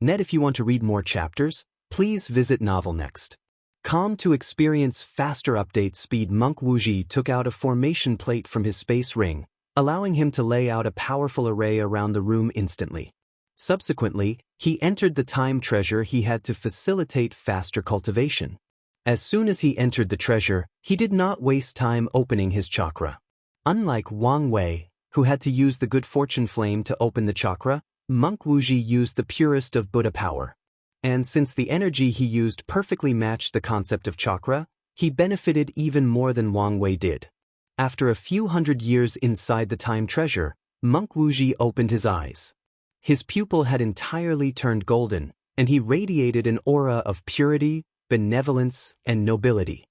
Net. If you want to read more chapters, please visit Novel Next. To experience faster update speed, Monk Wuxia took out a formation plate from his space ring, allowing him to lay out a powerful array around the room instantly. Subsequently, he entered the time treasure he had to facilitate faster cultivation. As soon as he entered the treasure, he did not waste time opening his chakra. Unlike Wang Wei, who had to use the good fortune flame to open the chakra, Monk Wuxia used the purest of Buddha power. And since the energy he used perfectly matched the concept of chakra, he benefited even more than Wang Wei did. After a few hundred years inside the time treasure, Monk Wuxia opened his eyes. His pupil had entirely turned golden, and he radiated an aura of purity, benevolence, and nobility.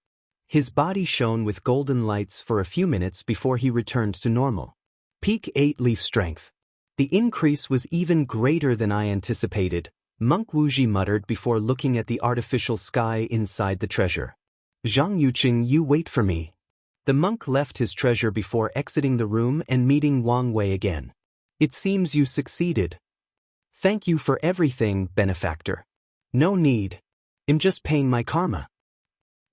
His body shone with golden lights for a few minutes before he returned to normal. Peak 8-leaf strength. The increase was even greater than I anticipated, Monk Wuxia muttered before looking at the artificial sky inside the treasure. Zhang Yuqing, you wait for me. The monk left his treasure before exiting the room and meeting Wang Wei again. It seems you succeeded. Thank you for everything, benefactor. No need. I'm just paying my karma.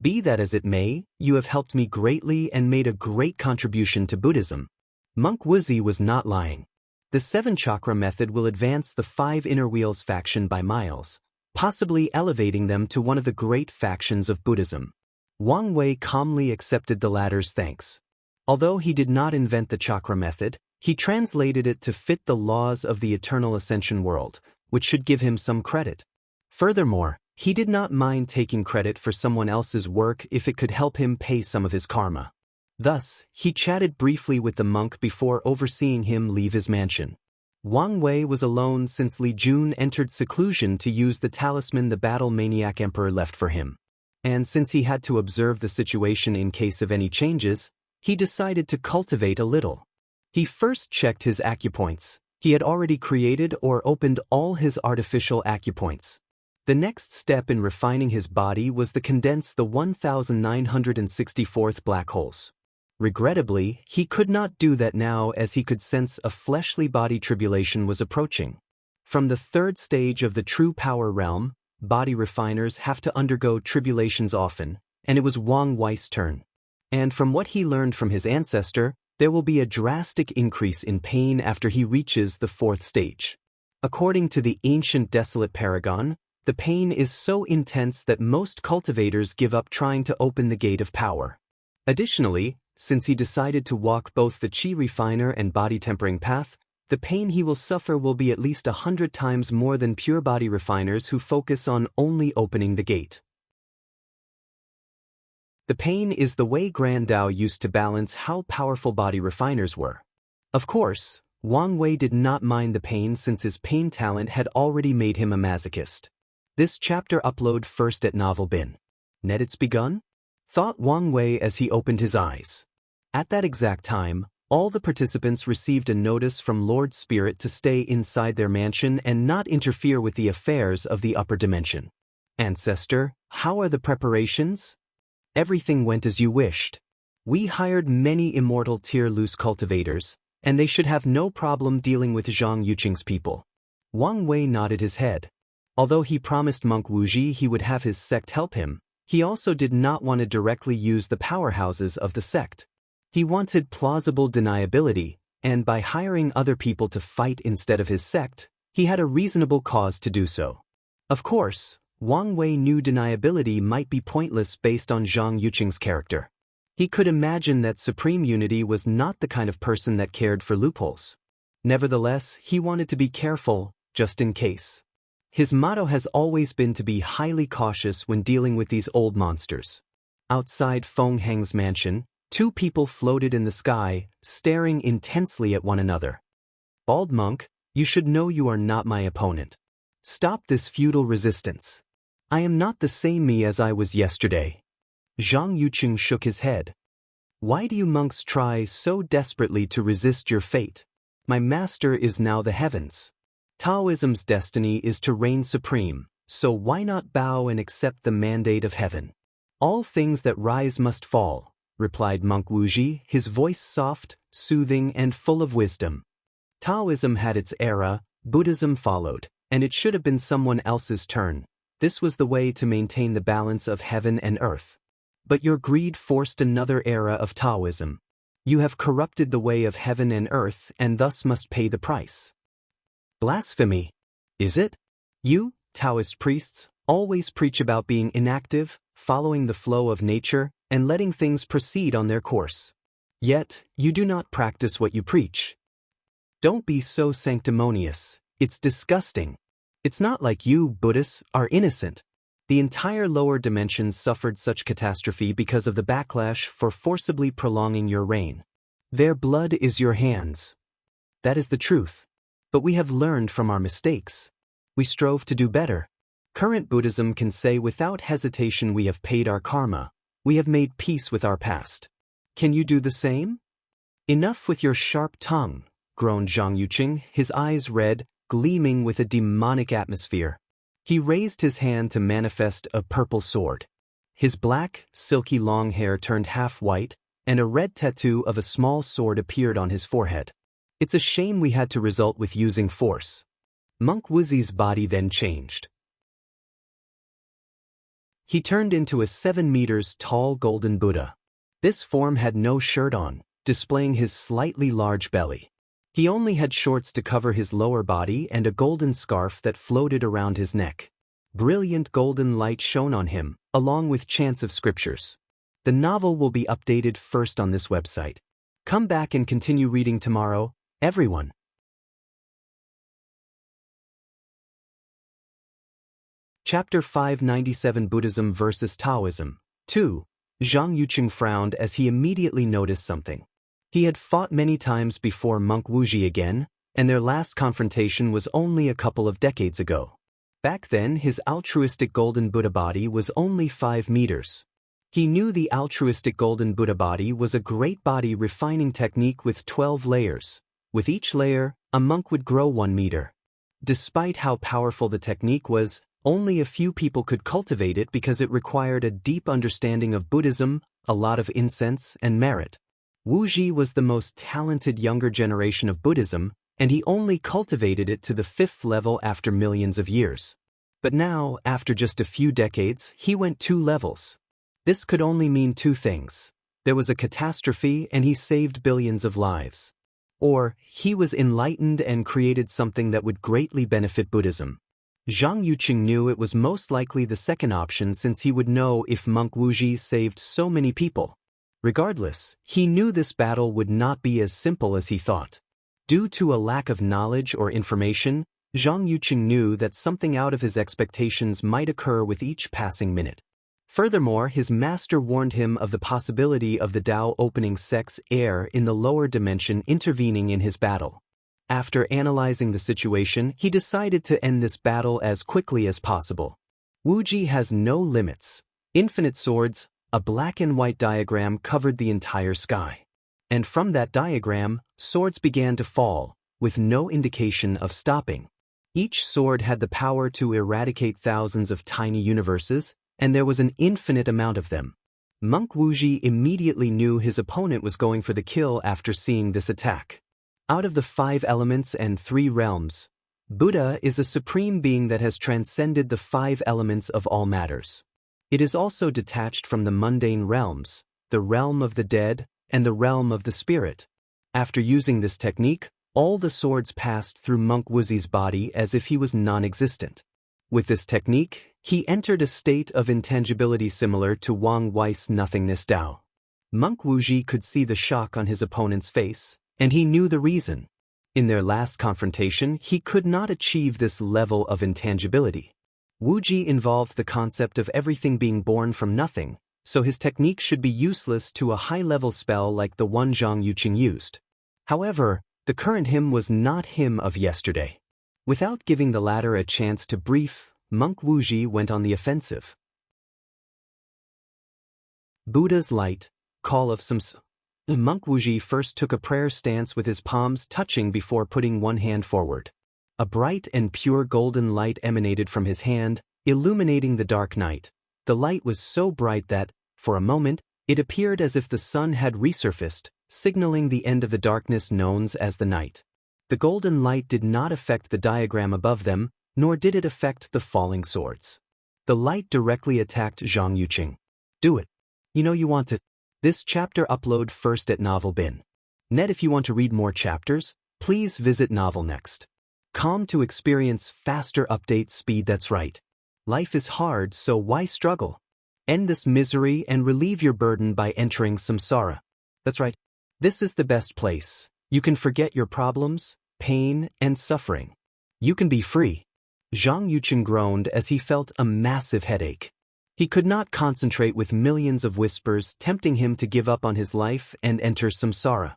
Be that as it may, you have helped me greatly and made a great contribution to Buddhism. Monk Wuxia was not lying. The 7-chakra method will advance the 5 inner wheels faction by miles, possibly elevating them to one of the great factions of Buddhism. Wang Wei calmly accepted the latter's thanks. Although he did not invent the chakra method, he translated it to fit the laws of the eternal ascension world, which should give him some credit. Furthermore, he did not mind taking credit for someone else's work if it could help him pay some of his karma. Thus, he chatted briefly with the monk before overseeing him leave his mansion. Wang Wei was alone since Li Jun entered seclusion to use the talisman the battle maniac emperor left for him. And since he had to observe the situation in case of any changes, he decided to cultivate a little. He first checked his acupoints. He had already created or opened all his artificial acupoints. The next step in refining his body was to condense the 1964th black holes. Regrettably, he could not do that now as he could sense a fleshly body tribulation was approaching. From the 3rd stage of the true power realm, body refiners have to undergo tribulations often, and it was Wang Wei's turn. And from what he learned from his ancestor, there will be a drastic increase in pain after he reaches the 4th stage. According to the ancient desolate paragon, the pain is so intense that most cultivators give up trying to open the gate of power. Additionally, since he decided to walk both the chi refiner and body tempering path, the pain he will suffer will be at least 100 times more than pure body refiners who focus on only opening the gate. The pain is the way Grand Tao used to balance how powerful body refiners were. Of course, Wang Wei did not mind the pain since his pain talent had already made him a masochist. This chapter upload first at Novel Bin. Net. It's begun? Thought Wang Wei as he opened his eyes. At that exact time, all the participants received a notice from Lord Spirit to stay inside their mansion and not interfere with the affairs of the upper dimension. Ancestor, how are the preparations? Everything went as you wished. We hired many immortal tier loose cultivators, and they should have no problem dealing with Zhang Yuqing's people. Wang Wei nodded his head. Although he promised Monk Wuxia he would have his sect help him, he also did not want to directly use the powerhouses of the sect. He wanted plausible deniability, and by hiring other people to fight instead of his sect, he had a reasonable cause to do so. Of course, Wang Wei knew deniability might be pointless based on Zhang Yuqing's character. He could imagine that Supreme Unity was not the kind of person that cared for loopholes. Nevertheless, he wanted to be careful, just in case. His motto has always been to be highly cautious when dealing with these old monsters. Outside Feng Heng's mansion, 2 people floated in the sky, staring intensely at one another. Bald monk, you should know you are not my opponent. Stop this futile resistance. I am not the same me as I was yesterday. Zhang Yuqing shook his head. Why do you monks try so desperately to resist your fate? My master is now the heavens. Taoism's destiny is to reign supreme, so why not bow and accept the mandate of heaven? All things that rise must fall, replied monk Wuxia, his voice soft, soothing, and full of wisdom. Taoism had its era, Buddhism followed, and it should have been someone else's turn. This was the way to maintain the balance of heaven and earth. But your greed forced another era of Taoism. You have corrupted the way of heaven and earth and thus must pay the price. Blasphemy, is it? You, Taoist priests, always preach about being inactive, following the flow of nature, and letting things proceed on their course. Yet, you do not practice what you preach. Don't be so sanctimonious, it's disgusting. It's not like you, Buddhists, are innocent. The entire lower dimensions suffered such catastrophe because of the backlash for forcibly prolonging your reign. Their blood is your hands. That is the truth. But we have learned from our mistakes. We strove to do better. Current Buddhism can say without hesitation we have paid our karma. We have made peace with our past. Can you do the same? Enough with your sharp tongue, groaned Zhang Yuqing, his eyes red, gleaming with a demonic atmosphere. He raised his hand to manifest a purple sword. His black, silky long hair turned half white, and a red tattoo of a small sword appeared on his forehead. It's a shame we had to resort with using force. Monk Wuxia's body then changed. He turned into a 7 meters tall golden Buddha. This form had no shirt on, displaying his slightly large belly. He only had shorts to cover his lower body and a golden scarf that floated around his neck. Brilliant golden light shone on him, along with chants of scriptures. The novel will be updated first on this website. Come back and continue reading tomorrow, everyone. Chapter 597 Buddhism versus Taoism. 2. Zhang Yuqing frowned as he immediately noticed something. He had fought many times before monk Wuxia again, and their last confrontation was only a couple of decades ago. Back then his altruistic golden Buddha body was only 5 meters. He knew the altruistic golden Buddha body was a great body refining technique with 12 layers. With each layer, a monk would grow 1 meter. Despite how powerful the technique was, only a few people could cultivate it because it required a deep understanding of Buddhism, a lot of incense, and merit. Wuxia was the most talented younger generation of Buddhism, and he only cultivated it to the 5th level after millions of years. But now, after just a few decades, he went 2 levels. This could only mean 2 things. There was a catastrophe and he saved billions of lives. Or, he was enlightened and created something that would greatly benefit Buddhism. Zhang Yuqing knew it was most likely the second option since he would know if monk Wuxia saved so many people. Regardless, he knew this battle would not be as simple as he thought. Due to a lack of knowledge or information, Zhang Yuqing knew that something out of his expectations might occur with each passing minute. Furthermore, his master warned him of the possibility of the Tao opening sects air in the lower dimension intervening in his battle. After analyzing the situation, he decided to end this battle as quickly as possible. Wuxia has no limits. Infinite swords, a black and white diagram covered the entire sky. And from that diagram, swords began to fall, with no indication of stopping. Each sword had the power to eradicate thousands of tiny universes, and there was an infinite amount of them. Monk Wuxia immediately knew his opponent was going for the kill after seeing this attack. Out of the 5 elements and 3 realms, Buddha is a supreme being that has transcended the 5 elements of all matters. It is also detached from the mundane realms, the realm of the dead, and the realm of the spirit. After using this technique, all the swords passed through monk Wuxia's body as if he was non-existent. With this technique, he entered a state of intangibility similar to Wang Wei's nothingness Tao. Monk Wuxia could see the shock on his opponent's face, and he knew the reason. In their last confrontation, he could not achieve this level of intangibility. Wuxia involved the concept of everything being born from nothing, so his technique should be useless to a high-level spell like the one Zhang Yuqing used. However, the current him was not him of yesterday. Without giving the latter a chance to brief, monk Wuxia went on the offensive. Buddha's light, call of Samsa. Monk Wuxia first took a prayer stance with his palms touching before putting one hand forward. A bright and pure golden light emanated from his hand, illuminating the dark night. The light was so bright that, for a moment, it appeared as if the sun had resurfaced, signaling the end of the darkness known as the night. The golden light did not affect the diagram above them, nor did it affect the falling swords. The light directly attacked Zhang Yuqing. Do it. You know you want it. This chapter upload first at Novel Bin. Net if you want to read more chapters, please visit Novel Next. Com to experience faster update speed. That's right. Life is hard, so why struggle? End this misery and relieve your burden by entering samsara. That's right. This is the best place. You can forget your problems, pain, and suffering. You can be free. Zhang Yuqing groaned as he felt a massive headache. He could not concentrate with millions of whispers tempting him to give up on his life and enter samsara.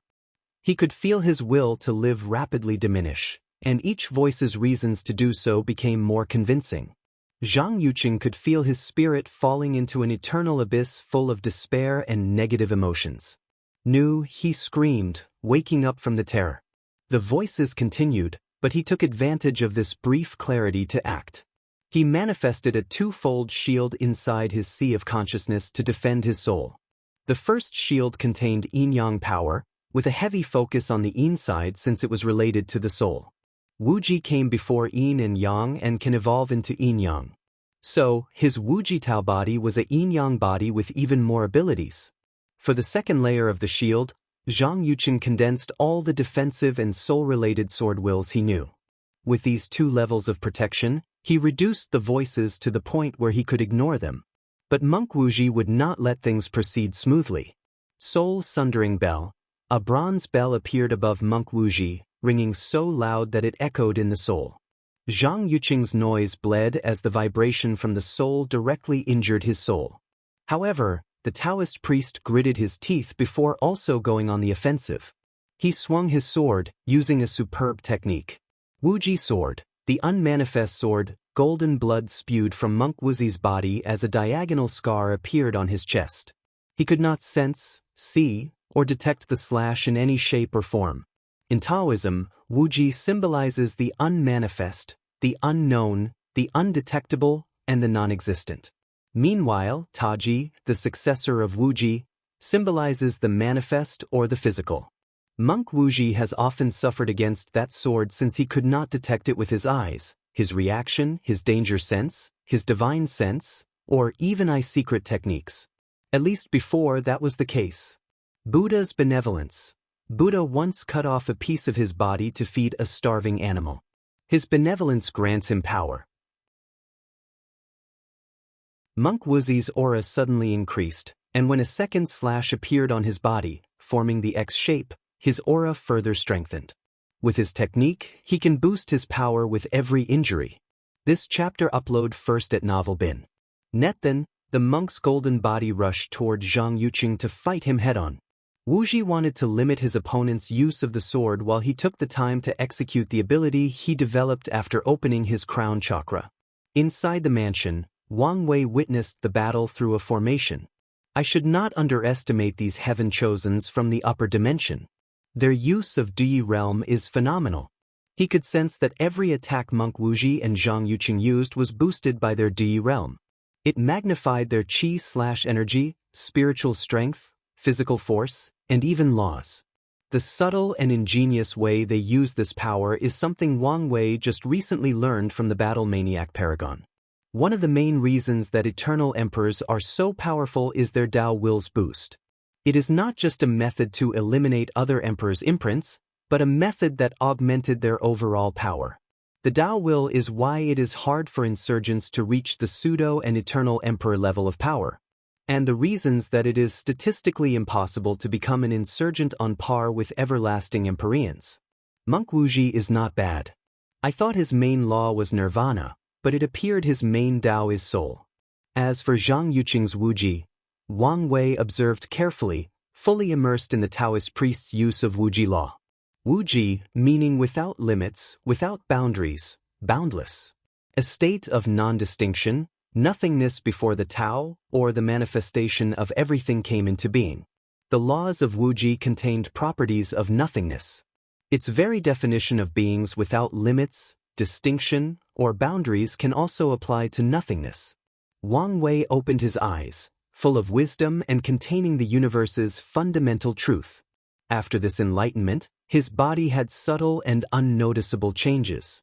He could feel his will to live rapidly diminish, and each voice's reasons to do so became more convincing. Zhang Yuqing could feel his spirit falling into an eternal abyss full of despair and negative emotions. He screamed, waking up from the terror. The voices continued, but he took advantage of this brief clarity to act. He manifested a twofold shield inside his sea of consciousness to defend his soul. The first shield contained yin-yang power, with a heavy focus on the yin side since it was related to the soul. Wuji came before yin and yang and can evolve into yin-yang. So, his Wujitao body was a yin-yang body with even more abilities. For the second layer of the shield, Zhang Yuqing condensed all the defensive and soul-related sword wills he knew. With these two levels of protection, he reduced the voices to the point where he could ignore them. But Monk Wuji would not let things proceed smoothly. Soul-sundering bell. A bronze bell appeared above Monk Wuji, ringing so loud that it echoed in the soul. Zhang Yuqing's noise bled as the vibration from the soul directly injured his soul. However, the Taoist priest gritted his teeth before also going on the offensive. He swung his sword, using a superb technique. Wuji sword, the unmanifest sword, golden blood spewed from Monk Wuji's body as a diagonal scar appeared on his chest. He could not sense, see, or detect the slash in any shape or form. In Taoism, Wuji symbolizes the unmanifest, the unknown, the undetectable, and the non-existent. Meanwhile, Taji, the successor of Wuji, symbolizes the manifest or the physical. Monk Wuji has often suffered against that sword since he could not detect it with his eyes, his reaction, his danger sense, his divine sense, or even secret techniques. At least before that was the case. Buddha's benevolence. Buddha once cut off a piece of his body to feed a starving animal. His benevolence grants him power. Monk Wuji's aura suddenly increased, and when a second slash appeared on his body, forming the X shape, his aura further strengthened. With his technique, he can boost his power with every injury. This chapter upload first at Novel Bin. Net then, the monk's golden body rushed toward Zhang Yuqing to fight him head-on. Wuji wanted to limit his opponent's use of the sword while he took the time to execute the ability he developed after opening his crown chakra. Inside the mansion, Wang Wei witnessed the battle through a formation. I should not underestimate these heaven chosens from the upper dimension. Their use of Dui realm is phenomenal. He could sense that every attack Monk Wuji and Zhang Yuqing used was boosted by their Dui realm. It magnified their chi/energy, spiritual strength, physical force, and even laws. The subtle and ingenious way they use this power is something Wang Wei just recently learned from the battle maniac Paragon. One of the main reasons that eternal emperors are so powerful is their Dao Will's boost. It is not just a method to eliminate other emperors' imprints, but a method that augmented their overall power. The Dao Will is why it is hard for insurgents to reach the pseudo and eternal emperor level of power, and the reasons that it is statistically impossible to become an insurgent on par with everlasting Empyreans. Monk Wuji is not bad. I thought his main law was nirvana, but it appeared his main Dao is soul. As for Zhang Yuqing's Wuji, Wang Wei observed carefully, fully immersed in the Taoist priest's use of Wuji law. Wuji, meaning without limits, without boundaries, boundless. A state of non-distinction, nothingness before the Tao, or the manifestation of everything came into being. The laws of Wuji contained properties of nothingness. Its very definition of beings without limits, distinction, or boundaries can also apply to nothingness. Wang Wei opened his eyes, full of wisdom and containing the universe's fundamental truth. After this enlightenment, his body had subtle and unnoticeable changes.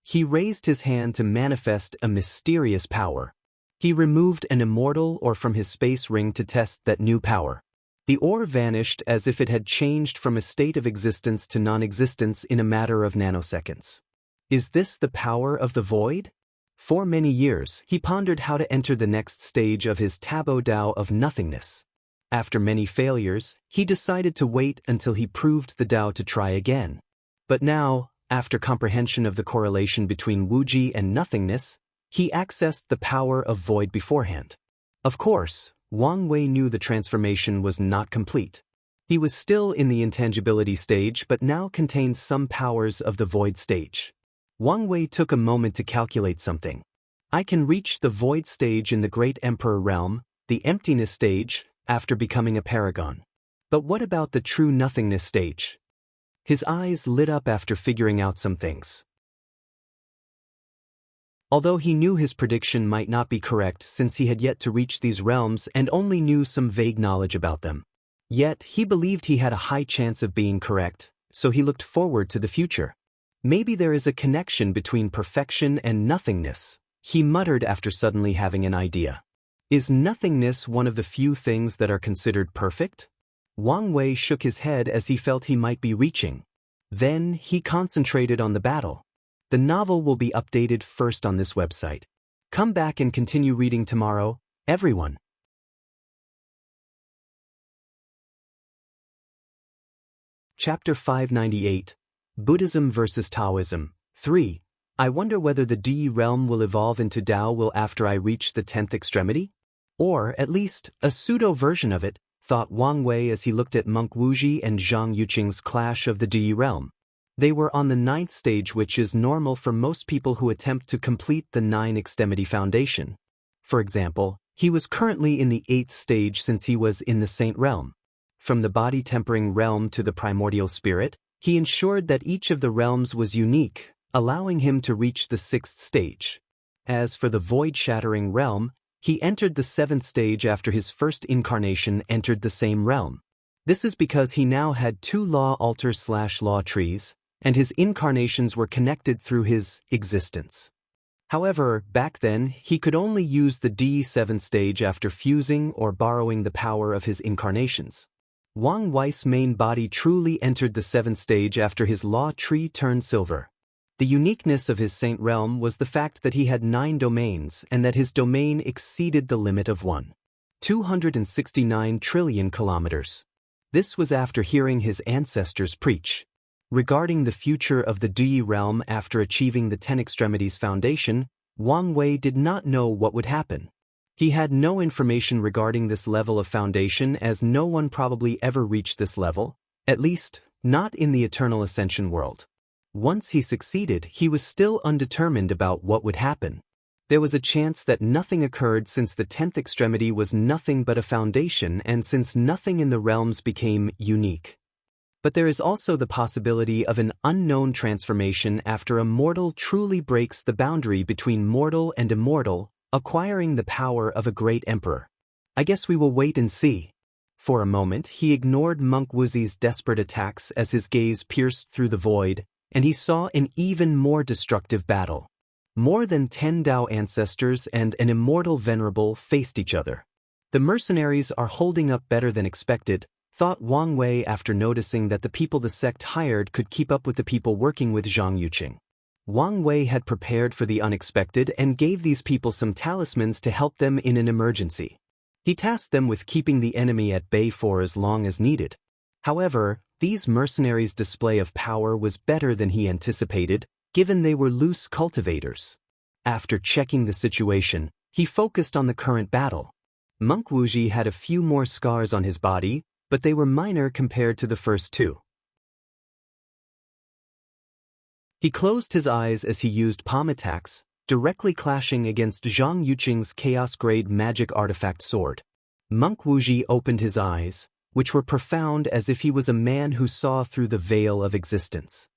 He raised his hand to manifest a mysterious power. He removed an immortal ore from his space ring to test that new power. The ore vanished as if it had changed from a state of existence to non-existence in a matter of nanoseconds. Is this the power of the void? For many years, he pondered how to enter the next stage of his Tabo Dao of nothingness. After many failures, he decided to wait until he proved the Dao to try again. But now, after comprehension of the correlation between Wuji and nothingness, he accessed the power of void beforehand. Of course, Wang Wei knew the transformation was not complete. He was still in the intangibility stage but now contained some powers of the void stage. Wang Wei took a moment to calculate something. I can reach the void stage in the Great Emperor realm, the emptiness stage, after becoming a paragon. But what about the true nothingness stage? His eyes lit up after figuring out some things. Although he knew his prediction might not be correct since he had yet to reach these realms and only knew some vague knowledge about them. Yet, he believed he had a high chance of being correct, so he looked forward to the future. Maybe there is a connection between perfection and nothingness, he muttered after suddenly having an idea. Is nothingness one of the few things that are considered perfect? Wang Wei shook his head as he felt he might be reaching. Then, he concentrated on the battle. The novel will be updated first on this website. Come back and continue reading tomorrow, everyone. Chapter 598, Buddhism versus Taoism. 3. I wonder whether the Di realm will evolve into Tao will after I reach the 10th extremity? Or, at least, a pseudo-version of it, thought Wang Wei as he looked at Monk Wuji and Zhang Yuqing's clash of the Di realm. They were on the 9th stage, which is normal for most people who attempt to complete the 9 extremity foundation. For example, he was currently in the 8th stage since he was in the Saint realm. From the body-tempering realm to the primordial spirit, he ensured that each of the realms was unique, allowing him to reach the 6th stage. As for the void-shattering realm, he entered the 7th stage after his first incarnation entered the same realm. This is because he now had 2 law altar/law trees, and his incarnations were connected through his existence. However, back then, he could only use the D7 stage after fusing or borrowing the power of his incarnations. Wang Wei's main body truly entered the 7th stage after his law tree turned silver. The uniqueness of his Saint realm was the fact that he had 9 domains and that his domain exceeded the limit of 269 trillion kilometers. This was after hearing his ancestors preach. Regarding the future of the Di realm after achieving the 10 extremities foundation, Wang Wei did not know what would happen. He had no information regarding this level of foundation as no one probably ever reached this level, at least, not in the eternal ascension world. Once he succeeded, he was still undetermined about what would happen. There was a chance that nothing occurred since the 10th extremity was nothing but a foundation and since nothing in the realms became unique. But there is also the possibility of an unknown transformation after a mortal truly breaks the boundary between mortal and immortal, acquiring the power of a great emperor. I guess we will wait and see. For a moment, he ignored Monk Wuxi's desperate attacks as his gaze pierced through the void, and he saw an even more destructive battle. More than 10 Dao ancestors and an immortal venerable faced each other. The mercenaries are holding up better than expected, thought Wang Wei after noticing that the people the sect hired could keep up with the people working with Zhang Yuqing. Wang Wei had prepared for the unexpected and gave these people some talismans to help them in an emergency. He tasked them with keeping the enemy at bay for as long as needed. However, these mercenaries' display of power was better than he anticipated, given they were loose cultivators. After checking the situation, he focused on the current battle. Monk Wuji had a few more scars on his body, but they were minor compared to the first 2. He closed his eyes as he used palm attacks, directly clashing against Zhang Yuqing's Chaos-grade magic artifact sword. Monk Wuji opened his eyes, which were profound as if he was a man who saw through the veil of existence.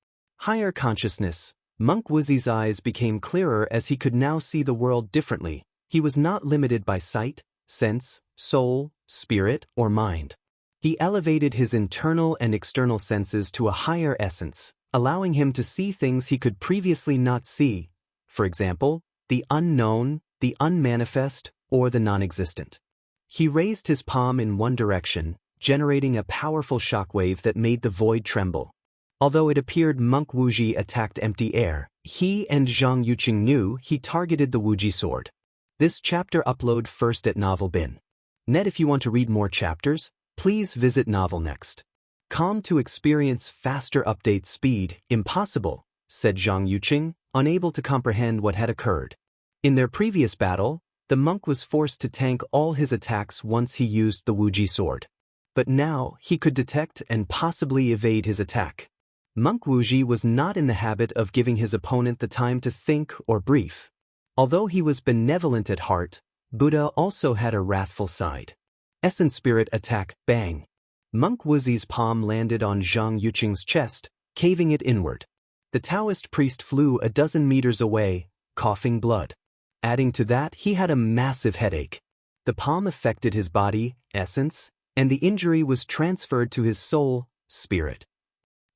Higher consciousness, Monk Wuxi's eyes became clearer as he could now see the world differently. He was not limited by sight, sense, soul, spirit, or mind. He elevated his internal and external senses to a higher essence, allowing him to see things he could previously not see, for example, the unknown, the unmanifest, or the non-existent. He raised his palm in one direction, generating a powerful shockwave that made the void tremble. Although it appeared Monk Wuxi attacked empty air, he and Zhang Yuqing knew he targeted the Wuxi sword. This chapter upload first at Novel Bin. Net if you want to read more chapters, please visit Novel Next. Calm to experience faster update speed, impossible, said Zhang Yuqing, unable to comprehend what had occurred. In their previous battle, the monk was forced to tank all his attacks once he used the Wuxi sword. But now he could detect and possibly evade his attack. Monk Wuxi was not in the habit of giving his opponent the time to think or brief. Although he was benevolent at heart, Buddha also had a wrathful side. Essence Spirit attack, bang. Monk Wuxi's palm landed on Zhang Yuqing's chest, caving it inward. The Taoist priest flew a dozen meters away, coughing blood. Adding to that, he had a massive headache. The palm affected his body, essence, and the injury was transferred to his soul, spirit.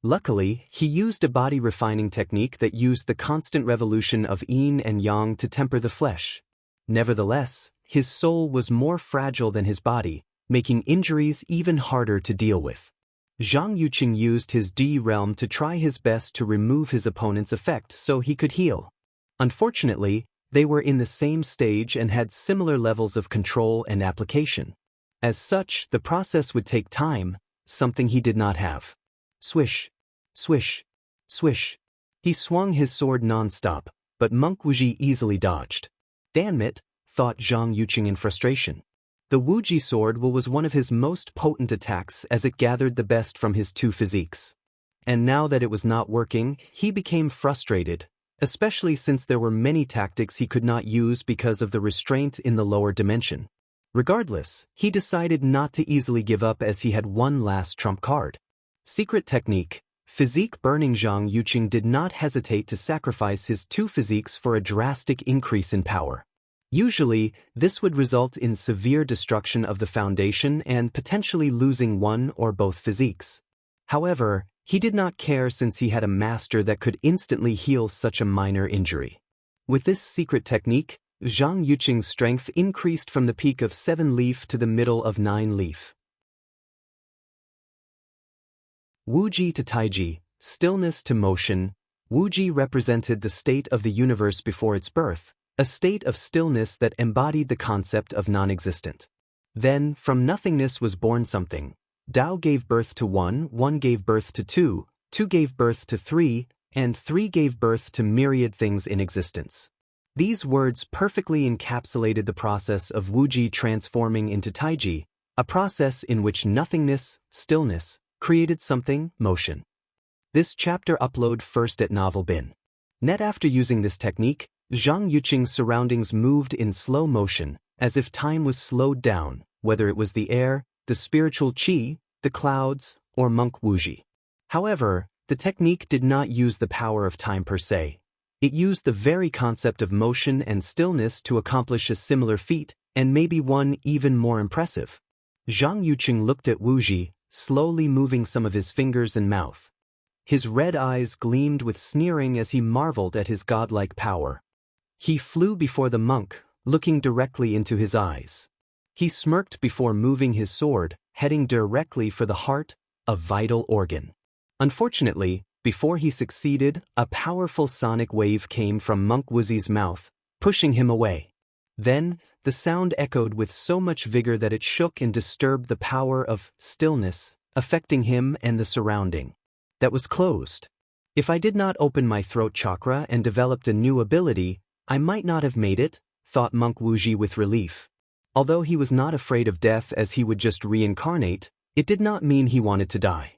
Luckily, he used a body refining technique that used the constant revolution of yin and yang to temper the flesh. Nevertheless, his soul was more fragile than his body, making injuries even harder to deal with. Zhang Yuqing used his Di realm to try his best to remove his opponent's effect so he could heal. Unfortunately, they were in the same stage and had similar levels of control and application. As such, the process would take time, something he did not have. Swish, swish, swish. He swung his sword non-stop, but Monk Wuxi easily dodged. Damn it, thought Zhang Yuqing in frustration. The Wuxi sword was one of his most potent attacks as it gathered the best from his two physiques. And now that it was not working, he became frustrated, especially since there were many tactics he could not use because of the restraint in the lower dimension. Regardless, he decided not to easily give up as he had one last trump card. Secret technique. Physique burning. Zhang Yuqing did not hesitate to sacrifice his two physiques for a drastic increase in power. Usually, this would result in severe destruction of the foundation and potentially losing one or both physiques. However, he did not care since he had a master that could instantly heal such a minor injury. With this secret technique, Zhang Yuqing's strength increased from the peak of 7 leaf to the middle of 9 leaf. Wuji to Taiji, stillness to motion. Wuji represented the state of the universe before its birth, a state of stillness that embodied the concept of non-existent. Then, from nothingness was born something. Tao gave birth to 1, 1 gave birth to 2, 2 gave birth to 3, and 3 gave birth to myriad things in existence. These words perfectly encapsulated the process of Wuji transforming into Taiji, a process in which nothingness, stillness, created something, motion. This chapter upload first at Novel Bin. Net after using this technique, Zhang Yuqing's surroundings moved in slow motion, as if time was slowed down, whether it was the air, the spiritual qi, the clouds, or Monk Wuxi. However, the technique did not use the power of time per se. It used the very concept of motion and stillness to accomplish a similar feat, and maybe one even more impressive. Zhang Yuqing looked at Wuxi, slowly moving some of his fingers and mouth. His red eyes gleamed with sneering as he marveled at his godlike power. He flew before the monk, looking directly into his eyes. He smirked before moving his sword, heading directly for the heart, a vital organ. Unfortunately, before he succeeded, a powerful sonic wave came from Monk Wuxi's mouth, pushing him away. Then, the sound echoed with so much vigor that it shook and disturbed the power of stillness, affecting him and the surrounding. That was closed. If I did not open my throat chakra and developed a new ability, I might not have made it, thought Monk Wuxi with relief. Although he was not afraid of death as he would just reincarnate, it did not mean he wanted to die.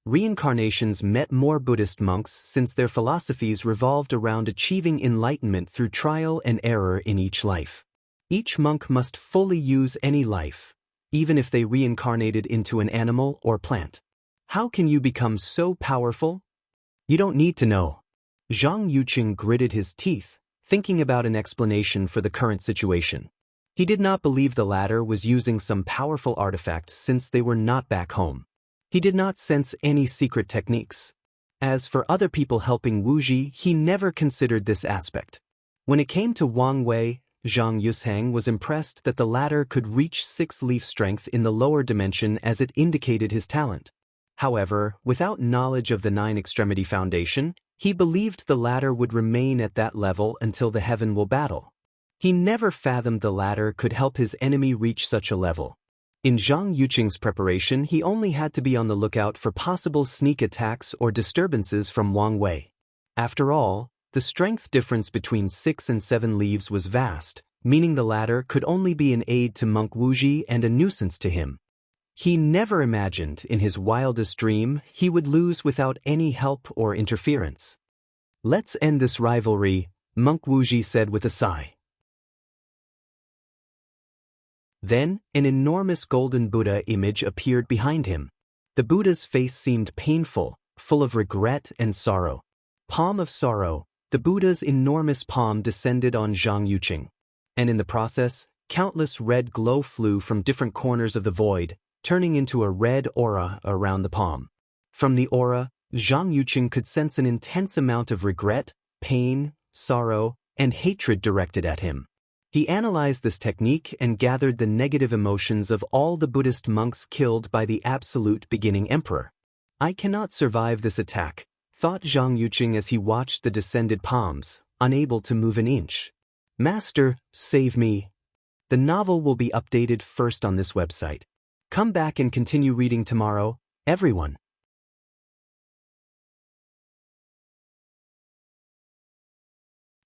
Reincarnations met more Buddhist monks since their philosophies revolved around achieving enlightenment through trial and error in each life. Each monk must fully use any life, even if they reincarnated into an animal or plant. How can you become so powerful? You don't need to know. Zhang Yuqing gritted his teeth, thinking about an explanation for the current situation. He did not believe the latter was using some powerful artifact since they were not back home. He did not sense any secret techniques. As for other people helping Wuxia, he never considered this aspect. When it came to Wang Wei, Zhang Yusheng was impressed that the latter could reach 6-leaf strength in the lower dimension as it indicated his talent. However, without knowledge of the 9-extremity foundation, he believed the latter would remain at that level until the heaven will battle. He never fathomed the latter could help his enemy reach such a level. In Zhang Yuqing's preparation, he only had to be on the lookout for possible sneak attacks or disturbances from Wang Wei. After all, the strength difference between 6 and 7 leaves was vast, meaning the latter could only be an aid to Monk Wuxia and a nuisance to him. He never imagined, in his wildest dream, he would lose without any help or interference. "Let's end this rivalry," Monk Wuxia said with a sigh. Then, an enormous golden Buddha image appeared behind him. The Buddha's face seemed painful, full of regret and sorrow. Palm of sorrow, the Buddha's enormous palm descended on Zhang Yuqing. And in the process, countless red glow flew from different corners of the void, turning into a red aura around the palm. From the aura, Zhang Yuqing could sense an intense amount of regret, pain, sorrow, and hatred directed at him. He analyzed this technique and gathered the negative emotions of all the Buddhist monks killed by the absolute beginning emperor. "I cannot survive this attack," thought Zhang Yuqing as he watched the descended palms, unable to move an inch. "Master, save me." The novel will be updated first on this website. Come back and continue reading tomorrow, everyone.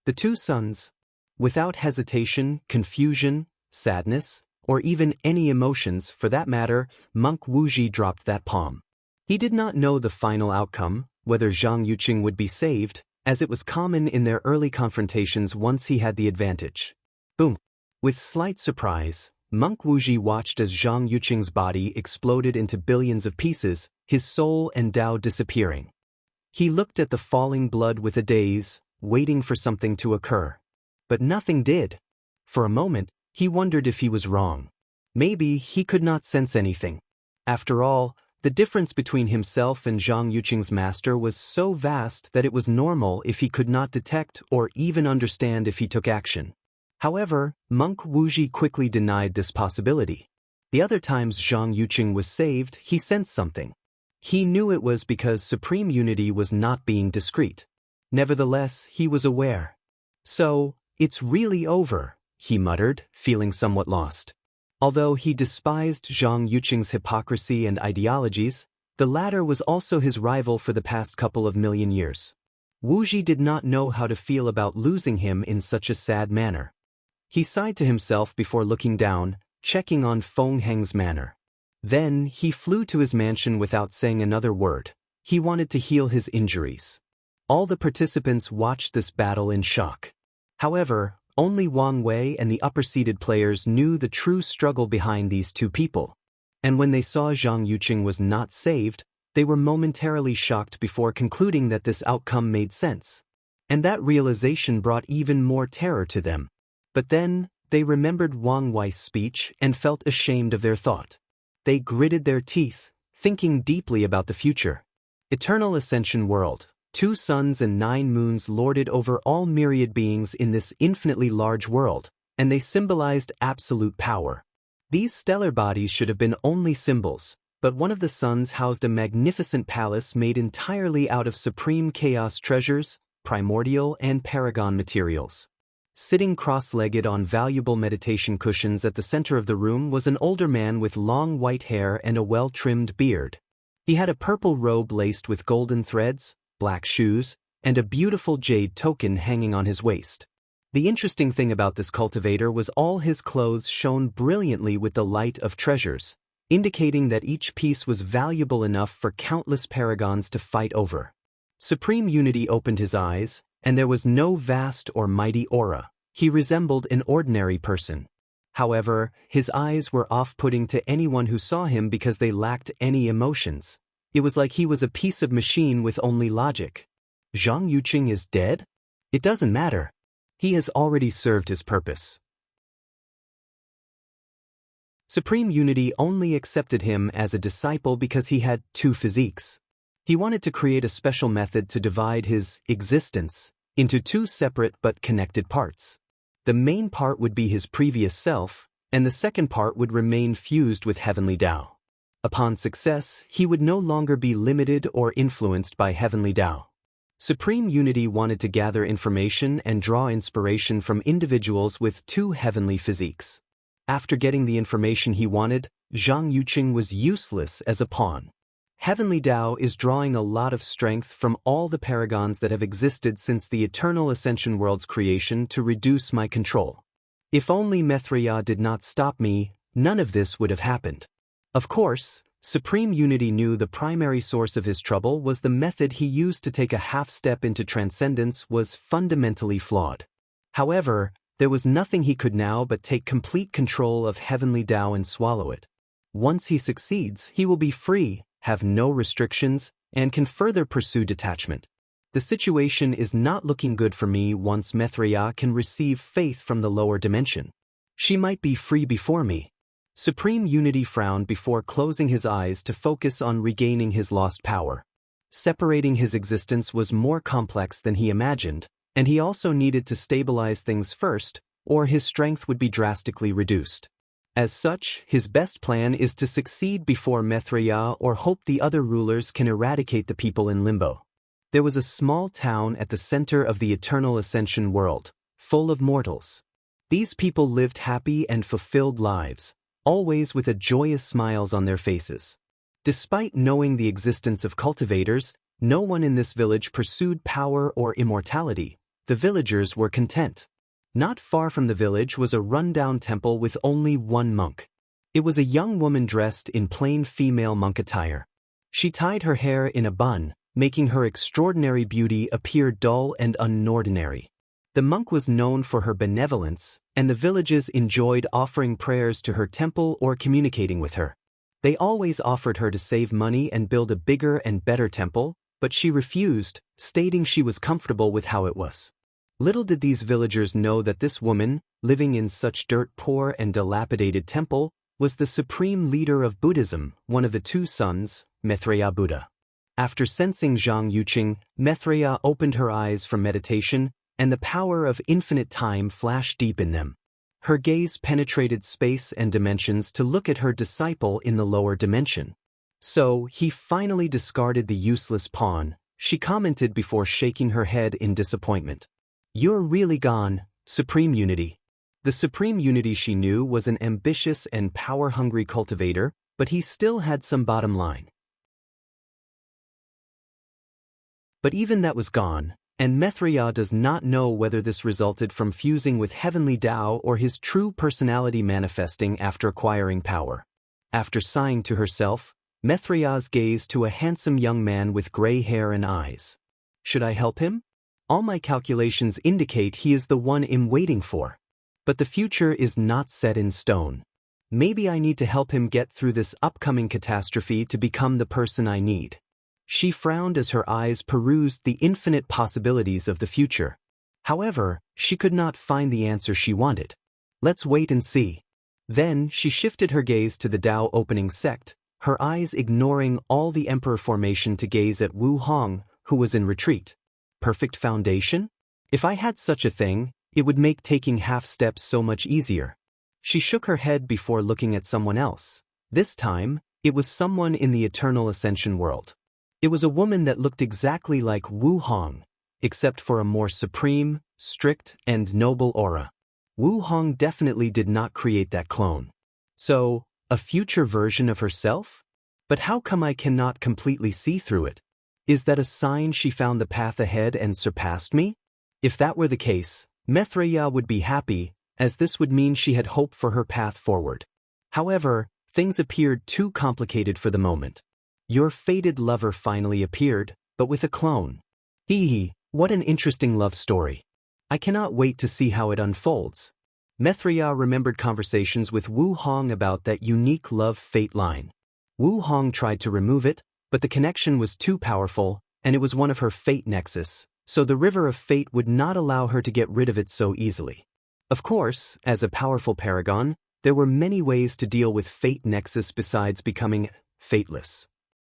The Two Sons. Without hesitation, confusion, sadness, or even any emotions for that matter, Monk Wuxia dropped that palm. He did not know the final outcome, whether Zhang Yuqing would be saved, as it was common in their early confrontations once he had the advantage. Boom! With slight surprise, Monk Wuxia watched as Zhang Yuqing's body exploded into billions of pieces, his soul and Tao disappearing. He looked at the falling blood with a daze, waiting for something to occur. But nothing did. For a moment, he wondered if he was wrong. Maybe he could not sense anything. After all, the difference between himself and Zhang Yuqing's master was so vast that it was normal if he could not detect or even understand if he took action. However, Monk Wuxia quickly denied this possibility. The other times Zhang Yuqing was saved, he sensed something. He knew it was because supreme unity was not being discreet. Nevertheless, he was aware. "So, it's really over," he muttered, feeling somewhat lost. Although he despised Zhang Yuqing's hypocrisy and ideologies, the latter was also his rival for the past couple of million years. Wuxia did not know how to feel about losing him in such a sad manner. He sighed to himself before looking down, checking on Feng Heng's manner. Then he flew to his mansion without saying another word. He wanted to heal his injuries. All the participants watched this battle in shock. However, only Wang Wei and the upper-seated players knew the true struggle behind these two people. And when they saw Zhang Yuqing was not saved, they were momentarily shocked before concluding that this outcome made sense. And that realization brought even more terror to them. But then, they remembered Wang Wei's speech and felt ashamed of their thought. They gritted their teeth, thinking deeply about the future. Eternal Ascension World. 2 suns and 9 moons lorded over all myriad beings in this infinitely large world, and they symbolized absolute power. These stellar bodies should have been only symbols, but one of the suns housed a magnificent palace made entirely out of supreme chaos treasures, primordial and paragon materials. Sitting cross-legged on valuable meditation cushions at the center of the room was an older man with long white hair and a well-trimmed beard. He had a purple robe laced with golden threads, black shoes, and a beautiful jade token hanging on his waist. The interesting thing about this cultivator was all his clothes shone brilliantly with the light of treasures, indicating that each piece was valuable enough for countless paragons to fight over. Supreme Unity opened his eyes, and there was no vast or mighty aura. He resembled an ordinary person. However, his eyes were off-putting to anyone who saw him because they lacked any emotions. It was like he was a piece of machine with only logic. Zhang Yuqing is dead? It doesn't matter. He has already served his purpose. Supreme Unity only accepted him as a disciple because he had two physiques. He wanted to create a special method to divide his existence into two separate but connected parts. The main part would be his previous self, and the second part would remain fused with Heavenly Tao. Upon success, he would no longer be limited or influenced by Heavenly Tao. Supreme Unity wanted to gather information and draw inspiration from individuals with two heavenly physiques. After getting the information he wanted, Zhang Yuqing was useless as a pawn. Heavenly Tao is drawing a lot of strength from all the paragons that have existed since the Eternal Ascension World's creation to reduce my control. If only Maitreya did not stop me, none of this would have happened. Of course, Supreme Unity knew the primary source of his trouble was the method he used to take a half step into transcendence was fundamentally flawed. However, there was nothing he could now but take complete control of Heavenly Tao and swallow it. Once he succeeds, he will be free, have no restrictions, and can further pursue detachment. The situation is not looking good for me once Maitreya can receive faith from the lower dimension. She might be free before me. Supreme Unity frowned before closing his eyes to focus on regaining his lost power. Separating his existence was more complex than he imagined, and he also needed to stabilize things first, or his strength would be drastically reduced. As such, his best plan is to succeed before Maitreya or hope the other rulers can eradicate the people in limbo. There was a small town at the center of the Eternal Ascension world, full of mortals. These people lived happy and fulfilled lives, always with a joyous smiles on their faces. Despite knowing the existence of cultivators, no one in this village pursued power or immortality. The villagers were content. Not far from the village was a rundown temple with only one monk. It was a young woman dressed in plain female monk attire. She tied her hair in a bun, making her extraordinary beauty appear dull and unordinary. The monk was known for her benevolence, and the villages enjoyed offering prayers to her temple or communicating with her. They always offered her to save money and build a bigger and better temple, but she refused, stating she was comfortable with how it was. Little did these villagers know that this woman, living in such dirt-poor and dilapidated temple, was the supreme leader of Buddhism, one of the two sons, Maitreya Buddha. After sensing Zhang Yuqing, Maitreya opened her eyes from meditation, and the power of infinite time flashed deep in them. Her gaze penetrated space and dimensions to look at her disciple in the lower dimension. So, he finally discarded the useless pawn, she commented before shaking her head in disappointment. You're really gone, Supreme Unity. The Supreme Unity she knew was an ambitious and power-hungry cultivator, but he still had some bottom line. But even that was gone, and Maitreya does not know whether this resulted from fusing with Heavenly Tao or his true personality manifesting after acquiring power. After sighing to herself, Maitreya's gazed to a handsome young man with gray hair and eyes. Should I help him? All my calculations indicate he is the one I'm waiting for. But the future is not set in stone. Maybe I need to help him get through this upcoming catastrophe to become the person I need. She frowned as her eyes perused the infinite possibilities of the future. However, she could not find the answer she wanted. Let's wait and see. Then, she shifted her gaze to the Tao opening sect, her eyes ignoring all the emperor formation to gaze at Wu Hong, who was in retreat. Perfect foundation? If I had such a thing, it would make taking half steps so much easier. She shook her head before looking at someone else. This time, it was someone in the Eternal Ascension world. It was a woman that looked exactly like Wu Hong, except for a more supreme, strict, and noble aura. Wu Hong definitely did not create that clone. So, a future version of herself? But how come I cannot completely see through it? Is that a sign she found the path ahead and surpassed me? If that were the case, Maitreya would be happy, as this would mean she had hope for her path forward. However, things appeared too complicated for the moment. Your fated lover finally appeared, but with a clone. Hee, what an interesting love story. I cannot wait to see how it unfolds. Maitreya remembered conversations with Wu Hong about that unique love-fate line. Wu Hong tried to remove it, but the connection was too powerful, and it was one of her fate nexus, so the river of fate would not allow her to get rid of it so easily. Of course, as a powerful paragon, there were many ways to deal with fate nexus besides becoming fateless.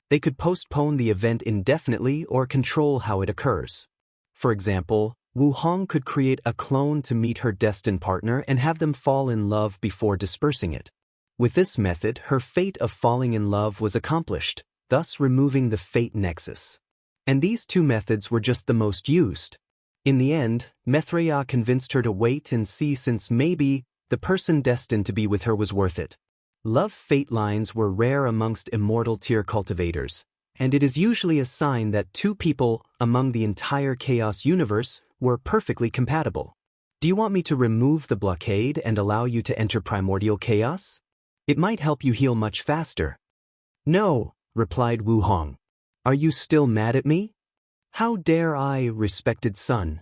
They could postpone the event indefinitely or control how it occurs. For example, Wu Hong could create a clone to meet her destined partner and have them fall in love before dispersing it. With this method, her fate of falling in love was accomplished, thus removing the fate nexus. And these two methods were just the most used. In the end, Mithriya convinced her to wait and see, since maybe the person destined to be with her was worth it. Love fate lines were rare amongst immortal tier cultivators, and it is usually a sign that two people among the entire chaos universe were perfectly compatible. Do you want me to remove the blockade and allow you to enter primordial chaos? It might help you heal much faster. No, replied Wu Hong. Are you still mad at me? How dare I, respected son?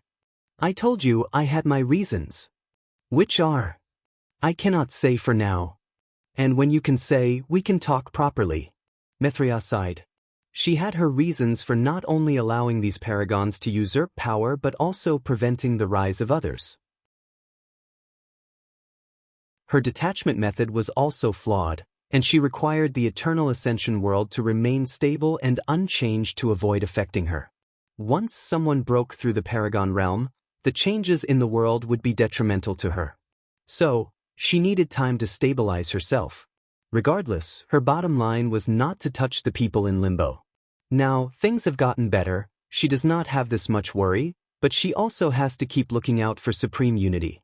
I told you I had my reasons. Which are? I cannot say for now. And when you can say, we can talk properly. Mithriya sighed. She had her reasons for not only allowing these paragons to usurp power but also preventing the rise of others. Her detachment method was also flawed, and she required the eternal ascension world to remain stable and unchanged to avoid affecting her. Once someone broke through the paragon realm, the changes in the world would be detrimental to her. So, she needed time to stabilize herself. Regardless, her bottom line was not to touch the people in limbo. Now, things have gotten better, she does not have this much worry, but she also has to keep looking out for supreme unity.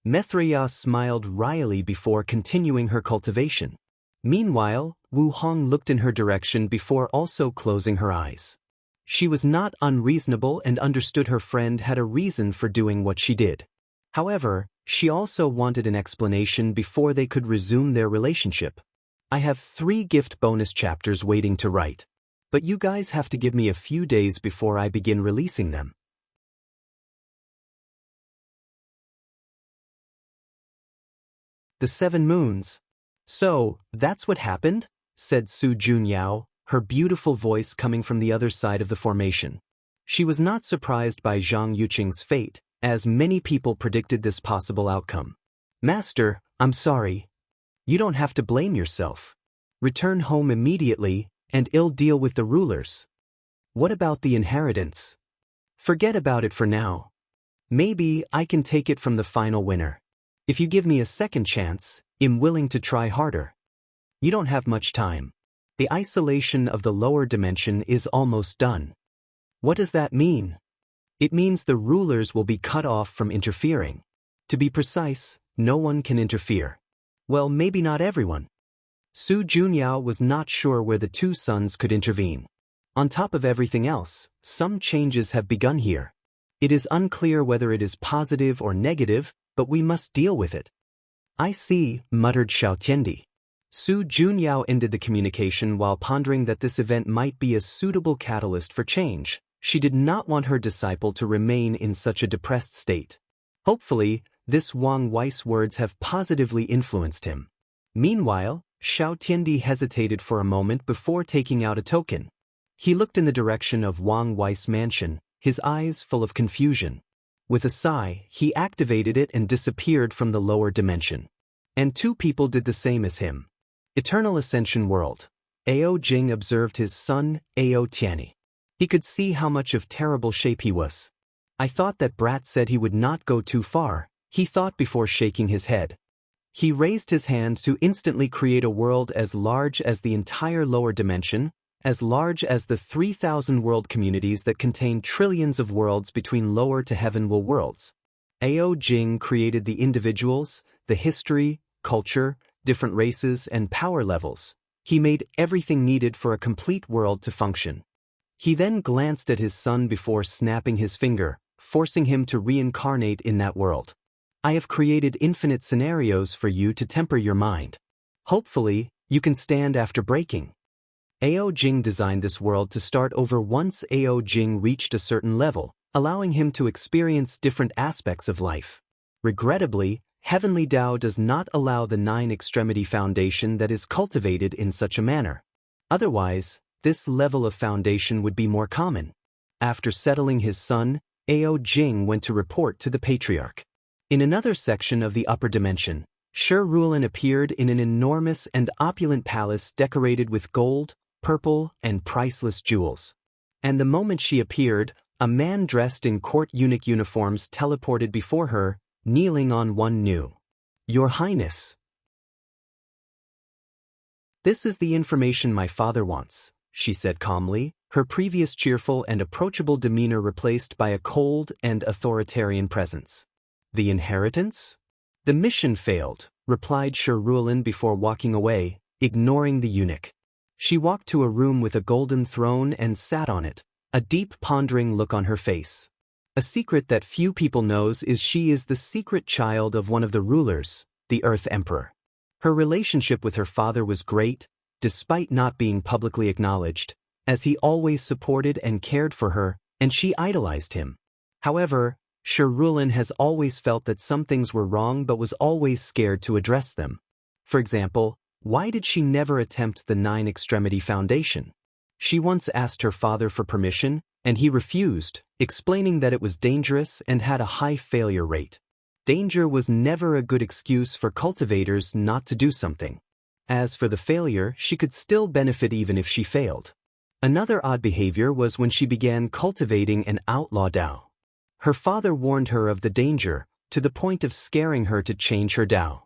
Mithriya smiled wryly before continuing her cultivation. Meanwhile, Wu Hong looked in her direction before also closing her eyes. She was not unreasonable and understood her friend had a reason for doing what she did. However, she also wanted an explanation before they could resume their relationship. I have 3 gift bonus chapters waiting to write, but you guys have to give me a few days before I begin releasing them. The 7 Moons. So, that's what happened? Said Su Junyao, her beautiful voice coming from the other side of the formation. She was not surprised by Zhang Yuqing's fate, as many people predicted this possible outcome. Master, I'm sorry. You don't have to blame yourself. Return home immediately, and I'll deal with the rulers. What about the inheritance? Forget about it for now. Maybe I can take it from the final winner. If you give me a second chance, I'm willing to try harder. You don't have much time. The isolation of the lower dimension is almost done. What does that mean? It means the rulers will be cut off from interfering. To be precise, no one can interfere. Well, maybe not everyone. Su Junyao was not sure where the 2 sons could intervene. On top of everything else, some changes have begun here. It is unclear whether it is positive or negative, but we must deal with it. I see, muttered Xiao Tiandi. Su Junyao ended the communication while pondering that this event might be a suitable catalyst for change. She did not want her disciple to remain in such a depressed state. Hopefully, this Wang Wei's words have positively influenced him. Meanwhile, Xiao Tiandi hesitated for a moment before taking out a token. He looked in the direction of Wang Wei's mansion, his eyes full of confusion. With a sigh, he activated it and disappeared from the lower dimension. And 2 people did the same as him. Eternal Ascension World. Ao Jing observed his son, Ao Tianyi. He could see how much of terrible shape he was. I thought that brat said he would not go too far, he thought before shaking his head. He raised his hand to instantly create a world as large as the entire lower dimension, as large as the 3,000 world communities that contain trillions of worlds between lower to heavenward worlds. Ao Jing created the individuals, the history, culture, different races, and power levels. He made everything needed for a complete world to function. He then glanced at his son before snapping his finger, forcing him to reincarnate in that world. I have created infinite scenarios for you to temper your mind. Hopefully, you can stand after breaking. Ao Jing designed this world to start over once Ao Jing reached a certain level, allowing him to experience different aspects of life. Regrettably, Heavenly Tao does not allow the 9-extremity foundation that is cultivated in such a manner. Otherwise, this level of foundation would be more common. After settling his son, Ao Jing went to report to the patriarch. In another section of the upper dimension, Shi Rulin appeared in an enormous and opulent palace decorated with gold, purple, and priceless jewels. And the moment she appeared, a man dressed in court eunuch uniforms teleported before her, kneeling on one knee. "Your Highness." "This is the information my father wants," she said calmly, her previous cheerful and approachable demeanor replaced by a cold and authoritarian presence. "The inheritance?" "The mission failed," replied Shi Rulin before walking away, ignoring the eunuch. She walked to a room with a golden throne and sat on it, a deep pondering look on her face. A secret that few people knows is she is the secret child of one of the rulers, the Earth Emperor. Her relationship with her father was great, despite not being publicly acknowledged, as he always supported and cared for her, and she idolized him. However, Shi Rulin has always felt that some things were wrong but was always scared to address them. For example, why did she never attempt the Nine Extremity Foundation? She once asked her father for permission, and he refused, explaining that it was dangerous and had a high failure rate. Danger was never a good excuse for cultivators not to do something. As for the failure, she could still benefit even if she failed. Another odd behavior was when she began cultivating an outlaw Dao. Her father warned her of the danger, to the point of scaring her to change her Dao.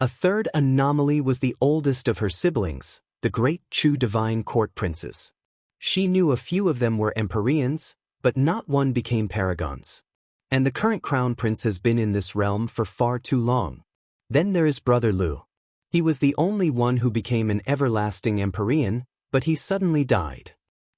A third anomaly was the oldest of her siblings, the great Chu divine court princes. She knew a few of them were Empyreans, but not one became paragons. And the current crown prince has been in this realm for far too long. Then there is brother Lu. He was the only one who became an everlasting Empyrean, but he suddenly died.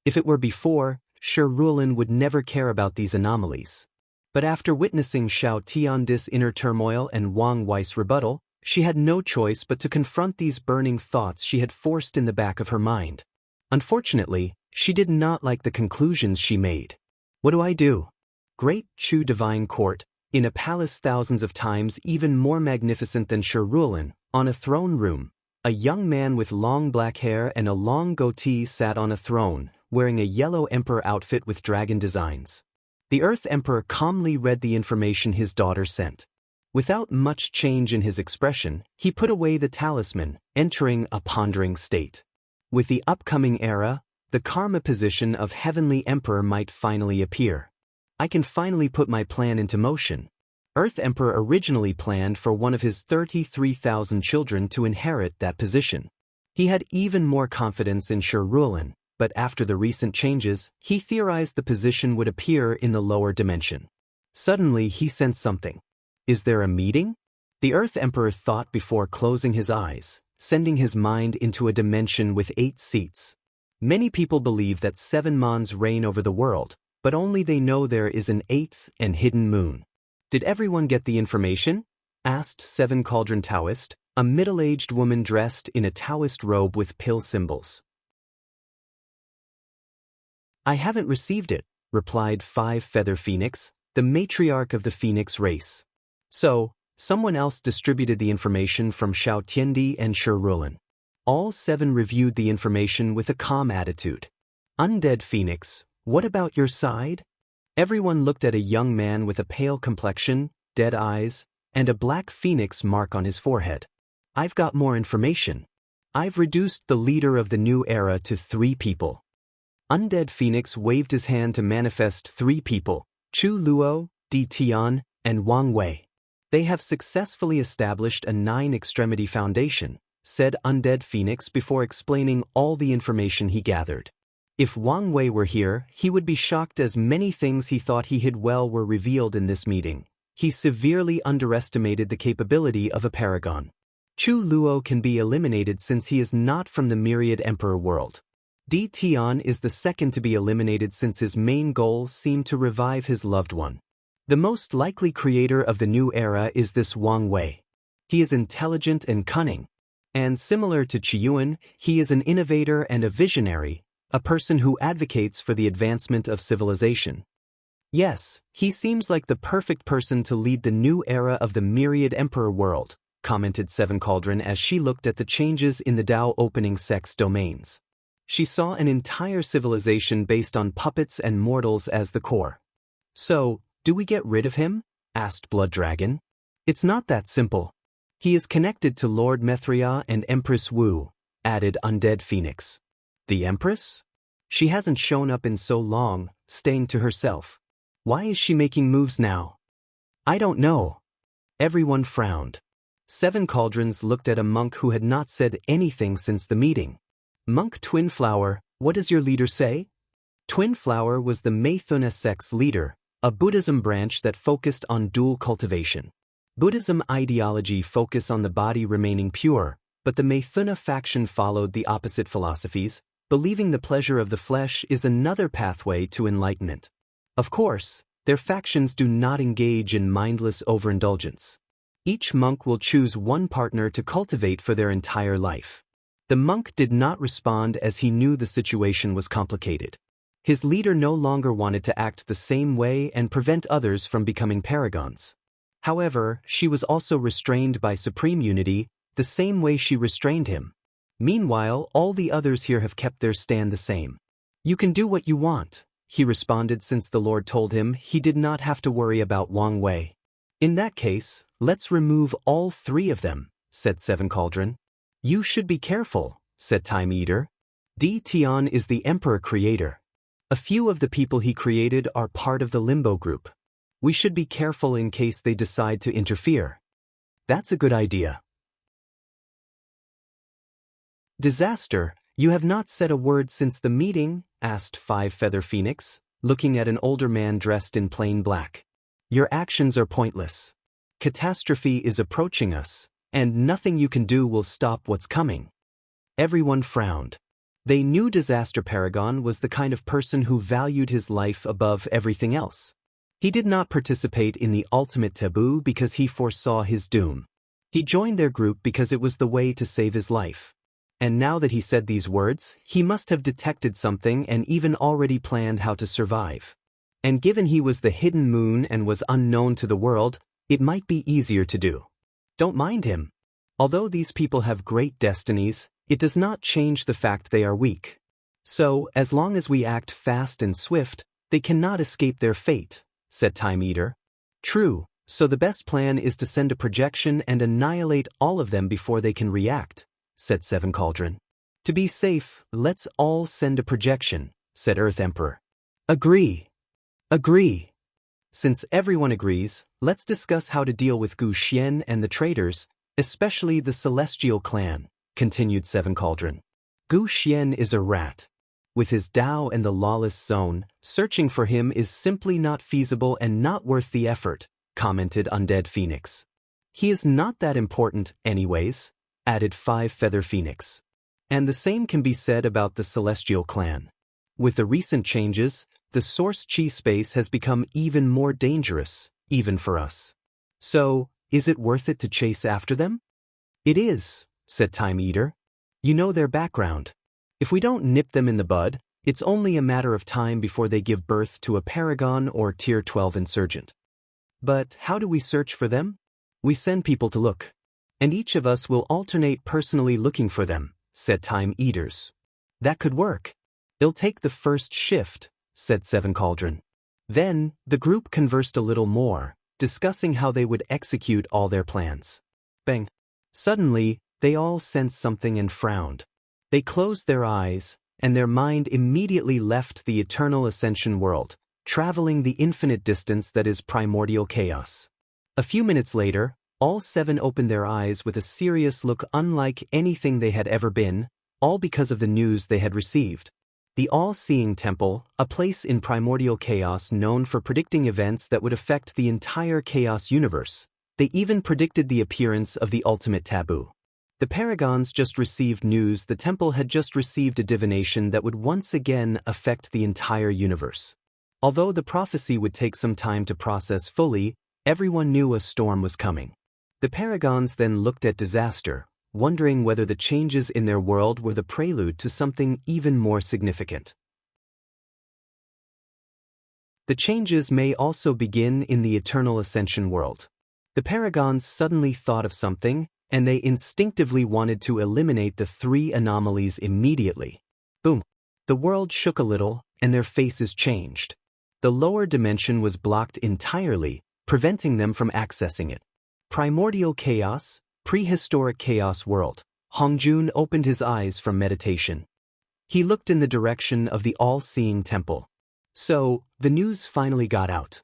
If it were before, Shi Rulin would never care about these anomalies. But after witnessing Xiao Tiandis' inner turmoil and Wang Wei's rebuttal, she had no choice but to confront these burning thoughts she had forced in the back of her mind. Unfortunately, she did not like the conclusions she made. What do I do? Great Chu divine court, in a palace thousands of times even more magnificent than Shi Rulin, on a throne room, a young man with long black hair and a long goatee sat on a throne, wearing a yellow emperor outfit with dragon designs. The Earth Emperor calmly read the information his daughter sent. Without much change in his expression, he put away the talisman, entering a pondering state. With the upcoming era, the karma position of Heavenly Emperor might finally appear. I can finally put my plan into motion. Earth Emperor originally planned for one of his 33,000 children to inherit that position. He had even more confidence in Shi Rulin, but after the recent changes, he theorized the position would appear in the lower dimension. Suddenly he sensed something. Is there a meeting? The Earth Emperor thought before closing his eyes, sending his mind into a dimension with 8 seats. Many people believe that 7 Mons reign over the world, but only they know there is an 8th and hidden moon. Did everyone get the information? Asked Seven Cauldron Taoist, a middle-aged woman dressed in a Taoist robe with pill symbols. I haven't received it, replied Five Feather Phoenix, the matriarch of the Phoenix race. So, someone else distributed the information from Xiao Tiendi and Shi Rulin. All 7 reviewed the information with a calm attitude. Undead Phoenix, what about your side? Everyone looked at a young man with a pale complexion, dead eyes, and a black phoenix mark on his forehead. I've got more information. I've reduced the leader of the new era to 3 people. Undead Phoenix waved his hand to manifest 3 people, Chu Luo, Di Tian, and Wang Wei. They have successfully established a 9-extremity foundation, said Undead Phoenix before explaining all the information he gathered. If Wang Wei were here, he would be shocked as many things he thought he hid well were revealed in this meeting. He severely underestimated the capability of a paragon. Chu Luo can be eliminated since he is not from the Myriad Emperor world. Di Tian is the second to be eliminated since his main goal seemed to revive his loved one. The most likely creator of the new era is this Wang Wei. He is intelligent and cunning. And similar to Qiyuan, he is an innovator and a visionary, a person who advocates for the advancement of civilization. Yes, he seems like the perfect person to lead the new era of the Myriad Emperor world, commented Seven Cauldron as she looked at the changes in the Dao opening sects domains. She saw an entire civilization based on puppets and mortals as the core. So, do we get rid of him? Asked Blood Dragon. It's not that simple. He is connected to Lord Methria and Empress Wu, added Undead Phoenix. The Empress? She hasn't shown up in so long, staying to herself. Why is she making moves now? I don't know. Everyone frowned. 7 Cauldrons looked at a monk who had not said anything since the meeting. Monk Twinflower, what does your leader say? Twinflower was the Maithuna sect's leader, a Buddhism branch that focused on dual cultivation. Buddhism ideology focused on the body remaining pure, but the Maithuna faction followed the opposite philosophies, believing the pleasure of the flesh is another pathway to enlightenment. Of course, their factions do not engage in mindless overindulgence. Each monk will choose one partner to cultivate for their entire life. The monk did not respond as he knew the situation was complicated. His leader no longer wanted to act the same way and prevent others from becoming paragons. However, she was also restrained by supreme unity, the same way she restrained him. Meanwhile, all the others here have kept their stand the same. You can do what you want, he responded since the Lord told him he did not have to worry about Wang Wei. In that case, let's remove all 3 of them, said 7 Cauldron. You should be careful, said Time Eater. Di Tian is the Emperor creator. A few of the people he created are part of the Limbo group. We should be careful in case they decide to interfere. That's a good idea. Disaster, you have not said a word since the meeting, asked 5 Feather Phoenix, looking at an older man dressed in plain black. Your actions are pointless. Catastrophe is approaching us, and nothing you can do will stop what's coming. Everyone frowned. They knew Disaster Paragon was the kind of person who valued his life above everything else. He did not participate in the ultimate taboo because he foresaw his doom. He joined their group because it was the way to save his life. And now that he said these words, he must have detected something and even already planned how to survive. And given he was the hidden moon and was unknown to the world, it might be easier to do. Don't mind him. Although these people have great destinies, it does not change the fact they are weak. So, as long as we act fast and swift, they cannot escape their fate, said Time Eater. True, so the best plan is to send a projection and annihilate all of them before they can react, said 7 Cauldron. To be safe, let's all send a projection, said Earth Emperor. Agree. Agree. Since everyone agrees, let's discuss how to deal with Gu Xian and the traitors, especially the Celestial Clan, continued 7 Cauldron. Gu Xian is a rat. With his Tao and the Lawless Zone, searching for him is simply not feasible and not worth the effort, commented Undead Phoenix. He is not that important, anyways, added 5 Feather Phoenix. And the same can be said about the Celestial Clan. With the recent changes, the Source Chi space has become even more dangerous, even for us. So, is it worth it to chase after them? It is, said Time Eater. You know their background. If we don't nip them in the bud, it's only a matter of time before they give birth to a Paragon or Tier 12 insurgent. But how do we search for them? We send people to look. And each of us will alternate personally looking for them, said Time Eaters. That could work. It'll take the first shift, said 7 Cauldron. Then, the group conversed a little more, discussing how they would execute all their plans. Bang! Suddenly, they all sensed something and frowned. They closed their eyes, and their mind immediately left the eternal ascension world, traveling the infinite distance that is primordial chaos. A few minutes later, all 7 opened their eyes with a serious look unlike anything they had ever been, all because of the news they had received. The All-Seeing Temple, a place in primordial chaos known for predicting events that would affect the entire chaos universe. They even predicted the appearance of the ultimate taboo. The Paragons just received news the temple had just received a divination that would once again affect the entire universe. Although the prophecy would take some time to process fully, everyone knew a storm was coming. The Paragons then looked at disaster, wondering whether the changes in their world were the prelude to something even more significant. The changes may also begin in the eternal ascension world. The Paragons suddenly thought of something, and they instinctively wanted to eliminate the 3 anomalies immediately. Boom! The world shook a little, and their faces changed. The lower dimension was blocked entirely, preventing them from accessing it. Primordial chaos, prehistoric chaos world. Hongjun opened his eyes from meditation. He looked in the direction of the all-seeing temple. So, the news finally got out.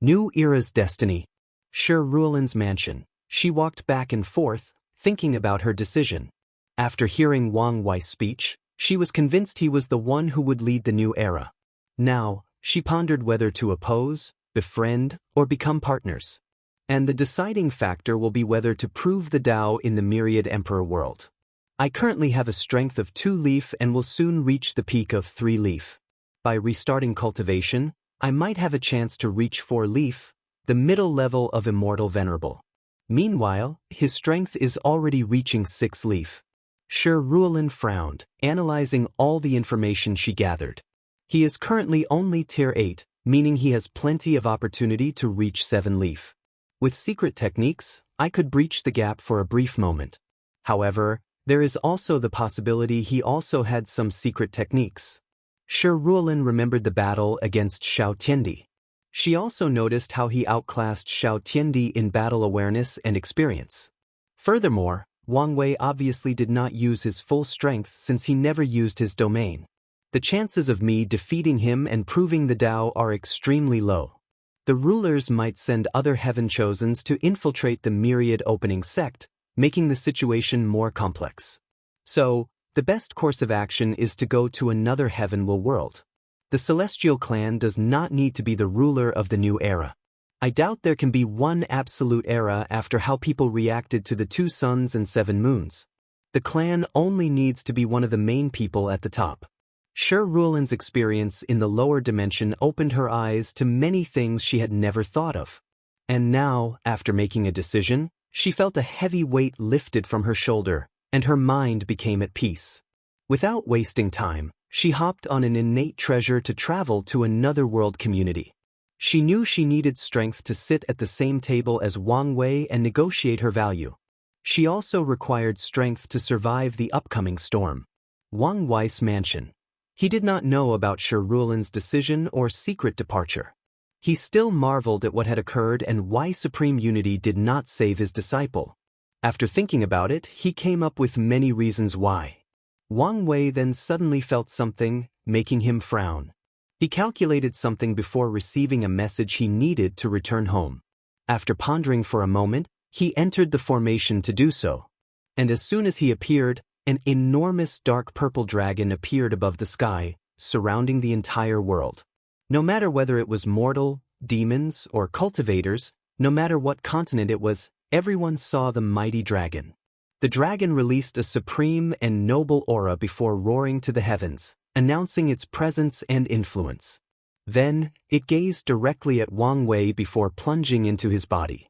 New Era's Destiny. Ruolin's mansion. She walked back and forth, thinking about her decision. After hearing Wang Wei's speech, she was convinced he was the one who would lead the new era. Now, she pondered whether to oppose, befriend, or become partners. And the deciding factor will be whether to prove the Tao in the myriad emperor world. I currently have a strength of 2 leaf and will soon reach the peak of 3 leaf. By restarting cultivation, I might have a chance to reach 4 leaf, the middle level of Immortal Venerable. Meanwhile, his strength is already reaching 6 leaf. Ruolin frowned, analyzing all the information she gathered. He is currently only tier 8, meaning he has plenty of opportunity to reach 7 leaf. With secret techniques, I could breach the gap for a brief moment. However, there is also the possibility he also had some secret techniques. Ruolin remembered the battle against Xiao Tiendi. She also noticed how he outclassed Xiao Tiendi in battle awareness and experience. Furthermore, Wang Wei obviously did not use his full strength since he never used his domain. The chances of me defeating him and proving the Tao are extremely low. The rulers might send other heaven chosens to infiltrate the myriad opening sect, making the situation more complex. So, the best course of action is to go to another heavenly world. The celestial clan does not need to be the ruler of the new era. I doubt there can be one absolute era after how people reacted to the 2 suns and 7 moons. The clan only needs to be one of the main people at the top. Ruolin's experience in the lower dimension opened her eyes to many things she had never thought of. And now, after making a decision, she felt a heavy weight lifted from her shoulder, and her mind became at peace. Without wasting time, she hopped on an innate treasure to travel to another world community. She knew she needed strength to sit at the same table as Wang Wei and negotiate her value. She also required strength to survive the upcoming storm. Wang Wei's mansion. He did not know about Ruolin's decision or secret departure. He still marveled at what had occurred and why supreme unity did not save his disciple. After thinking about it, he came up with many reasons why. Wang Wei then suddenly felt something, making him frown. He calculated something before receiving a message he needed to return home. After pondering for a moment, he entered the formation to do so. And as soon as he appeared, an enormous dark purple dragon appeared above the sky, surrounding the entire world. No matter whether it was mortal, demons, or cultivators, no matter what continent it was, everyone saw the mighty dragon. The dragon released a supreme and noble aura before roaring to the heavens, announcing its presence and influence. Then, it gazed directly at Wang Wei before plunging into his body.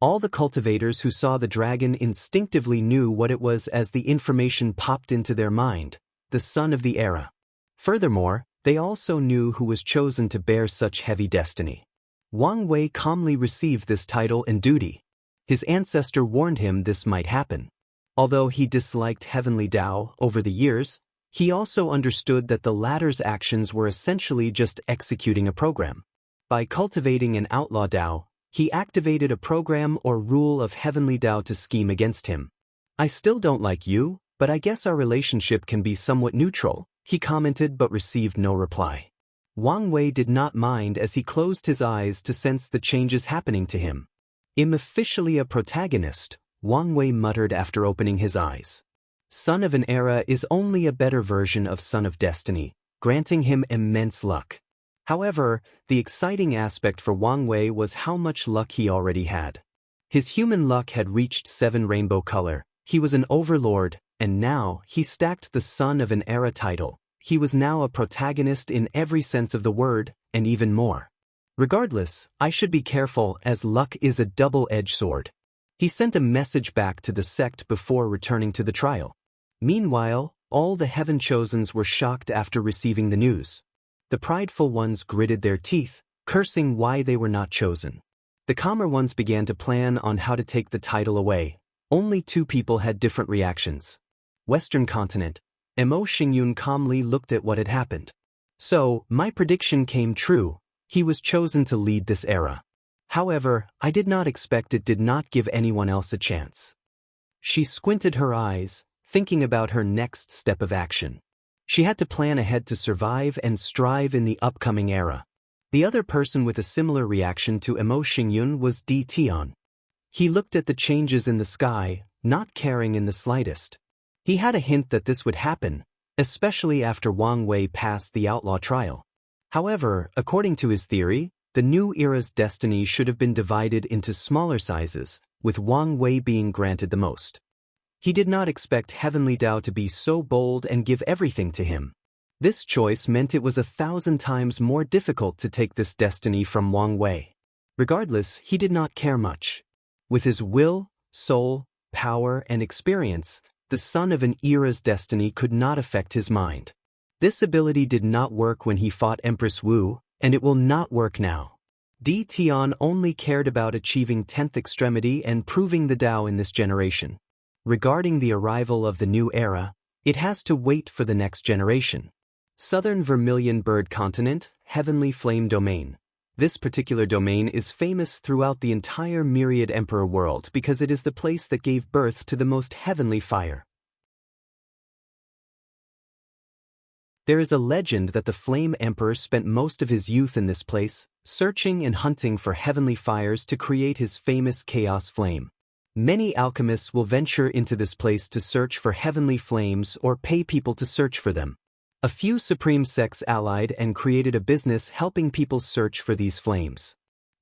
All the cultivators who saw the dragon instinctively knew what it was as the information popped into their mind, the son of the era. Furthermore, they also knew who was chosen to bear such heavy destiny. Wang Wei calmly received this title and duty. His ancestor warned him this might happen. Although he disliked Heavenly Tao over the years, he also understood that the latter's actions were essentially just executing a program. By cultivating an outlaw Tao, he activated a program or rule of Heavenly Tao to scheme against him. "I still don't like you, but I guess our relationship can be somewhat neutral," he commented but received no reply. Wang Wei did not mind as he closed his eyes to sense the changes happening to him. "I'm officially a protagonist," Wang Wei muttered after opening his eyes. Son of an Era is only a better version of Son of Destiny, granting him immense luck. However, the exciting aspect for Wang Wei was how much luck he already had. His human luck had reached 7 rainbow color, he was an overlord, and now he stacked the Son of an Era title. He was now a protagonist in every sense of the word, and even more. Regardless, I should be careful as luck is a double-edged sword. He sent a message back to the sect before returning to the trial. Meanwhile, all the Heaven Chosens were shocked after receiving the news. The prideful ones gritted their teeth, cursing why they were not chosen. The calmer ones began to plan on how to take the title away. Only 2 people had different reactions. Western continent. Mo Xingyun calmly looked at what had happened. So, my prediction came true. He was chosen to lead this era. However, I did not expect it did not give anyone else a chance. She squinted her eyes, thinking about her next step of action. She had to plan ahead to survive and strive in the upcoming era. The other person with a similar reaction to Mo Xingyun was Di Tian. He looked at the changes in the sky, not caring in the slightest. He had a hint that this would happen, especially after Wang Wei passed the outlaw trial. However, according to his theory, the new era's destiny should have been divided into smaller sizes, with Wang Wei being granted the most. He did not expect Heavenly Dao to be so bold and give everything to him. This choice meant it was 1,000 times more difficult to take this destiny from Wang Wei. Regardless, he did not care much. With his will, soul, power, and experience, the son of an era's destiny could not affect his mind. This ability did not work when he fought Empress Wu, and it will not work now. Di Tian only cared about achieving 10th extremity and proving the Dao in this generation. Regarding the arrival of the new era, it has to wait for the next generation. Southern Vermilion Bird Continent, Heavenly Flame Domain. This particular domain is famous throughout the entire Myriad Emperor world because it is the place that gave birth to the most heavenly fire. There is a legend that the Flame Emperor spent most of his youth in this place, searching and hunting for heavenly fires to create his famous Chaos Flame. Many alchemists will venture into this place to search for heavenly flames or pay people to search for them. A few supreme sects allied and created a business helping people search for these flames.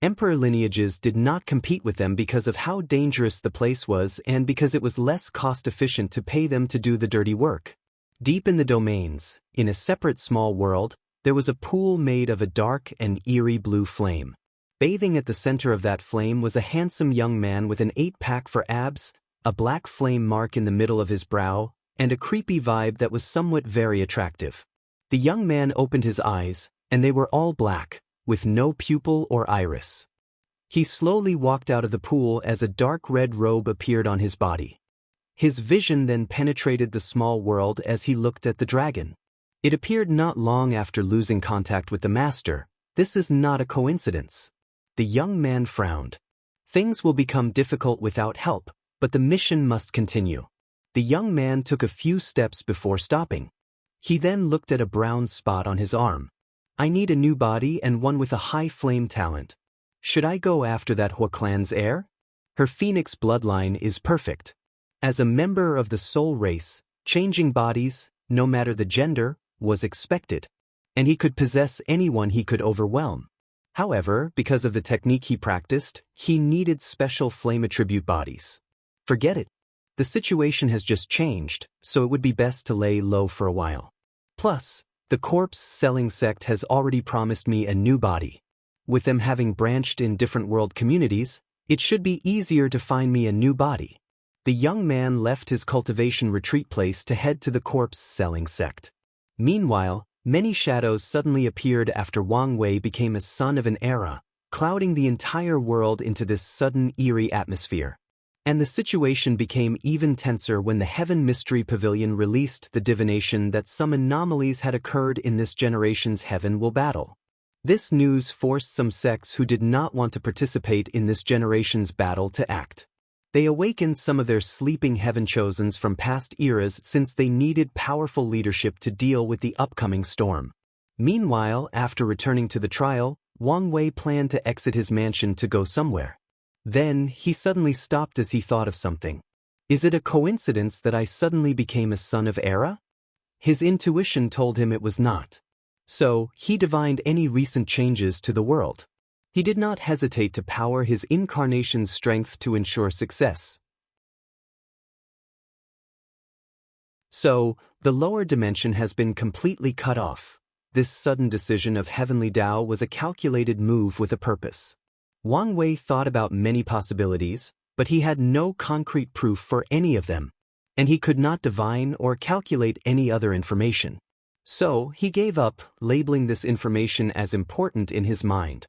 Emperor lineages did not compete with them because of how dangerous the place was and because it was less cost-efficient to pay them to do the dirty work. Deep in the domains, in a separate small world, there was a pool made of a dark and eerie blue flame. Bathing at the center of that flame was a handsome young man with an 8-pack for abs, a black flame mark in the middle of his brow, and a creepy vibe that was somewhat very attractive. The young man opened his eyes, and they were all black, with no pupil or iris. He slowly walked out of the pool as a dark red robe appeared on his body. His vision then penetrated the small world as he looked at the dragon. It appeared not long after losing contact with the master. This is not a coincidence. The young man frowned. Things will become difficult without help, but the mission must continue. The young man took a few steps before stopping. He then looked at a brown spot on his arm. I need a new body and one with a high flame talent. Should I go after that Hua clan's heir? Her phoenix bloodline is perfect. As a member of the soul race, changing bodies, no matter the gender, was expected. And he could possess anyone he could overwhelm. However, because of the technique he practiced, he needed special flame attribute bodies. Forget it. The situation has just changed, so it would be best to lay low for a while. Plus, the corpse-selling sect has already promised me a new body. With them having branched in different world communities, it should be easier to find me a new body. The young man left his cultivation retreat place to head to the corpse-selling sect. Meanwhile, many shadows suddenly appeared after Wang Wei became a son of an era, clouding the entire world into this sudden eerie atmosphere. And the situation became even tenser when the Heaven Mystery Pavilion released the divination that some anomalies had occurred in this generation's Heaven Will battle. This news forced some sects who did not want to participate in this generation's battle to act. They awakened some of their sleeping Heaven Chosens from past eras since they needed powerful leadership to deal with the upcoming storm. Meanwhile, after returning to the trial, Wang Wei planned to exit his mansion to go somewhere. Then, he suddenly stopped as he thought of something. Is it a coincidence that I suddenly became a son of Era? His intuition told him it was not. So, he divined any recent changes to the world. He did not hesitate to power his incarnation's strength to ensure success. So, the lower dimension has been completely cut off. This sudden decision of Heavenly Dao was a calculated move with a purpose. Wang Wei thought about many possibilities, but he had no concrete proof for any of them, and he could not divine or calculate any other information. So, he gave up, labeling this information as important in his mind.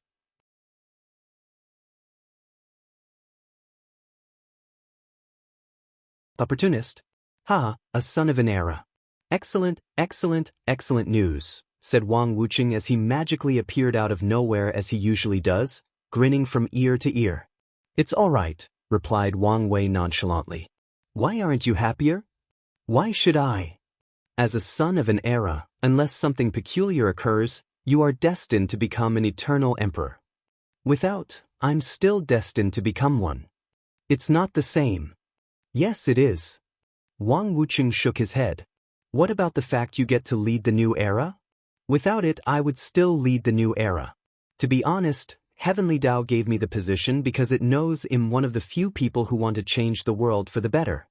Opportunist? Ha, a son of an era. Excellent, excellent, excellent news, said Wang Wuqing as he magically appeared out of nowhere as he usually does, grinning from ear to ear. It's all right, replied Wang Wei nonchalantly. Why aren't you happier? Why should I? As a son of an era, unless something peculiar occurs, you are destined to become an eternal emperor. Without, I'm still destined to become one. It's not the same. Yes, it is. Wang Wuqing shook his head. What about the fact you get to lead the new era? Without it, I would still lead the new era. To be honest, Heavenly Dao gave me the position because it knows I'm one of the few people who want to change the world for the better.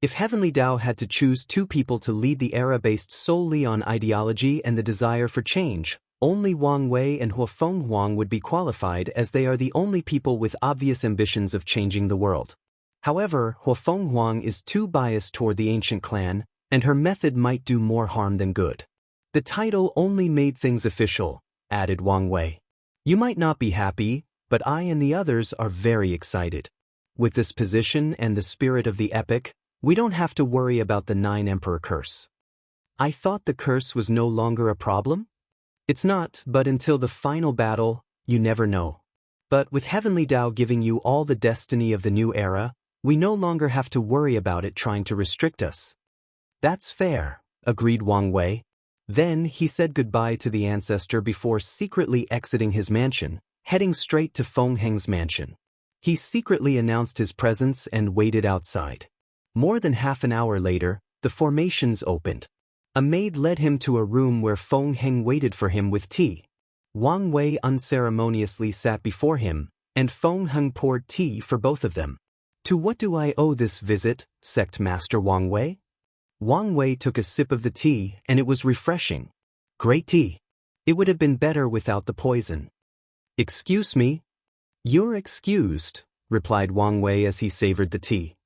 If Heavenly Dao had to choose two people to lead the era based solely on ideology and the desire for change, only Wang Wei and Huafeng Huang would be qualified as they are the only people with obvious ambitions of changing the world. However, Huafeng Huang is too biased toward the ancient clan, and her method might do more harm than good. The title only made things official, added Wang Wei. You might not be happy, but I and the others are very excited. With this position and the spirit of the epic, we don't have to worry about the 9 Emperor curse. I thought the curse was no longer a problem? It's not, but until the final battle, you never know. But with Heavenly Dao giving you all the destiny of the new era, we no longer have to worry about it trying to restrict us. That's fair, agreed Wang Wei. Then he said goodbye to the ancestor before secretly exiting his mansion, heading straight to Feng Heng's mansion. He secretly announced his presence and waited outside. More than half an hour later, the formations opened. A maid led him to a room where Feng Heng waited for him with tea. Wang Wei unceremoniously sat before him, and Feng Heng poured tea for both of them. To what do I owe this visit, Sect Master Wang Wei? Wang Wei took a sip of the tea, and it was refreshing. Great tea. It would have been better without the poison. Excuse me? You're excused, replied Wang Wei as he savored the tea.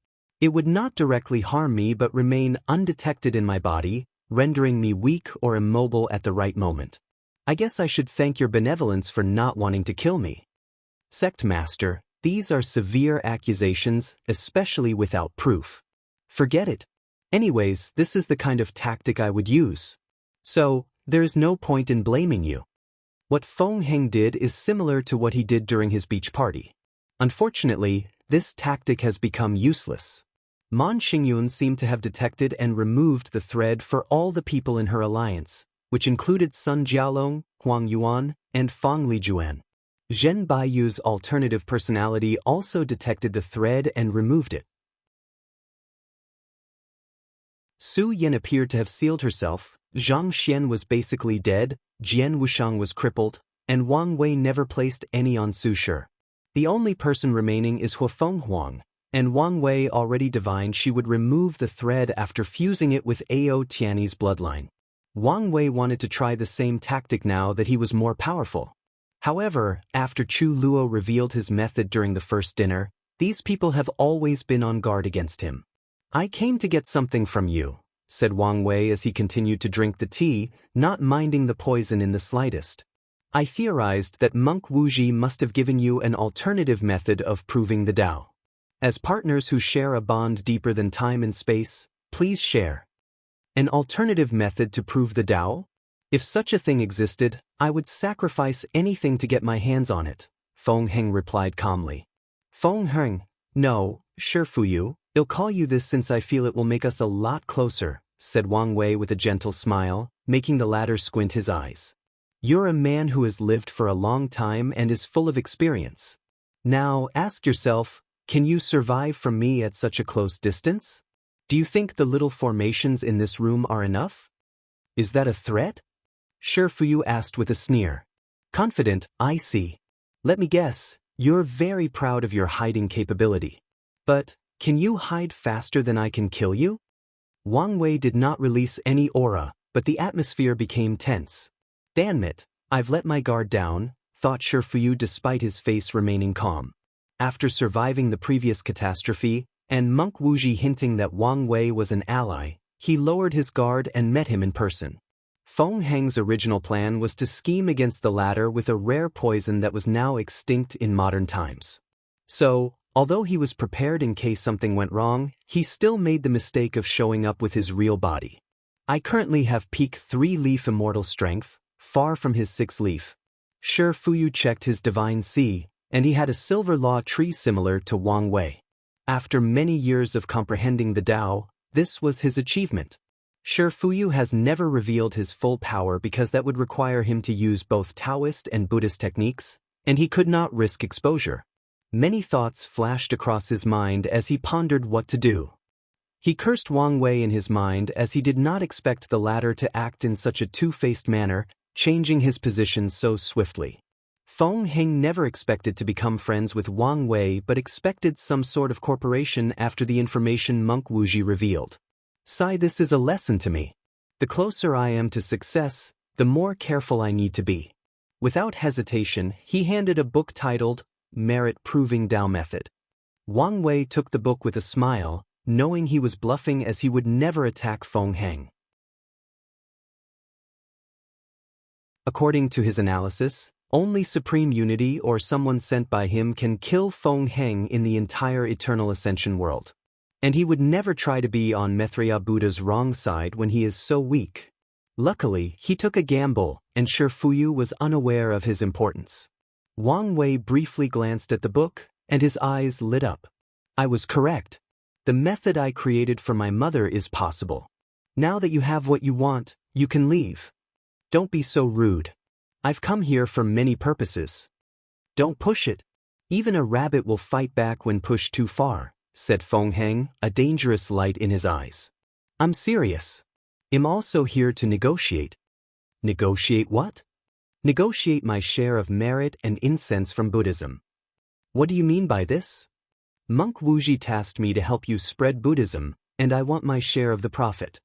It would not directly harm me but remain undetected in my body, rendering me weak or immobile at the right moment. I guess I should thank your benevolence for not wanting to kill me. Sect Master, these are severe accusations, especially without proof. Forget it. Anyways, this is the kind of tactic I would use. So, there is no point in blaming you. What Feng Heng did is similar to what he did during his beach party. Unfortunately, this tactic has become useless. Mon Xingyun seemed to have detected and removed the thread for all the people in her alliance, which included Sun Jialong, Huang Yuan, and Fang Lijuan. Zhen Baiyu's alternative personality also detected the thread and removed it. Su Yan appeared to have sealed herself, Zhang Xian was basically dead, Jian Wushang was crippled, and Wang Wei never placed any on Su Shi. The only person remaining is Huafeng Huang, and Wang Wei already divined she would remove the thread after fusing it with Ao Tianyi's bloodline. Wang Wei wanted to try the same tactic now that he was more powerful. However, after Chu Luo revealed his method during the first dinner, these people have always been on guard against him. I came to get something from you, said Wang Wei as he continued to drink the tea, not minding the poison in the slightest. I theorized that Monk Wuji must have given you an alternative method of proving the Tao. As partners who share a bond deeper than time and space, please share. An alternative method to prove the Tao? If such a thing existed, I would sacrifice anything to get my hands on it, Feng Heng replied calmly. Feng Heng, no, Shifuyu, I'll call you this since I feel it will make us a lot closer, said Wang Wei with a gentle smile, making the latter squint his eyes. You're a man who has lived for a long time and is full of experience. Now, ask yourself, can you survive from me at such a close distance? Do you think the little formations in this room are enough? Is that a threat? Shifuyu asked with a sneer. Confident, I see. Let me guess, you're very proud of your hiding capability. But, can you hide faster than I can kill you? Wang Wei did not release any aura, but the atmosphere became tense. Damn it, I've let my guard down, thought Shifuyu despite his face remaining calm. After surviving the previous catastrophe, and Monk Wuji hinting that Wang Wei was an ally, he lowered his guard and met him in person. Feng Heng's original plan was to scheme against the latter with a rare poison that was now extinct in modern times. So, Although he was prepared in case something went wrong, he still made the mistake of showing up with his real body. I currently have peak 3-leaf immortal strength, far from his 6-leaf. Shi Fuyu checked his divine C, and he had a silver law tree similar to Wang Wei. After many years of comprehending the Tao, this was his achievement. Shi Fuyu has never revealed his full power because that would require him to use both Taoist and Buddhist techniques, and he could not risk exposure. Many thoughts flashed across his mind as he pondered what to do. He cursed Wang Wei in his mind as he did not expect the latter to act in such a two-faced manner, changing his position so swiftly. Feng Heng never expected to become friends with Wang Wei but expected some sort of cooperation after the information Monk Wuji revealed. This is a lesson to me. The closer I am to success, the more careful I need to be. Without hesitation, he handed a book titled Merit Proving Tao Method. Wang Wei took the book with a smile, knowing he was bluffing as he would never attack Feng Heng. According to his analysis, only Supreme Unity or someone sent by him can kill Feng Heng in the entire Eternal Ascension world. And he would never try to be on Maitreya Buddha's wrong side when he is so weak. Luckily, he took a gamble, and Shi Fuyu was unaware of his importance. Wang Wei briefly glanced at the book, and his eyes lit up. I was correct. The method I created for my mother is possible. Now that you have what you want, you can leave. Don't be so rude. I've come here for many purposes. Don't push it. Even a rabbit will fight back when pushed too far, said Feng Heng, a dangerous light in his eyes. I'm serious. I'm also here to negotiate. Negotiate what? Negotiate my share of merit and incense from Buddhism. What do you mean by this? Monk Wuji tasked me to help you spread Buddhism, and I want my share of the profit.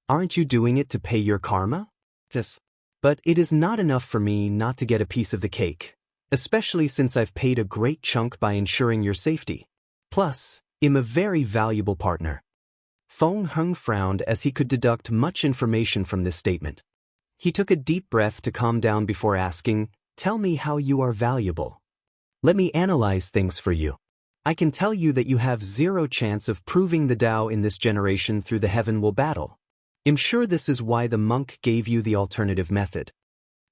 Aren't you doing it to pay your karma? Yes. But it is not enough for me not to get a piece of the cake, especially since I've paid a great chunk by ensuring your safety. Plus, I'm a very valuable partner. Feng Heng frowned as he could deduct much information from this statement. He took a deep breath to calm down before asking, Tell me how you are valuable. Let me analyze things for you. I can tell you that you have zero chance of proving the Tao in this generation through the Heaven Will battle. I'm sure this is why the monk gave you the alternative method.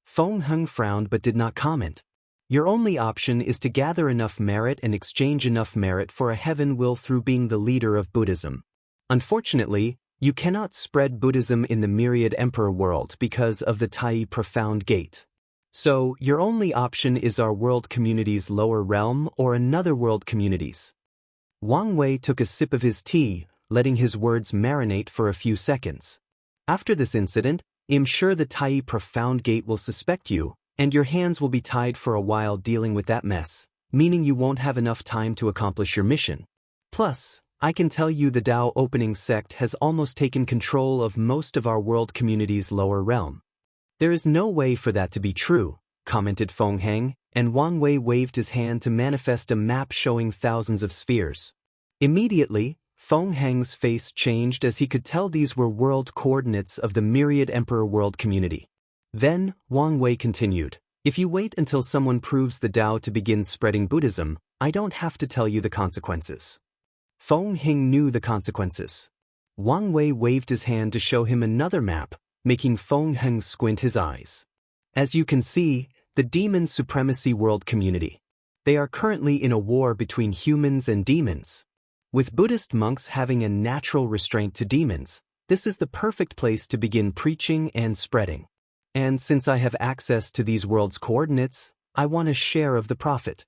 Feng Heng frowned but did not comment. Your only option is to gather enough merit and exchange enough merit for a Heaven Will through being the leader of Buddhism. Unfortunately, you cannot spread Buddhism in the myriad emperor world because of the Tai Profound Gate. So, your only option is our world community's lower realm or another world community's. Wang Wei took a sip of his tea, letting his words marinate for a few seconds. After this incident, I'm sure the Tai Profound Gate will suspect you, and your hands will be tied for a while dealing with that mess, meaning you won't have enough time to accomplish your mission. Plus, I can tell you the Tao Opening sect has almost taken control of most of our world community's lower realm. There is no way for that to be true, commented Feng Heng, and Wang Wei waved his hand to manifest a map showing thousands of spheres. Immediately, Feng Heng's face changed as he could tell these were world coordinates of the myriad emperor world community. Then, Wang Wei continued, If you wait until someone proves the Tao to begin spreading Buddhism, I don't have to tell you the consequences. Feng Heng knew the consequences. Wang Wei waved his hand to show him another map, making Feng Heng squint his eyes. As you can see, the Demon Supremacy World Community. They are currently in a war between humans and demons. With Buddhist monks having a natural restraint to demons, this is the perfect place to begin preaching and spreading. And since I have access to these worlds' coordinates, I want a share of the profit.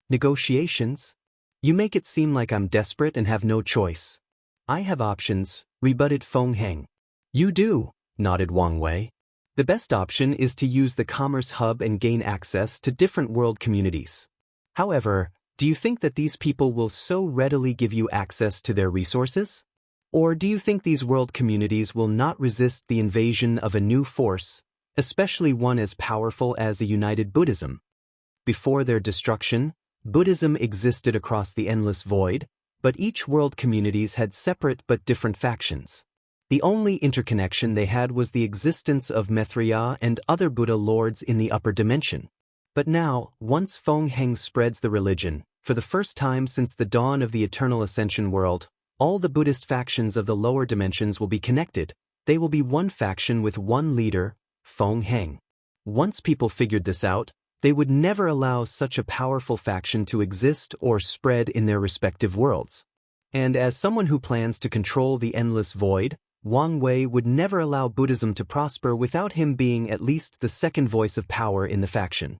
Negotiations? You make it seem like I'm desperate and have no choice. I have options, rebutted Feng Heng. You do, nodded Wang Wei. The best option is to use the Commerce Hub and gain access to different world communities. However, do you think that these people will so readily give you access to their resources? Or do you think these world communities will not resist the invasion of a new force, especially one as powerful as a united Buddhism? Before their destruction, Buddhism existed across the endless void, but each world communities had separate but different factions. The only interconnection they had was the existence of Maitreya and other Buddha lords in the upper dimension. But now, once Feng Heng spreads the religion, for the first time since the dawn of the eternal ascension world, all the Buddhist factions of the lower dimensions will be connected. They will be one faction with one leader, Feng Heng. Once people figured this out, they would never allow such a powerful faction to exist or spread in their respective worlds. And as someone who plans to control the endless void, Wang Wei would never allow Buddhism to prosper without him being at least the second voice of power in the faction.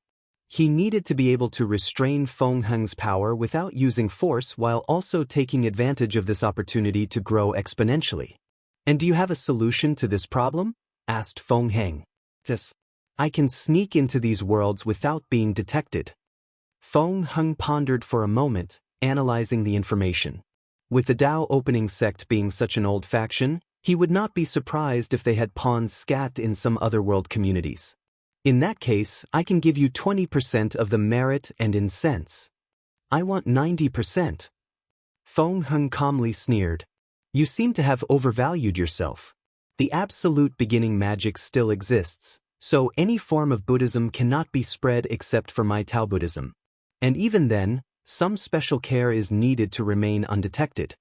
He needed to be able to restrain Feng Heng's power without using force while also taking advantage of this opportunity to grow exponentially. And do you have a solution to this problem? Asked Feng Heng. Yes. I can sneak into these worlds without being detected. Feng Heng pondered for a moment, analyzing the information. With the Dao opening sect being such an old faction, he would not be surprised if they had pawns scat in some other world communities. In that case, I can give you 20% of the merit and incense. I want 90%. Feng Heng calmly sneered. You seem to have overvalued yourself. The absolute beginning magic still exists, so any form of Buddhism cannot be spread except for my Tao Buddhism. And even then, some special care is needed to remain undetected.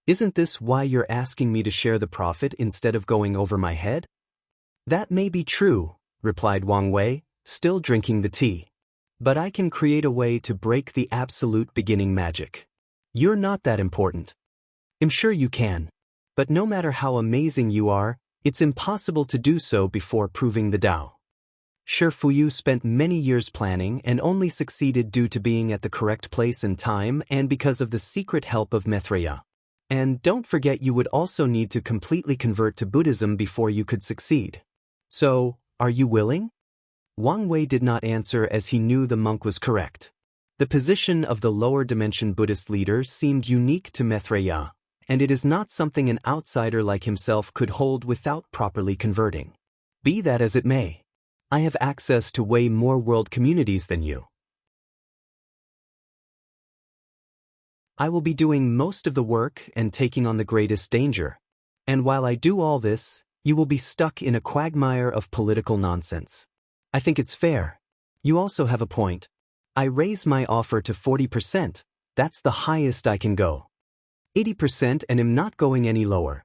Isn't this why you're asking me to share the profit instead of going over my head? That may be true, replied Wang Wei, still drinking the tea. But I can create a way to break the absolute beginning magic. You're not that important. I'm sure you can. But no matter how amazing you are, it's impossible to do so before proving the Tao. Shi Fuyu spent many years planning and only succeeded due to being at the correct place and time and because of the secret help of Maitreya. And don't forget you would also need to completely convert to Buddhism before you could succeed. So, are you willing? Wang Wei did not answer as he knew the monk was correct. The position of the lower dimension Buddhist leader seemed unique to Maitreya, and it is not something an outsider like himself could hold without properly converting. Be that as it may, I have access to way more world communities than you. I will be doing most of the work and taking on the greatest danger. And while I do all this, you will be stuck in a quagmire of political nonsense. I think it's fair. You also have a point. I raise my offer to 40%, that's the highest I can go. 80% and am not going any lower.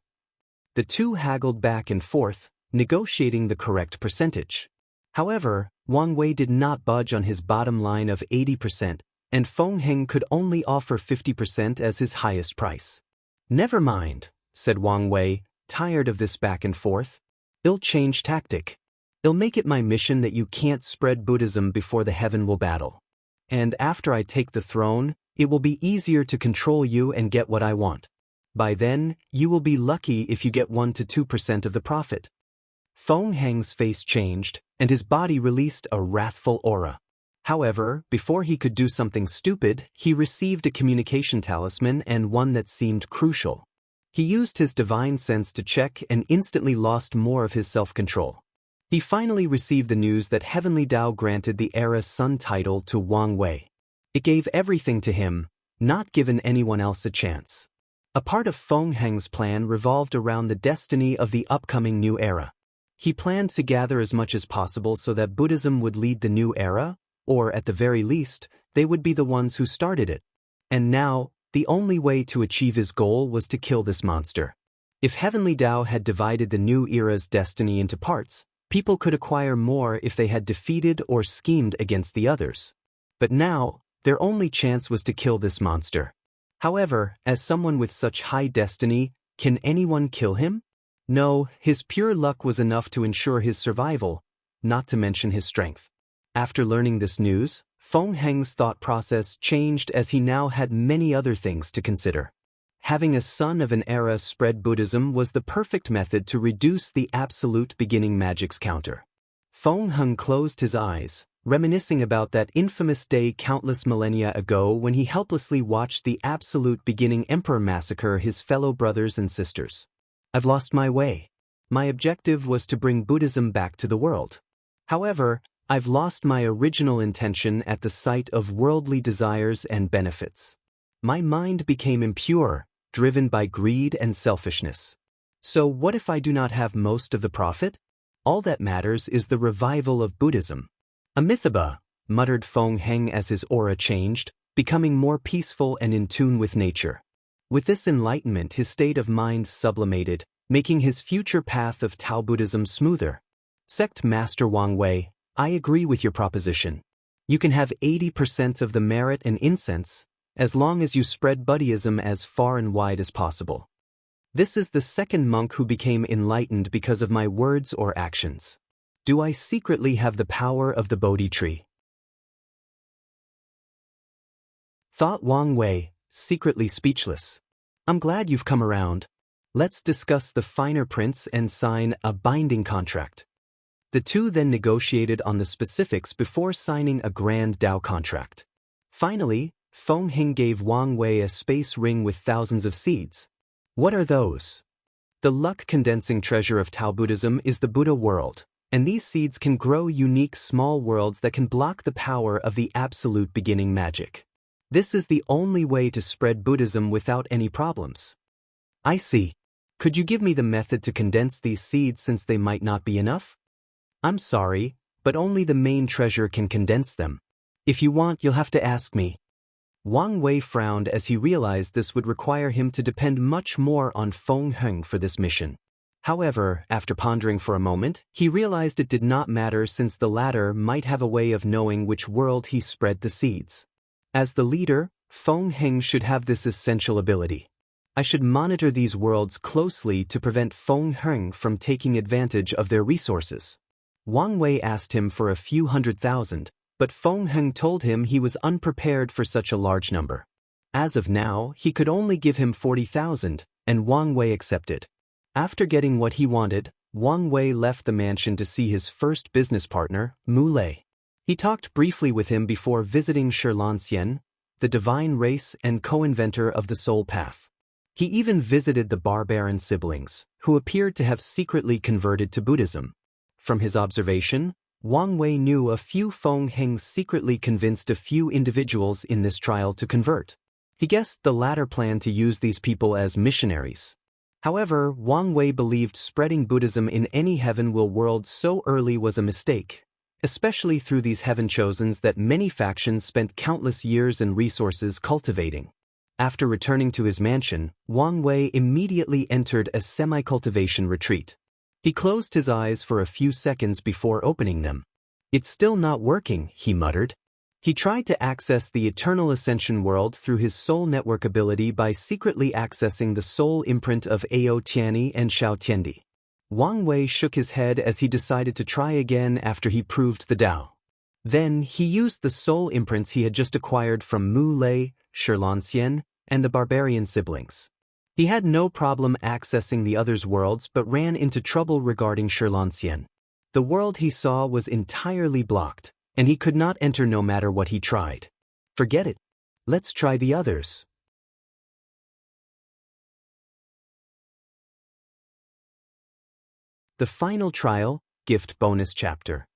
The two haggled back and forth, negotiating the correct percentage. However, Wang Wei did not budge on his bottom line of 80%, and Feng Heng could only offer 50% as his highest price. Never mind, said Wang Wei, tired of this back and forth. I'll change tactic. I'll make it my mission that you can't spread Buddhism before the heaven will battle. And after I take the throne, it will be easier to control you and get what I want. By then, you will be lucky if you get 1 to 2% of the profit. Feng Heng's face changed, and his body released a wrathful aura. However, before he could do something stupid, he received a communication talisman and one that seemed crucial. He used his divine sense to check and instantly lost more of his self-control. He finally received the news that Heavenly Tao granted the Era Sun title to Wang Wei. It gave everything to him, not given anyone else a chance. A part of Feng Heng's plan revolved around the destiny of the upcoming new era. He planned to gather as much as possible so that Buddhism would lead the new era, or at the very least, they would be the ones who started it. And now, the only way to achieve his goal was to kill this monster. If Heavenly Tao had divided the new era's destiny into parts, people could acquire more if they had defeated or schemed against the others. But now, their only chance was to kill this monster. However, as someone with such high destiny, can anyone kill him? No, his pure luck was enough to ensure his survival, not to mention his strength. After learning this news, Feng Heng's thought process changed as he now had many other things to consider. Having a son of an era spread Buddhism was the perfect method to reduce the absolute beginning magic's counter. Feng Heng closed his eyes, reminiscing about that infamous day countless millennia ago when he helplessly watched the absolute beginning emperor massacre his fellow brothers and sisters. I've lost my way. My objective was to bring Buddhism back to the world. However, I've lost my original intention at the sight of worldly desires and benefits. My mind became impure, driven by greed and selfishness. So what if I do not have most of the profit? All that matters is the revival of Buddhism. Amitabha, muttered Feng Heng as his aura changed, becoming more peaceful and in tune with nature. With this enlightenment, his state of mind sublimated, making his future path of Tao Buddhism smoother. Sect Master Wang Wei, I agree with your proposition. You can have 80% of the merit and incense, as long as you spread Buddhism as far and wide as possible. This is the second monk who became enlightened because of my words or actions. Do I secretly have the power of the Bodhi tree? Thought Wang Wei, secretly speechless. I'm glad you've come around. Let's discuss the finer prints and sign a binding contract. The two then negotiated on the specifics before signing a grand Dao contract. Finally, Feng Heng gave Wang Wei a space ring with thousands of seeds. What are those? The luck-condensing treasure of Tao Buddhism is the Buddha world, and these seeds can grow unique small worlds that can block the power of the absolute beginning magic. This is the only way to spread Buddhism without any problems. I see. Could you give me the method to condense these seeds since they might not be enough? I'm sorry, but only the main treasure can condense them. If you want, you'll have to ask me. Wang Wei frowned as he realized this would require him to depend much more on Feng Heng for this mission. However, after pondering for a moment, he realized it did not matter since the latter might have a way of knowing which world he spread the seeds. As the leader, Feng Heng should have this essential ability. I should monitor these worlds closely to prevent Feng Heng from taking advantage of their resources. Wang Wei asked him for a few 100,000, but Feng Heng told him he was unprepared for such a large number. As of now, he could only give him 40,000, and Wang Wei accepted. After getting what he wanted, Wang Wei left the mansion to see his first business partner, Mu Lei. He talked briefly with him before visiting Xianxia, the divine race and co-inventor of the soul path. He even visited the barbarian siblings, who appeared to have secretly converted to Buddhism. From his observation, Wang Wei knew a few Feng Heng secretly convinced a few individuals in this trial to convert. He guessed the latter planned to use these people as missionaries. However, Wang Wei believed spreading Buddhism in any heaven will world so early was a mistake, especially through these heaven chosens that many factions spent countless years and resources cultivating. After returning to his mansion, Wang Wei immediately entered a semi-cultivation retreat. He closed his eyes for a few seconds before opening them. It's still not working, he muttered. He tried to access the Eternal Ascension world through his soul network ability by secretly accessing the soul imprint of Ao Tianyi and Xiao Tiendi. Wang Wei shook his head as he decided to try again after he proved the Tao. Then he used the soul imprints he had just acquired from Mu Lei, Xianxia, and the barbarian siblings. He had no problem accessing the others' worlds but ran into trouble regarding Xianxia. The world he saw was entirely blocked, and he could not enter no matter what he tried. Forget it. Let's try the others. The final trial, gift bonus chapter.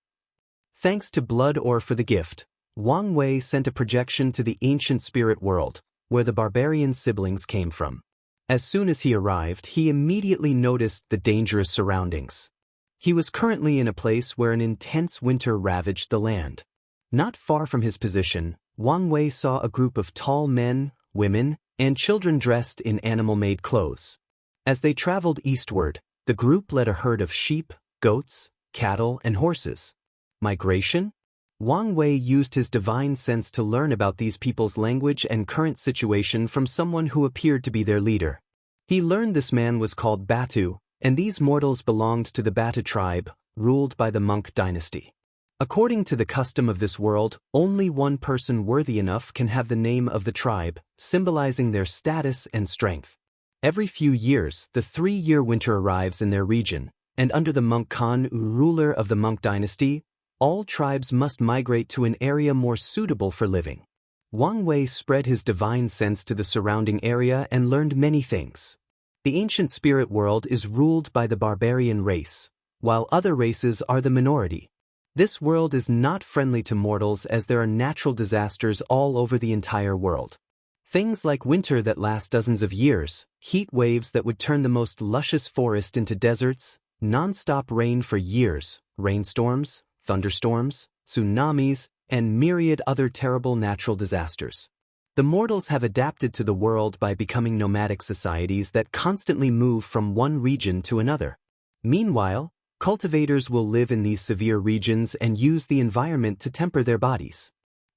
Thanks to Blood Ore for the gift, Wang Wei sent a projection to the ancient spirit world, where the barbarian siblings came from. As soon as he arrived, he immediately noticed the dangerous surroundings. He was currently in a place where an intense winter ravaged the land. Not far from his position, Wang Wei saw a group of tall men, women, and children dressed in animal-made clothes. As they traveled eastward, the group led a herd of sheep, goats, cattle, and horses. Migration? Wang Wei used his divine sense to learn about these people's language and current situation from someone who appeared to be their leader. He learned this man was called Batu, and these mortals belonged to the Batu tribe, ruled by the monk dynasty. According to the custom of this world, only one person worthy enough can have the name of the tribe, symbolizing their status and strength. Every few years, the 3-year winter arrives in their region, and under the monk Khan, ruler of the monk dynasty, all tribes must migrate to an area more suitable for living. Wang Wei spread his divine sense to the surrounding area and learned many things. The ancient spirit world is ruled by the barbarian race, while other races are the minority. This world is not friendly to mortals as there are natural disasters all over the entire world. Things like winter that lasts dozens of years, heat waves that would turn the most luscious forest into deserts, non-stop rain for years, rainstorms, thunderstorms, tsunamis, and myriad other terrible natural disasters. The mortals have adapted to the world by becoming nomadic societies that constantly move from one region to another. Meanwhile, cultivators will live in these severe regions and use the environment to temper their bodies.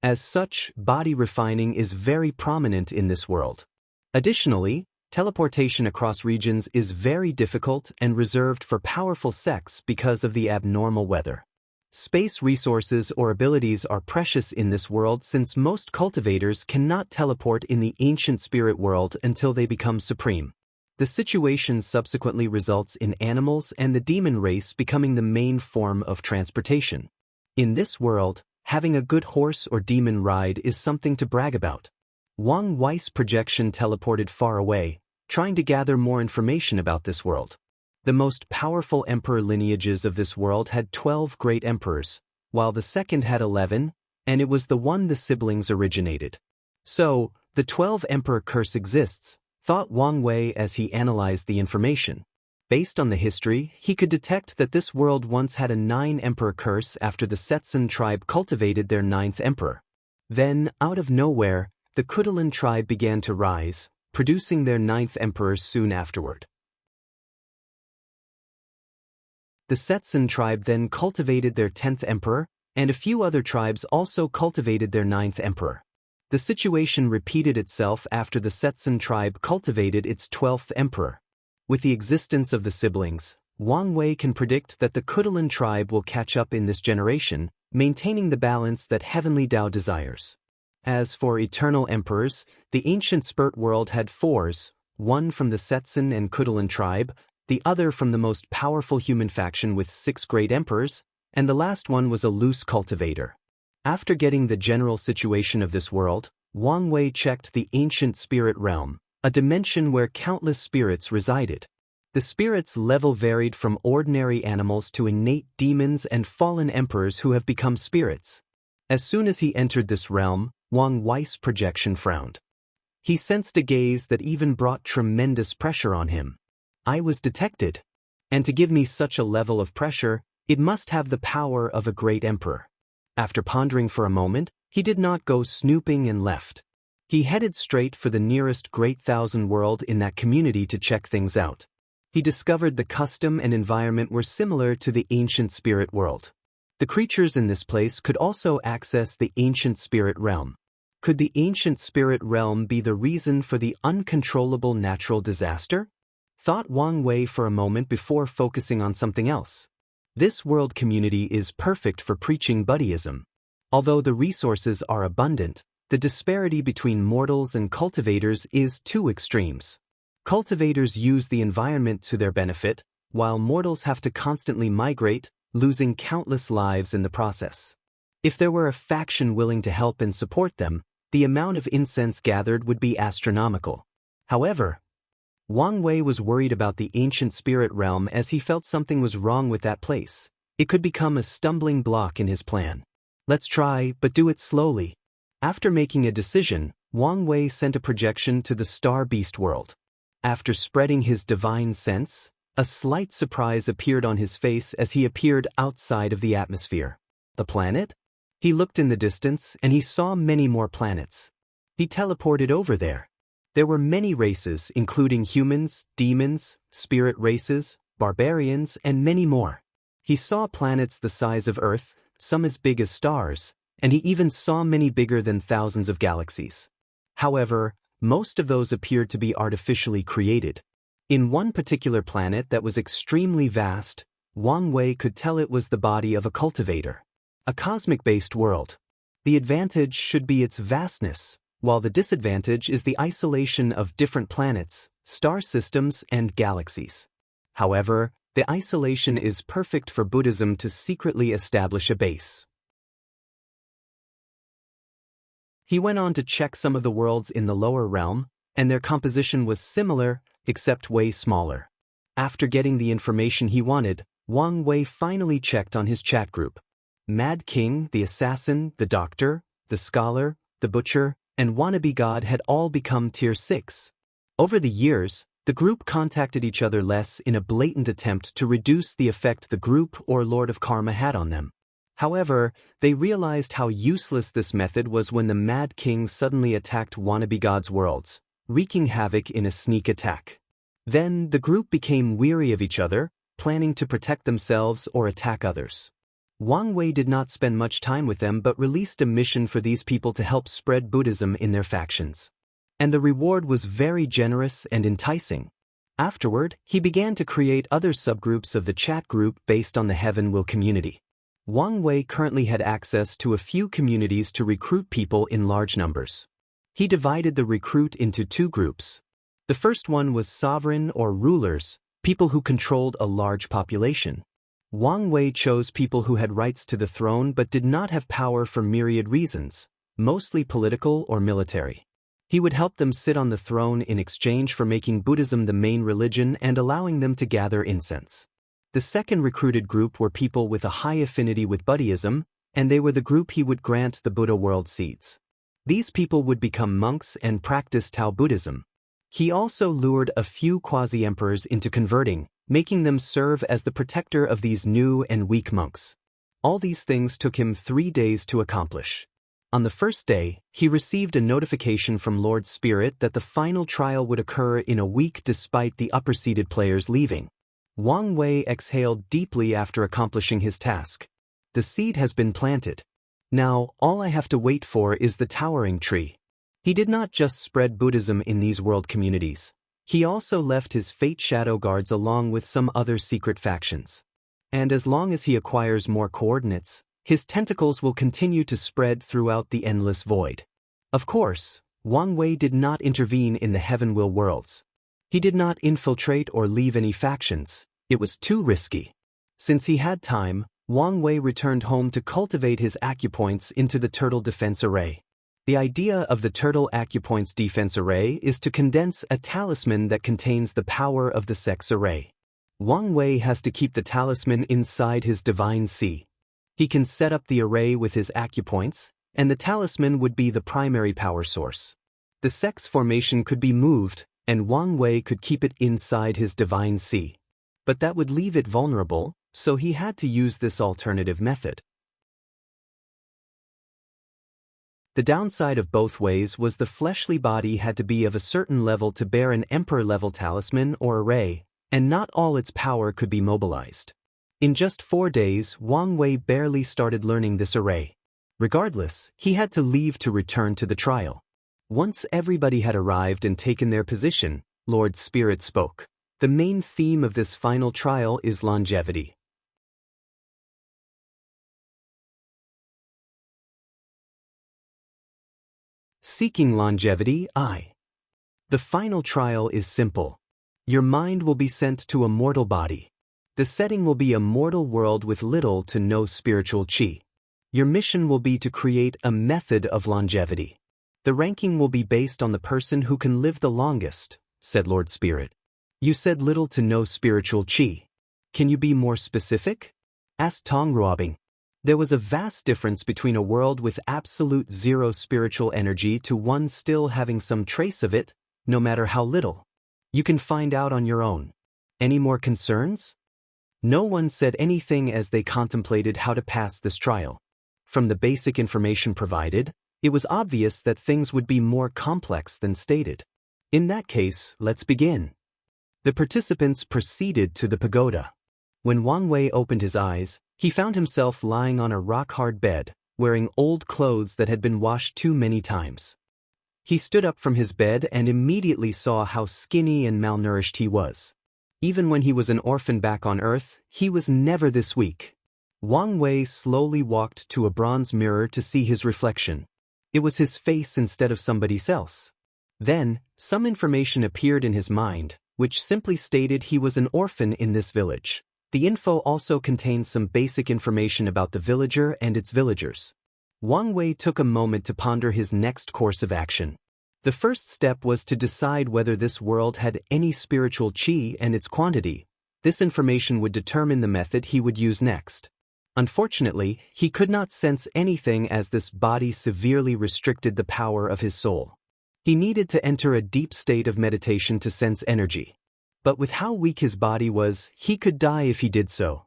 As such, body refining is very prominent in this world. Additionally, teleportation across regions is very difficult and reserved for powerful sects because of the abnormal weather. Space resources or abilities are precious in this world since most cultivators cannot teleport in the ancient spirit world until they become supreme. The situation subsequently results in animals and the demon race becoming the main form of transportation. In this world, having a good horse or demon ride is something to brag about. Wang Wei's projection teleported far away, trying to gather more information about this world. The most powerful emperor lineages of this world had 12 great emperors, while the second had 11, and it was the one the siblings originated. So, the 12 emperor curse exists, thought Wang Wei as he analyzed the information. Based on the history, he could detect that this world once had a 9-emperor curse after the Setsun tribe cultivated their 9th emperor. Then, out of nowhere, the Kutulan tribe began to rise, producing their 9th emperor soon afterward. The Setsun tribe then cultivated their 10th emperor, and a few other tribes also cultivated their 9th emperor. The situation repeated itself after the Setsun tribe cultivated its 12th emperor. With the existence of the siblings, Wang Wei can predict that the Kutulan tribe will catch up in this generation, maintaining the balance that Heavenly Tao desires. As for eternal emperors, the ancient Spirit world had 4s, one from the Setsun and Kutulan tribe, the other from the most powerful human faction with 6 great emperors, and the last one was a loose cultivator. After getting the general situation of this world, Wang Wei checked the ancient spirit realm, a dimension where countless spirits resided. The spirits' level varied from ordinary animals to innate demons and fallen emperors who have become spirits. As soon as he entered this realm, Wang Wei's projection frowned. He sensed a gaze that even brought tremendous pressure on him. I was detected. And to give me such a level of pressure, it must have the power of a great emperor. After pondering for a moment, he did not go snooping and left. He headed straight for the nearest Great Thousand World in that community to check things out. He discovered the custom and environment were similar to the ancient spirit world. The creatures in this place could also access the ancient spirit realm. Could the ancient spirit realm be the reason for the uncontrollable natural disaster? Thought Wang Wei for a moment before focusing on something else. This world community is perfect for preaching Buddhism. Although the resources are abundant, the disparity between mortals and cultivators is two extremes. Cultivators use the environment to their benefit, while mortals have to constantly migrate, losing countless lives in the process. If there were a faction willing to help and support them, the amount of incense gathered would be astronomical. However, Wang Wei was worried about the ancient spirit realm as he felt something was wrong with that place. It could become a stumbling block in his plan. Let's try, but do it slowly. After making a decision, Wang Wei sent a projection to the Star Beast world. After spreading his divine sense, a slight surprise appeared on his face as he appeared outside of the atmosphere. The planet? He looked in the distance and he saw many more planets. He teleported over there. There were many races, including humans, demons, spirit races, barbarians, and many more. He saw planets the size of Earth, some as big as stars, and he even saw many bigger than thousands of galaxies. However, most of those appeared to be artificially created. In one particular planet that was extremely vast, Wang Wei could tell it was the body of a cultivator. A cosmic-based world. The advantage should be its vastness, while the disadvantage is the isolation of different planets, star systems, and galaxies. However, the isolation is perfect for Buddhism to secretly establish a base. He went on to check some of the worlds in the lower realm, and their composition was similar, except way smaller. After getting the information he wanted, Wang Wei finally checked on his chat group. Mad King, the assassin, the doctor, the scholar, the butcher, and wannabe god had all become tier 6. Over the years, the group contacted each other less in a blatant attempt to reduce the effect the group or Lord of Karma had on them. However, they realized how useless this method was when the Mad King suddenly attacked wannabe gods' worlds, wreaking havoc in a sneak attack. Then, the group became weary of each other, planning to protect themselves or attack others. Wang Wei did not spend much time with them but released a mission for these people to help spread Buddhism in their factions. And the reward was very generous and enticing. Afterward, he began to create other subgroups of the chat group based on the Heaven Will community. Wang Wei currently had access to a few communities to recruit people in large numbers. He divided the recruit into 2 groups. The first one was sovereign or rulers, people who controlled a large population. Wang Wei chose people who had rights to the throne but did not have power for myriad reasons, mostly political or military. He would help them sit on the throne in exchange for making Buddhism the main religion and allowing them to gather incense. The second recruited group were people with a high affinity with Buddhism, and they were the group he would grant the Buddha world seeds. These people would become monks and practice Tao Buddhism. He also lured a few quasi-emperors into converting, making them serve as the protector of these new and weak monks. All these things took him 3 days to accomplish. On the first day, he received a notification from Lord Spirit that the final trial would occur in a week despite the upper-seeded players leaving. Wang Wei exhaled deeply after accomplishing his task. The seed has been planted. Now, all I have to wait for is the towering tree. He did not just spread Buddhism in these world communities. He also left his Fate Shadow Guards along with some other secret factions. And as long as he acquires more coordinates, his tentacles will continue to spread throughout the endless void. Of course, Wang Wei did not intervene in the Heaven Will worlds. He did not infiltrate or leave any factions. It was too risky. Since he had time, Wang Wei returned home to cultivate his acupoints into the Turtle Defense Array. The idea of the Turtle Acupoints Defense Array is to condense a talisman that contains the power of the Sex Array. Wang Wei has to keep the talisman inside his Divine Sea. He can set up the array with his acupoints, and the talisman would be the primary power source. The Sex formation could be moved, and Wang Wei could keep it inside his Divine Sea. But that would leave it vulnerable, so he had to use this alternative method. The downside of both ways was the fleshly body had to be of a certain level to bear an emperor-level talisman or array, and not all its power could be mobilized. In just 4 days, Wang Wei barely started learning this array. Regardless, he had to leave to return to the trial. Once everybody had arrived and taken their position, Lord Spirit spoke. The main theme of this final trial is longevity. Seeking longevity, The final trial is simple. Your mind will be sent to a mortal body. The setting will be a mortal world with little to no spiritual chi. Your mission will be to create a method of longevity. The ranking will be based on the person who can live the longest, said Lord Spirit. You said little to no spiritual chi. Can you be more specific? Asked Tong Ruobing. There was a vast difference between a world with absolute zero spiritual energy to one still having some trace of it, no matter how little. You can find out on your own. Any more concerns? No one said anything as they contemplated how to pass this trial. From the basic information provided, it was obvious that things would be more complex than stated. In that case, let's begin. The participants proceeded to the pagoda. When Wang Wei opened his eyes, he found himself lying on a rock-hard bed, wearing old clothes that had been washed too many times. He stood up from his bed and immediately saw how skinny and malnourished he was. Even when he was an orphan back on Earth, he was never this weak. Wang Wei slowly walked to a bronze mirror to see his reflection. It was his face instead of somebody else. Then, some information appeared in his mind, which simply stated he was an orphan in this village. The info also contained some basic information about the villager and its villagers. Wang Wei took a moment to ponder his next course of action. The first step was to decide whether this world had any spiritual chi and its quantity. This information would determine the method he would use next. Unfortunately, he could not sense anything as this body severely restricted the power of his soul. He needed to enter a deep state of meditation to sense energy. But with how weak his body was, he could die if he did so.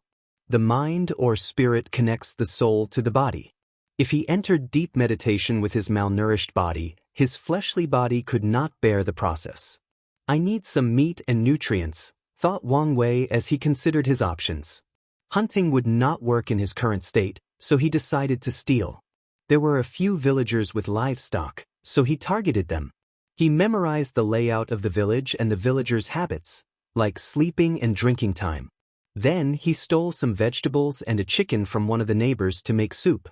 The mind or spirit connects the soul to the body. If he entered deep meditation with his malnourished body, his fleshly body could not bear the process. I need some meat and nutrients, thought Wang Wei as he considered his options. Hunting would not work in his current state, so he decided to steal. There were a few villagers with livestock, so he targeted them. He memorized the layout of the village and the villagers' habits, like sleeping and drinking time. Then he stole some vegetables and a chicken from one of the neighbors to make soup.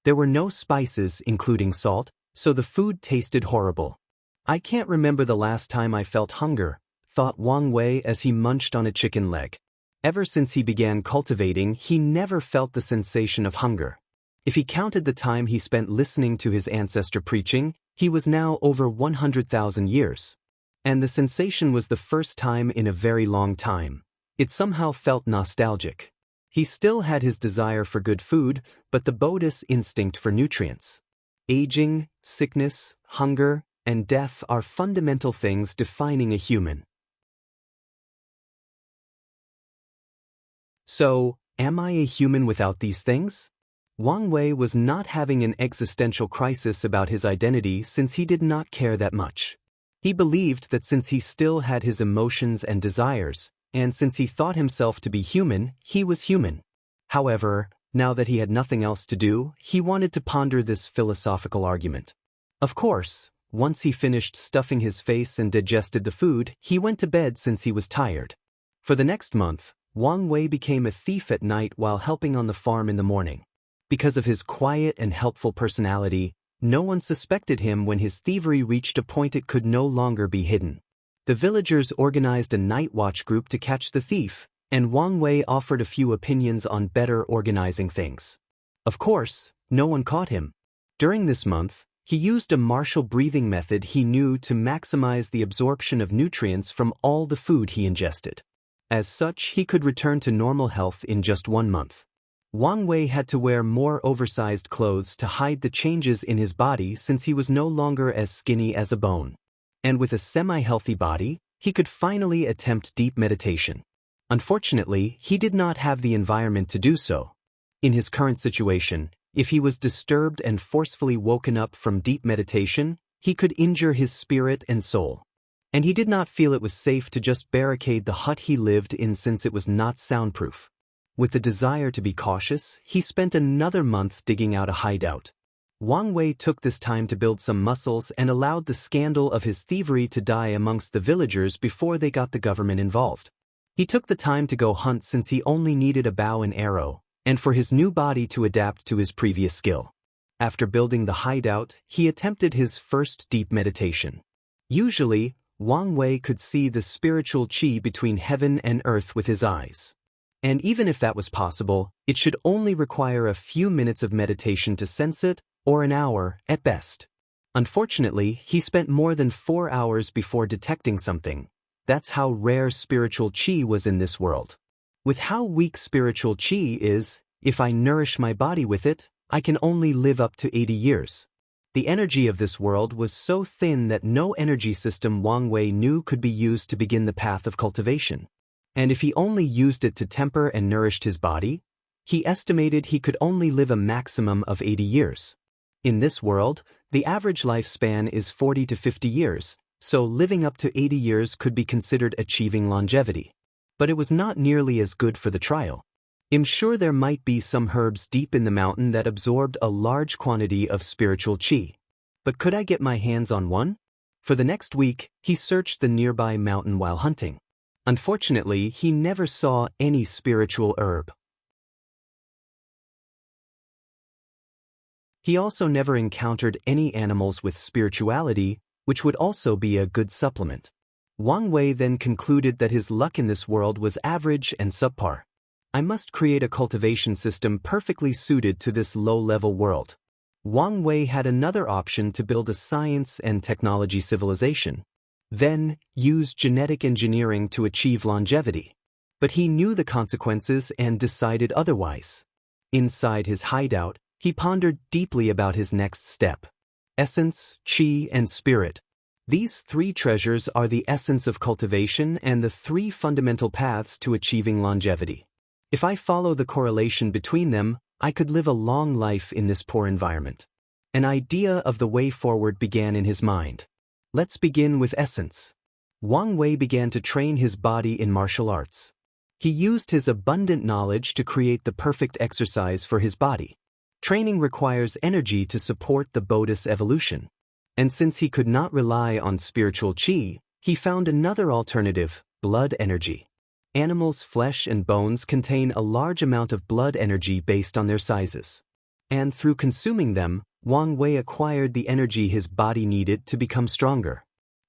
There were no spices, including salt, so the food tasted horrible. I can't remember the last time I felt hunger, thought Wang Wei as he munched on a chicken leg. Ever since he began cultivating, he never felt the sensation of hunger. If he counted the time he spent listening to his ancestor preaching, he was now over 100,000 years. And the sensation was the first time in a very long time. It somehow felt nostalgic. He still had his desire for good food, but the Buddhist instinct for nutrients. Aging, sickness, hunger, and death are fundamental things defining a human. So, am I a human without these things? Wang Wei was not having an existential crisis about his identity since he did not care that much. He believed that since he still had his emotions and desires, and since he thought himself to be human, he was human. However, now that he had nothing else to do, he wanted to ponder this philosophical argument. Of course, once he finished stuffing his face and digested the food, he went to bed since he was tired. For the next month, Wang Wei became a thief at night while helping on the farm in the morning. Because of his quiet and helpful personality, no one suspected him when his thievery reached a point it could no longer be hidden. The villagers organized a night watch group to catch the thief, and Wang Wei offered a few opinions on better organizing things. Of course, no one caught him. During this month, he used a martial breathing method he knew to maximize the absorption of nutrients from all the food he ingested. As such, he could return to normal health in just 1 month. Wang Wei had to wear more oversized clothes to hide the changes in his body since he was no longer as skinny as a bone. And with a semi-healthy body, he could finally attempt deep meditation. Unfortunately, he did not have the environment to do so. In his current situation, if he was disturbed and forcefully woken up from deep meditation, he could injure his spirit and soul. And he did not feel it was safe to just barricade the hut he lived in since it was not soundproof. With the desire to be cautious, he spent another month digging out a hideout. Wang Wei took this time to build some muscles and allowed the scandal of his thievery to die amongst the villagers before they got the government involved. He took the time to go hunt since he only needed a bow and arrow, and for his new body to adapt to his previous skill. After building the hideout, he attempted his first deep meditation. Usually, Wang Wei could see the spiritual qi between heaven and earth with his eyes. And even if that was possible, it should only require a few minutes of meditation to sense it, or an hour at best. Unfortunately, he spent more than 4 hours before detecting something. That's how rare spiritual qi was in this world. With how weak spiritual qi is, if I nourish my body with it, I can only live up to 80 years. The energy of this world was so thin that no energy system Wang Wei knew could be used to begin the path of cultivation. And if he only used it to temper and nourished his body, he estimated he could only live a maximum of 80 years. In this world, the average lifespan is 40 to 50 years, so living up to 80 years could be considered achieving longevity. But it was not nearly as good for the trial. I'm sure there might be some herbs deep in the mountain that absorbed a large quantity of spiritual qi. But could I get my hands on one? For the next week, he searched the nearby mountain while hunting. Unfortunately, he never saw any spiritual herb. He also never encountered any animals with spirituality, which would also be a good supplement. Wang Wei then concluded that his luck in this world was average and subpar. I must create a cultivation system perfectly suited to this low-level world. Wang Wei had another option to build a science and technology civilization. Then, use genetic engineering to achieve longevity. But he knew the consequences and decided otherwise. Inside his hideout, he pondered deeply about his next step. Essence, Qi, and Spirit. These three treasures are the essence of cultivation and the three fundamental paths to achieving longevity. If I follow the correlation between them, I could live a long life in this poor environment. An idea of the way forward began in his mind. Let's begin with essence. Wang Wei began to train his body in martial arts. He used his abundant knowledge to create the perfect exercise for his body. Training requires energy to support the Bodhi's evolution. And since he could not rely on spiritual qi, he found another alternative, blood energy. Animals' flesh and bones contain a large amount of blood energy based on their sizes. And through consuming them, Wang Wei acquired the energy his body needed to become stronger.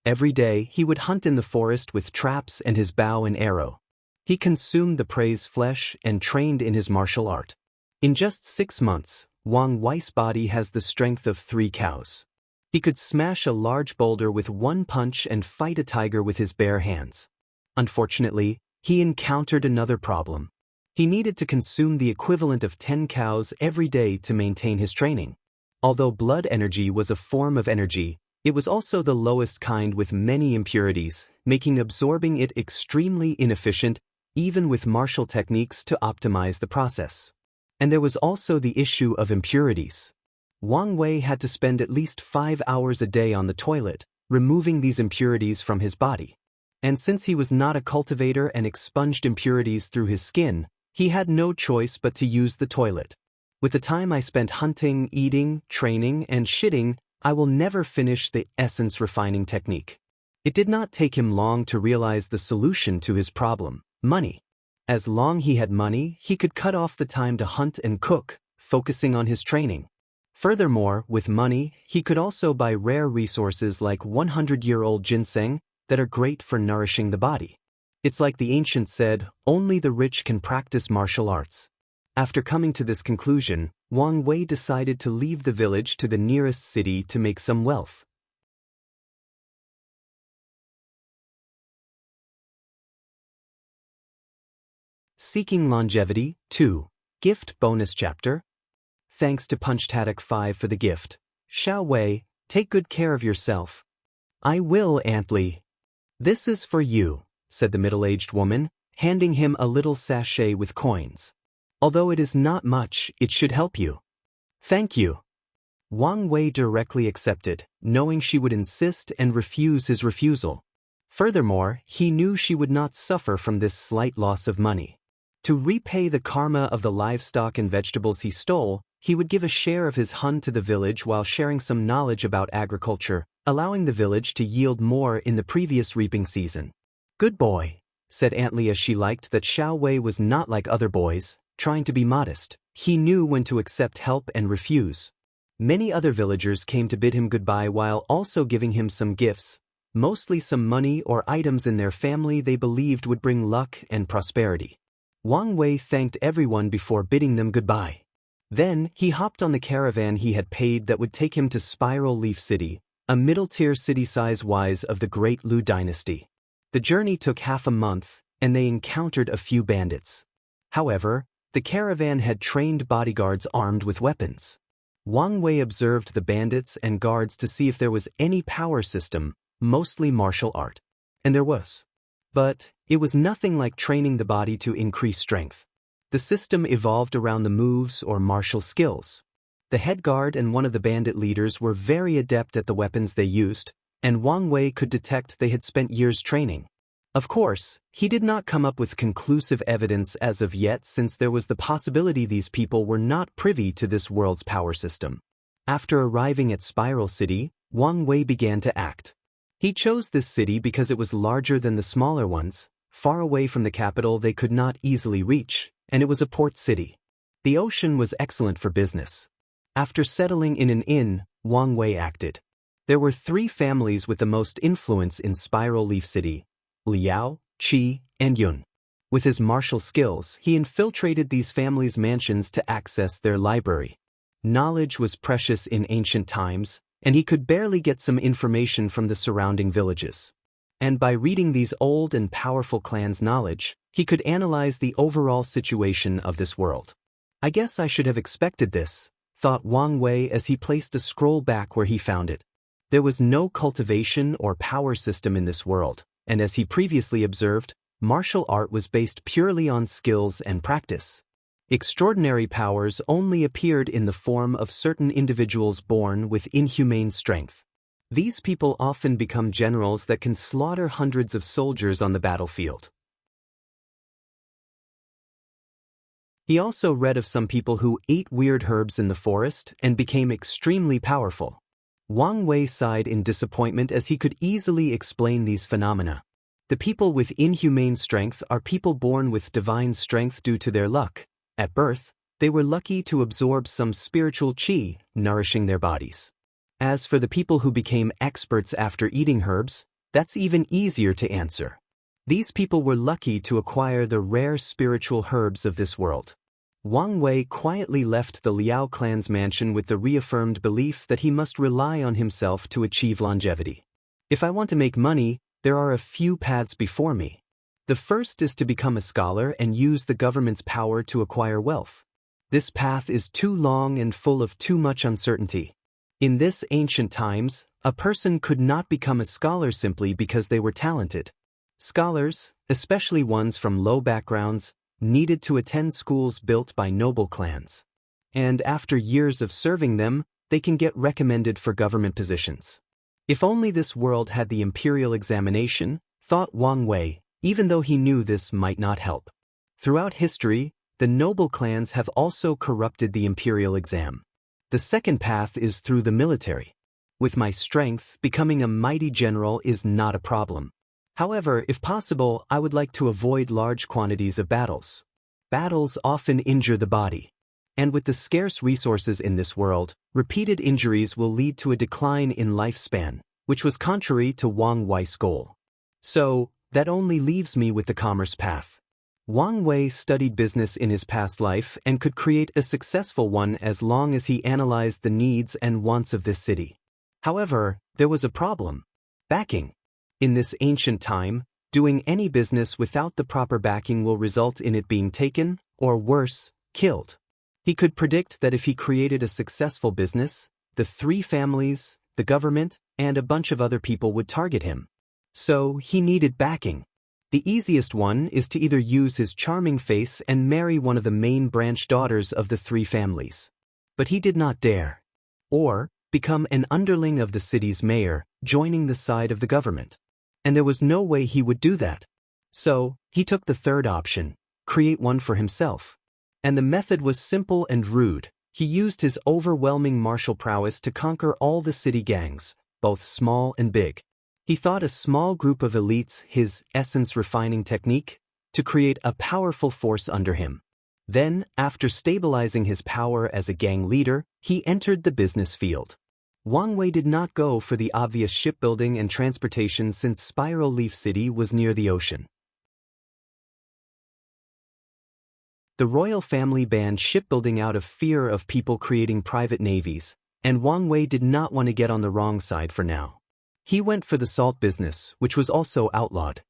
Every day, he would hunt in the forest with traps and his bow and arrow. He consumed the prey's flesh and trained in his martial art. In just 6 months, Wang Wei's body has the strength of 3 cows. He could smash a large boulder with one punch and fight a tiger with his bare hands. Unfortunately, he encountered another problem. He needed to consume the equivalent of 10 cows every day to maintain his training. Although blood energy was a form of energy, it was also the lowest kind with many impurities, making absorbing it extremely inefficient, even with martial techniques to optimize the process. And there was also the issue of impurities. Wang Wei had to spend at least 5 hours a day on the toilet, removing these impurities from his body. And since he was not a cultivator and expunged impurities through his skin, he had no choice but to use the toilet. With the time I spent hunting, eating, training, and shitting, I will never finish the essence refining technique. It did not take him long to realize the solution to his problem, money. As long he had money, he could cut off the time to hunt and cook, focusing on his training. Furthermore, with money, he could also buy rare resources like 100-year-old ginseng that are great for nourishing the body. It's like the ancients said, only the rich can practice martial arts. After coming to this conclusion, Wang Wei decided to leave the village to the nearest city to make some wealth. Seeking Longevity 2. Gift Bonus Chapter. Thanks to Punchtatic 5 for the gift. Xiao Wei, take good care of yourself. I will, Aunt Li. This is for you, said the middle-aged woman, handing him a little sachet with coins. Although it is not much, it should help you. Thank you. Wang Wei directly accepted, knowing she would insist and refuse his refusal. Furthermore, he knew she would not suffer from this slight loss of money. To repay the karma of the livestock and vegetables he stole, he would give a share of his hunt to the village while sharing some knowledge about agriculture, allowing the village to yield more in the previous reaping season. Good boy, said Aunt Li as she liked that Xiao Wei was not like other boys, trying to be modest. He knew when to accept help and refuse. Many other villagers came to bid him goodbye while also giving him some gifts, mostly some money or items in their family they believed would bring luck and prosperity. Wang Wei thanked everyone before bidding them goodbye. Then, he hopped on the caravan he had paid that would take him to Spiral Leaf City, a middle-tier city size-wise of the Great Lu dynasty. The journey took half a month, and they encountered a few bandits. However, the caravan had trained bodyguards armed with weapons. Wang Wei observed the bandits and guards to see if there was any power system, mostly martial art. And there was. But it was nothing like training the body to increase strength. The system evolved around the moves or martial skills. The head guard and one of the bandit leaders were very adept at the weapons they used, and Wang Wei could detect they had spent years training. Of course, he did not come up with conclusive evidence as of yet since there was the possibility these people were not privy to this world's power system. After arriving at Spiral City, Wang Wei began to act. He chose this city because it was larger than the smaller ones, far away from the capital they could not easily reach, and it was a port city. The ocean was excellent for business. After settling in an inn, Wang Wei acted. There were 3 families with the most influence in Spiral Leaf City: Liao, Qi, and Yun. With his martial skills, he infiltrated these families' mansions to access their library. Knowledge was precious in ancient times, and he could barely get some information from the surrounding villages. And by reading these old and powerful clans' knowledge, he could analyze the overall situation of this world. I guess I should have expected this, thought Wang Wei as he placed a scroll back where he found it. There was no cultivation or power system in this world, and as he previously observed, martial art was based purely on skills and practice. Extraordinary powers only appeared in the form of certain individuals born with inhumane strength. These people often become generals that can slaughter hundreds of soldiers on the battlefield. He also read of some people who ate weird herbs in the forest and became extremely powerful. Wang Wei sighed in disappointment as he could easily explain these phenomena. The people with inhumane strength are people born with divine strength due to their luck. At birth, they were lucky to absorb some spiritual qi, nourishing their bodies. As for the people who became experts after eating herbs, that's even easier to answer. These people were lucky to acquire the rare spiritual herbs of this world. Wang Wei quietly left the Liao clan's mansion with the reaffirmed belief that he must rely on himself to achieve longevity. If I want to make money, there are a few paths before me. The first is to become a scholar and use the government's power to acquire wealth. This path is too long and full of too much uncertainty. In this ancient times, a person could not become a scholar simply because they were talented. Scholars, especially ones from low backgrounds, needed to attend schools built by noble clans. And after years of serving them, they can get recommended for government positions. If only this world had the imperial examination, thought Wang Wei, even though he knew this might not help. Throughout history, the noble clans have also corrupted the imperial exam. The second path is through the military. With my strength, becoming a mighty general is not a problem. However, if possible, I would like to avoid large quantities of battles. Battles often injure the body. And with the scarce resources in this world, repeated injuries will lead to a decline in lifespan, which was contrary to Wang Wei's goal. So, that only leaves me with the commerce path. Wang Wei studied business in his past life and could create a successful one as long as he analyzed the needs and wants of this city. However, there was a problem: backing. In this ancient time, doing any business without the proper backing will result in it being taken, or worse, killed. He could predict that if he created a successful business, the three families, the government, and a bunch of other people would target him. So, he needed backing. The easiest one is to either use his charming face and marry one of the main branch daughters of the three families. But he did not dare. Or, become an underling of the city's mayor, joining the side of the government. And there was no way he would do that. So, he took the third option: create one for himself. And the method was simple and rude. He used his overwhelming martial prowess to conquer all the city gangs, both small and big. He thought a small group of elites, his essence refining technique, to create a powerful force under him. Then, after stabilizing his power as a gang leader, he entered the business field. Wang Wei did not go for the obvious shipbuilding and transportation since Spiral Leaf City was near the ocean. The royal family banned shipbuilding out of fear of people creating private navies, and Wang Wei did not want to get on the wrong side for now. He went for the salt business, which was also outlawed.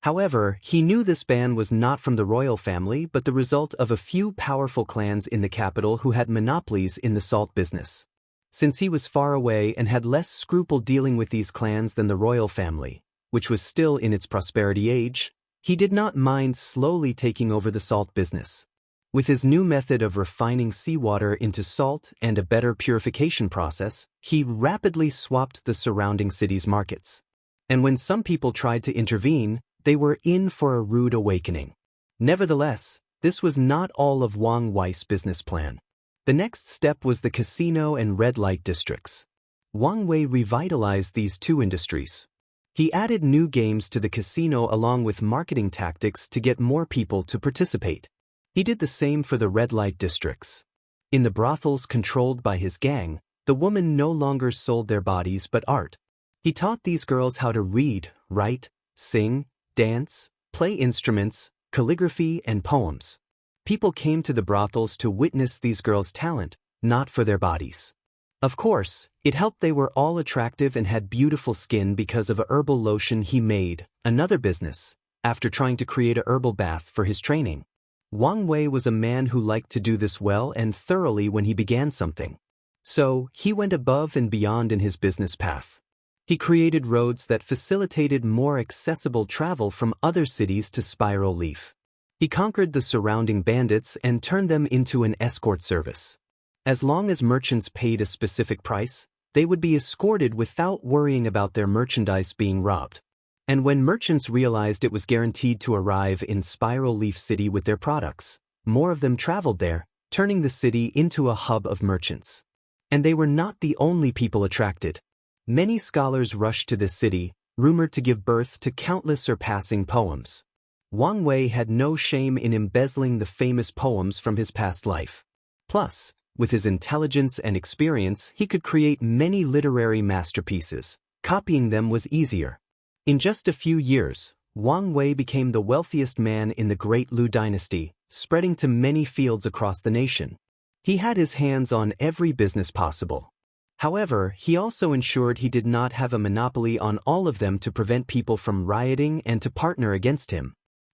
However, he knew this ban was not from the royal family but the result of a few powerful clans in the capital who had monopolies in the salt business. Since he was far away and had less scruple dealing with these clans than the royal family, which was still in its prosperity age, he did not mind slowly taking over the salt business. With his new method of refining seawater into salt and a better purification process, he rapidly swapped the surrounding cities' markets. And when some people tried to intervene, they were in for a rude awakening. Nevertheless, this was not all of Wang Wei's business plan. The next step was the casino and red light districts. Wang Wei revitalized these two industries. He added new games to the casino along with marketing tactics to get more people to participate. He did the same for the red light districts. In the brothels controlled by his gang, the women no longer sold their bodies but art. He taught these girls how to read, write, sing, dance, play instruments, calligraphy, and poems. People came to the brothels to witness these girls' talent, not for their bodies. Of course, it helped they were all attractive and had beautiful skin because of a herbal lotion he made, another business, after trying to create a herbal bath for his training. Wang Wei was a man who liked to do this well and thoroughly when he began something. So, he went above and beyond in his business path. He created roads that facilitated more accessible travel from other cities to Spiral Leaf. He conquered the surrounding bandits and turned them into an escort service. As long as merchants paid a specific price, they would be escorted without worrying about their merchandise being robbed. And when merchants realized it was guaranteed to arrive in Spiral Leaf City with their products, more of them traveled there, turning the city into a hub of merchants. And they were not the only people attracted. Many scholars rushed to this city, rumored to give birth to countless surpassing poems. Wang Wei had no shame in embezzling the famous poems from his past life. Plus, with his intelligence and experience, he could create many literary masterpieces. Copying them was easier. In just a few years, Wang Wei became the wealthiest man in the Great Lu Dynasty, spreading to many fields across the nation. He had his hands on every business possible. However, he also ensured he did not have a monopoly on all of them to prevent people from rioting and to partner against him.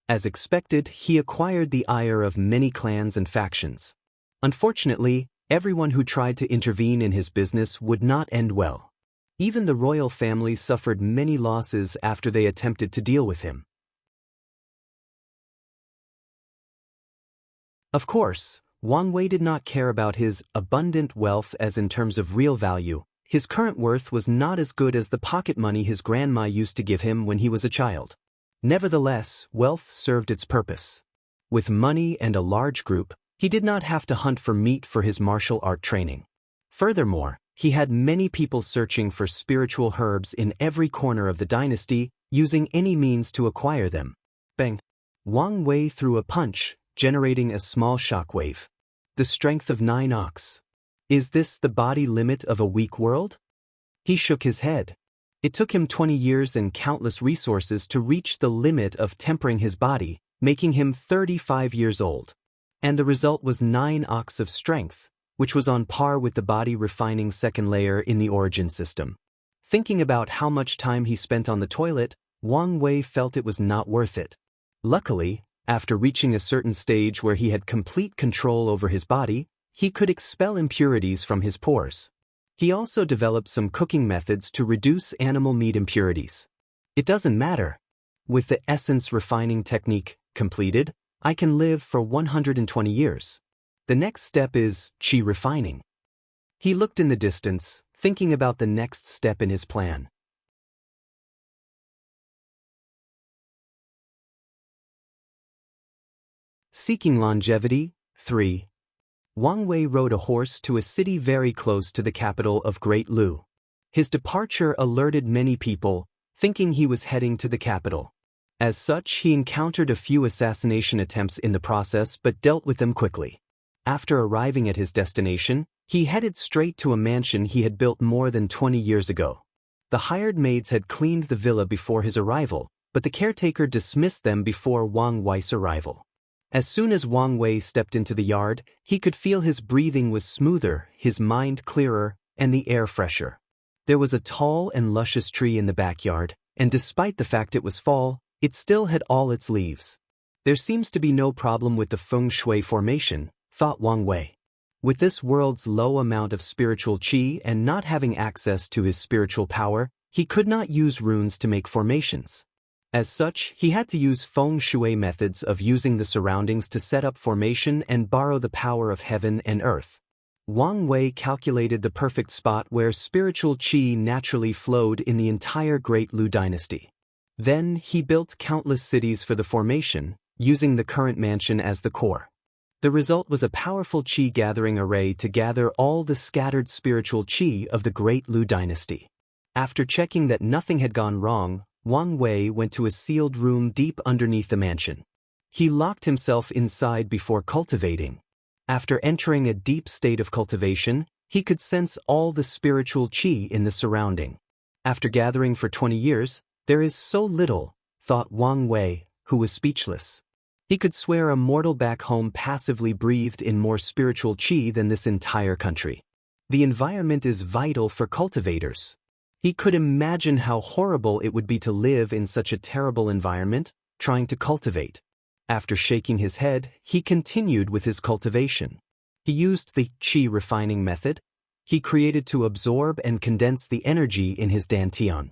As expected, he acquired the ire of many clans and factions. Unfortunately, everyone who tried to intervene in his business would not end well. Even the royal family suffered many losses after they attempted to deal with him. Of course, Wang Wei did not care about his abundant wealth as in terms of real value. His current worth was not as good as the pocket money his grandma used to give him when he was a child. Nevertheless, wealth served its purpose. With money and a large group, he did not have to hunt for meat for his martial art training. Furthermore, he had many people searching for spiritual herbs in every corner of the dynasty, using any means to acquire them. Bang! Wang Wei threw a punch, generating a small shockwave. The strength of 9 ox. Is this the body limit of a weak world? He shook his head. It took him 20 years and countless resources to reach the limit of tempering his body, making him 35 years old. And the result was 9 ox of strength, which was on par with the body refining second layer in the origin system. Thinking about how much time he spent on the toilet, Wang Wei felt it was not worth it. Luckily, after reaching a certain stage where he had complete control over his body, he could expel impurities from his pores. He also developed some cooking methods to reduce animal meat impurities. It doesn't matter. With the essence refining technique completed, I can live for 120 years. The next step is qi refining. He looked in the distance, thinking about the next step in his plan. Seeking longevity. 3. Wang Wei rode a horse to a city very close to the capital of Great Lu. His departure alerted many people, thinking he was heading to the capital. As such, he encountered a few assassination attempts in the process but dealt with them quickly. After arriving at his destination, he headed straight to a mansion he had built more than 20 years ago. The hired maids had cleaned the villa before his arrival, but the caretaker dismissed them before Wang Wei's arrival. As soon as Wang Wei stepped into the yard, he could feel his breathing was smoother, his mind clearer, and the air fresher. There was a tall and luscious tree in the backyard, and despite the fact it was fall, it still had all its leaves. There seems to be no problem with the feng shui formation, thought Wang Wei. With this world's low amount of spiritual qi and not having access to his spiritual power, he could not use runes to make formations. As such, he had to use feng shui methods of using the surroundings to set up formation and borrow the power of heaven and earth. Wang Wei calculated the perfect spot where spiritual qi naturally flowed in the entire Great Lu dynasty. Then, he built countless cities for the formation, using the current mansion as the core. The result was a powerful qi-gathering array to gather all the scattered spiritual qi of the Great Lu dynasty. After checking that nothing had gone wrong, Wang Wei went to a sealed room deep underneath the mansion. He locked himself inside before cultivating. After entering a deep state of cultivation, he could sense all the spiritual qi in the surrounding. After gathering for 20 years, there is so little, thought Wang Wei, who was speechless. He could swear a mortal back home passively breathed in more spiritual qi than this entire country. The environment is vital for cultivators. He could imagine how horrible it would be to live in such a terrible environment, trying to cultivate. After shaking his head, he continued with his cultivation. He used the qi refining method. He created to absorb and condense the energy in his dantian.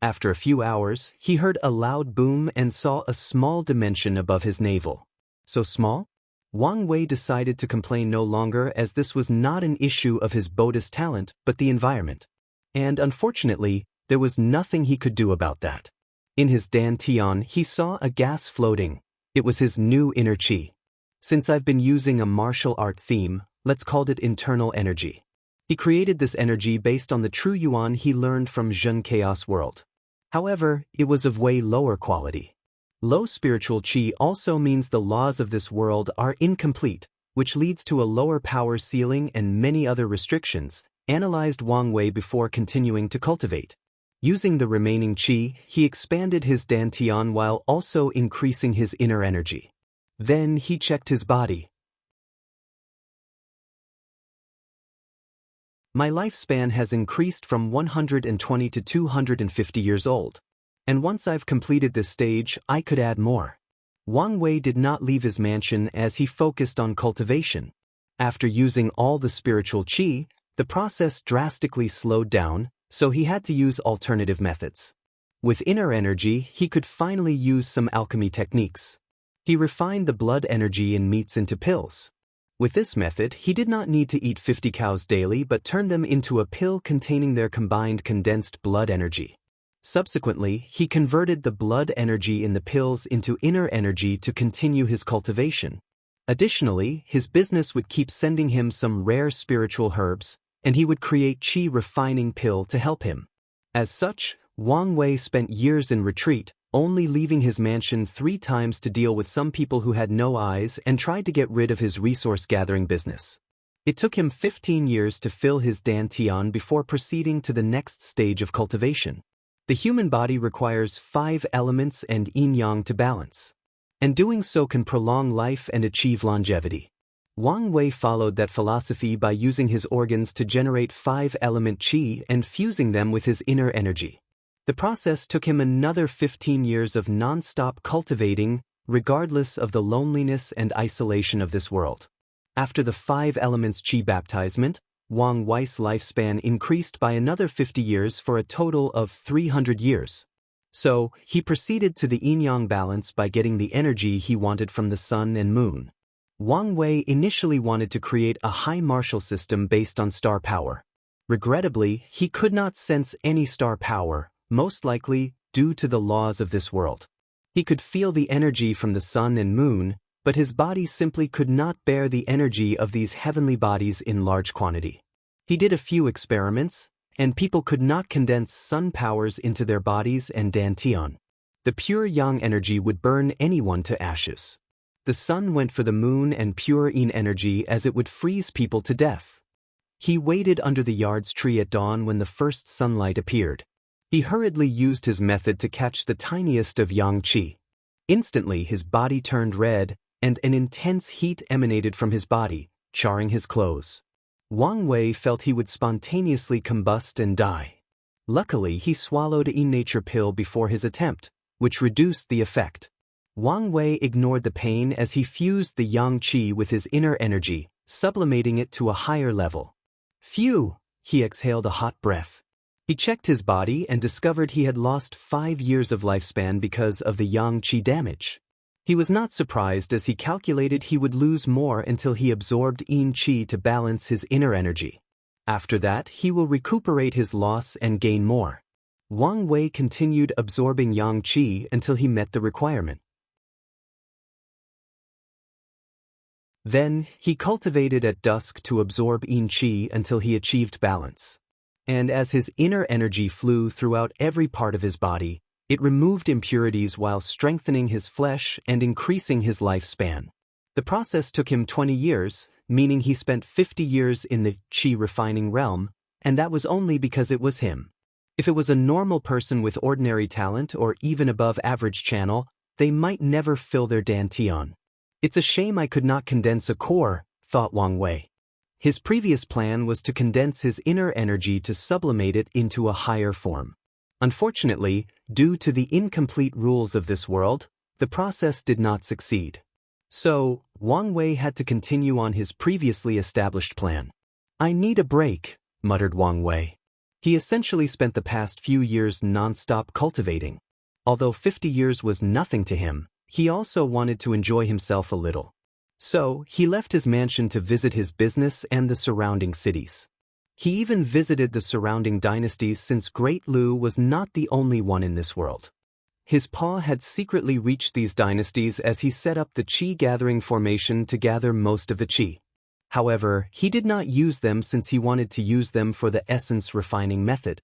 After a few hours, he heard a loud boom and saw a small dimension above his navel. So small? Wang Wei decided to complain no longer, as this was not an issue of his Buddhist talent but the environment. And unfortunately, there was nothing he could do about that. In his dantian, he saw a gas floating. It was his new inner qi. Since I've been using a martial art theme, let's call it internal energy. He created this energy based on the true yuan he learned from Zhen Chaos World. However, it was of way lower quality. Low spiritual qi also means the laws of this world are incomplete, which leads to a lower power ceiling and many other restrictions, analyzed Wang Wei before continuing to cultivate. Using the remaining qi, he expanded his dantian while also increasing his inner energy. Then he checked his body. My lifespan has increased from 120 to 250 years old. And once I've completed this stage, I could add more. Wang Wei did not leave his mansion as he focused on cultivation. After using all the spiritual qi, the process drastically slowed down, so he had to use alternative methods. With inner energy, he could finally use some alchemy techniques. He refined the blood energy in meats into pills. With this method, he did not need to eat 50 cows daily but turned them into a pill containing their combined condensed blood energy. Subsequently, he converted the blood energy in the pills into inner energy to continue his cultivation. Additionally, his business would keep sending him some rare spiritual herbs, and he would create qi refining pill to help him. As such, Wang Wei spent years in retreat, only leaving his mansion 3 times to deal with some people who had no eyes and tried to get rid of his resource-gathering business. It took him 15 years to fill his dantian before proceeding to the next stage of cultivation. The human body requires 5 elements and yin-yang to balance. And doing so can prolong life and achieve longevity. Wang Wei followed that philosophy by using his organs to generate 5-element qi and fusing them with his inner energy. The process took him another 15 years of non-stop cultivating, regardless of the loneliness and isolation of this world. After the 5 elements qi baptizement, Wang Wei's lifespan increased by another 50 years for a total of 300 years. So, he proceeded to the yin-yang balance by getting the energy he wanted from the sun and moon. Wang Wei initially wanted to create a high martial system based on star power. Regrettably, he could not sense any star power, most likely due to the laws of this world. He could feel the energy from the sun and moon, but his body simply could not bear the energy of these heavenly bodies in large quantity. He did a few experiments, and people could not condense sun powers into their bodies and dantian. The pure yang energy would burn anyone to ashes. The sun went for the moon and pure yin energy as it would freeze people to death. He waited under the yard's tree at dawn when the first sunlight appeared. He hurriedly used his method to catch the tiniest of yang qi. Instantly his body turned red, and an intense heat emanated from his body, charring his clothes. Wang Wei felt he would spontaneously combust and die. Luckily, he swallowed a nature pill before his attempt, which reduced the effect. Wang Wei ignored the pain as he fused the yang qi with his inner energy, sublimating it to a higher level. Phew! He exhaled a hot breath. He checked his body and discovered he had lost 5 years of lifespan because of the yang qi damage. He was not surprised as he calculated he would lose more until he absorbed yin qi to balance his inner energy. After that, he will recuperate his loss and gain more. Wang Wei continued absorbing yang qi until he met the requirement. Then, he cultivated at dusk to absorb yin qi until he achieved balance. And as his inner energy flew throughout every part of his body, it removed impurities while strengthening his flesh and increasing his lifespan. The process took him 20 years, meaning he spent 50 years in the qi refining realm, and that was only because it was him. If it was a normal person with ordinary talent or even above average channel, they might never fill their dantian. It's a shame I could not condense a core, thought Wang Wei. His previous plan was to condense his inner energy to sublimate it into a higher form. Unfortunately, due to the incomplete rules of this world, The process did not succeed. So, Wang Wei had to continue on his previously established plan. "I need a break," muttered Wang Wei. He essentially spent the past few years non-stop cultivating. Although 50 years was nothing to him, he also wanted to enjoy himself a little. So, he left his mansion to visit his business and the surrounding cities. He even visited the surrounding dynasties since Great Lu was not the only one in this world. His paw had secretly reached these dynasties as he set up the Qi gathering formation to gather most of the Qi. However, he did not use them since he wanted to use them for the essence refining method.